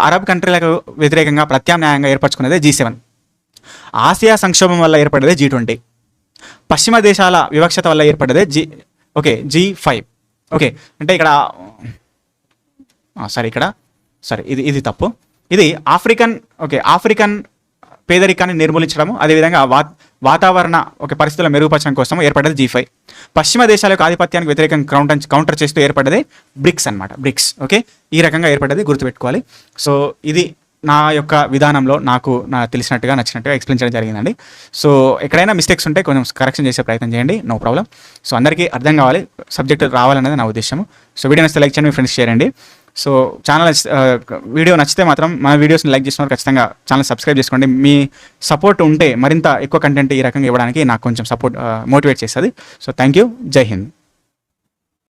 అరబ్ కంట్రీలకు వ్యతిరేకంగా ప్రత్యామ్నాయంగా ఏర్పరచుకున్నదే G7. ఆసియా సంక్షోభం వల్ల ఏర్పడేదే G20. పశ్చిమ దేశాల వివక్షత వల్ల ఏర్పడేదే G5. ఓకే అంటే ఇక్కడ ఇది తప్పు. ఇది ఆఫ్రికన్ పేదరికాన్ని నిర్మూలించడము, అదేవిధంగా వాతావరణ పరిస్థితుల మెరుగుపరచడం కోసం ఏర్పడేది G5. పశ్చిమ దేశాల యొక్క ఆధిపత్యానికి వ్యతిరేకంగా కౌంటర్ చేస్తూ ఏర్పడేది బ్రిక్స్ అనమాట. బ్రిక్స్ ఓకే ఈ రకంగా ఏర్పడేది గుర్తుపెట్టుకోవాలి. సో ఇది నా యొక్క విధానంలో నాకు తెలిసినట్టుగా నచ్చినట్టుగా ఎక్స్ప్లెయిన్ చేయడం జరిగిందండి. సో ఎక్కడైనా మిస్టేక్స్ ఉంటే కొంచెం కరెక్షన్ చేసే ప్రయత్నం చేయండి, నో ప్రాబ్లం. సో అందరికీ అర్థం కావాలి, సబ్జెక్ట్ రావాలనేది నా ఉద్దేశం. సో వీడియో నచ్చితే లైక్ చేయండి, మీ ఫ్రెండ్స్ చేయండి. సో వీడియో నచ్చితే మాత్రం మన వీడియోస్ని లైక్ చేసిన ఖచ్చితంగా ఛానల్ సబ్స్క్రైబ్ చేసుకోండి. మీ సపోర్ట్ ఉంటే మరింత ఎక్కువ కంటెంట్ ఈ రకంగా ఇవ్వడానికి నాకు కొంచెం సపోర్ట్ మోటివేట్ చేస్తుంది. సో థ్యాంక్ యూ, జై హింద్.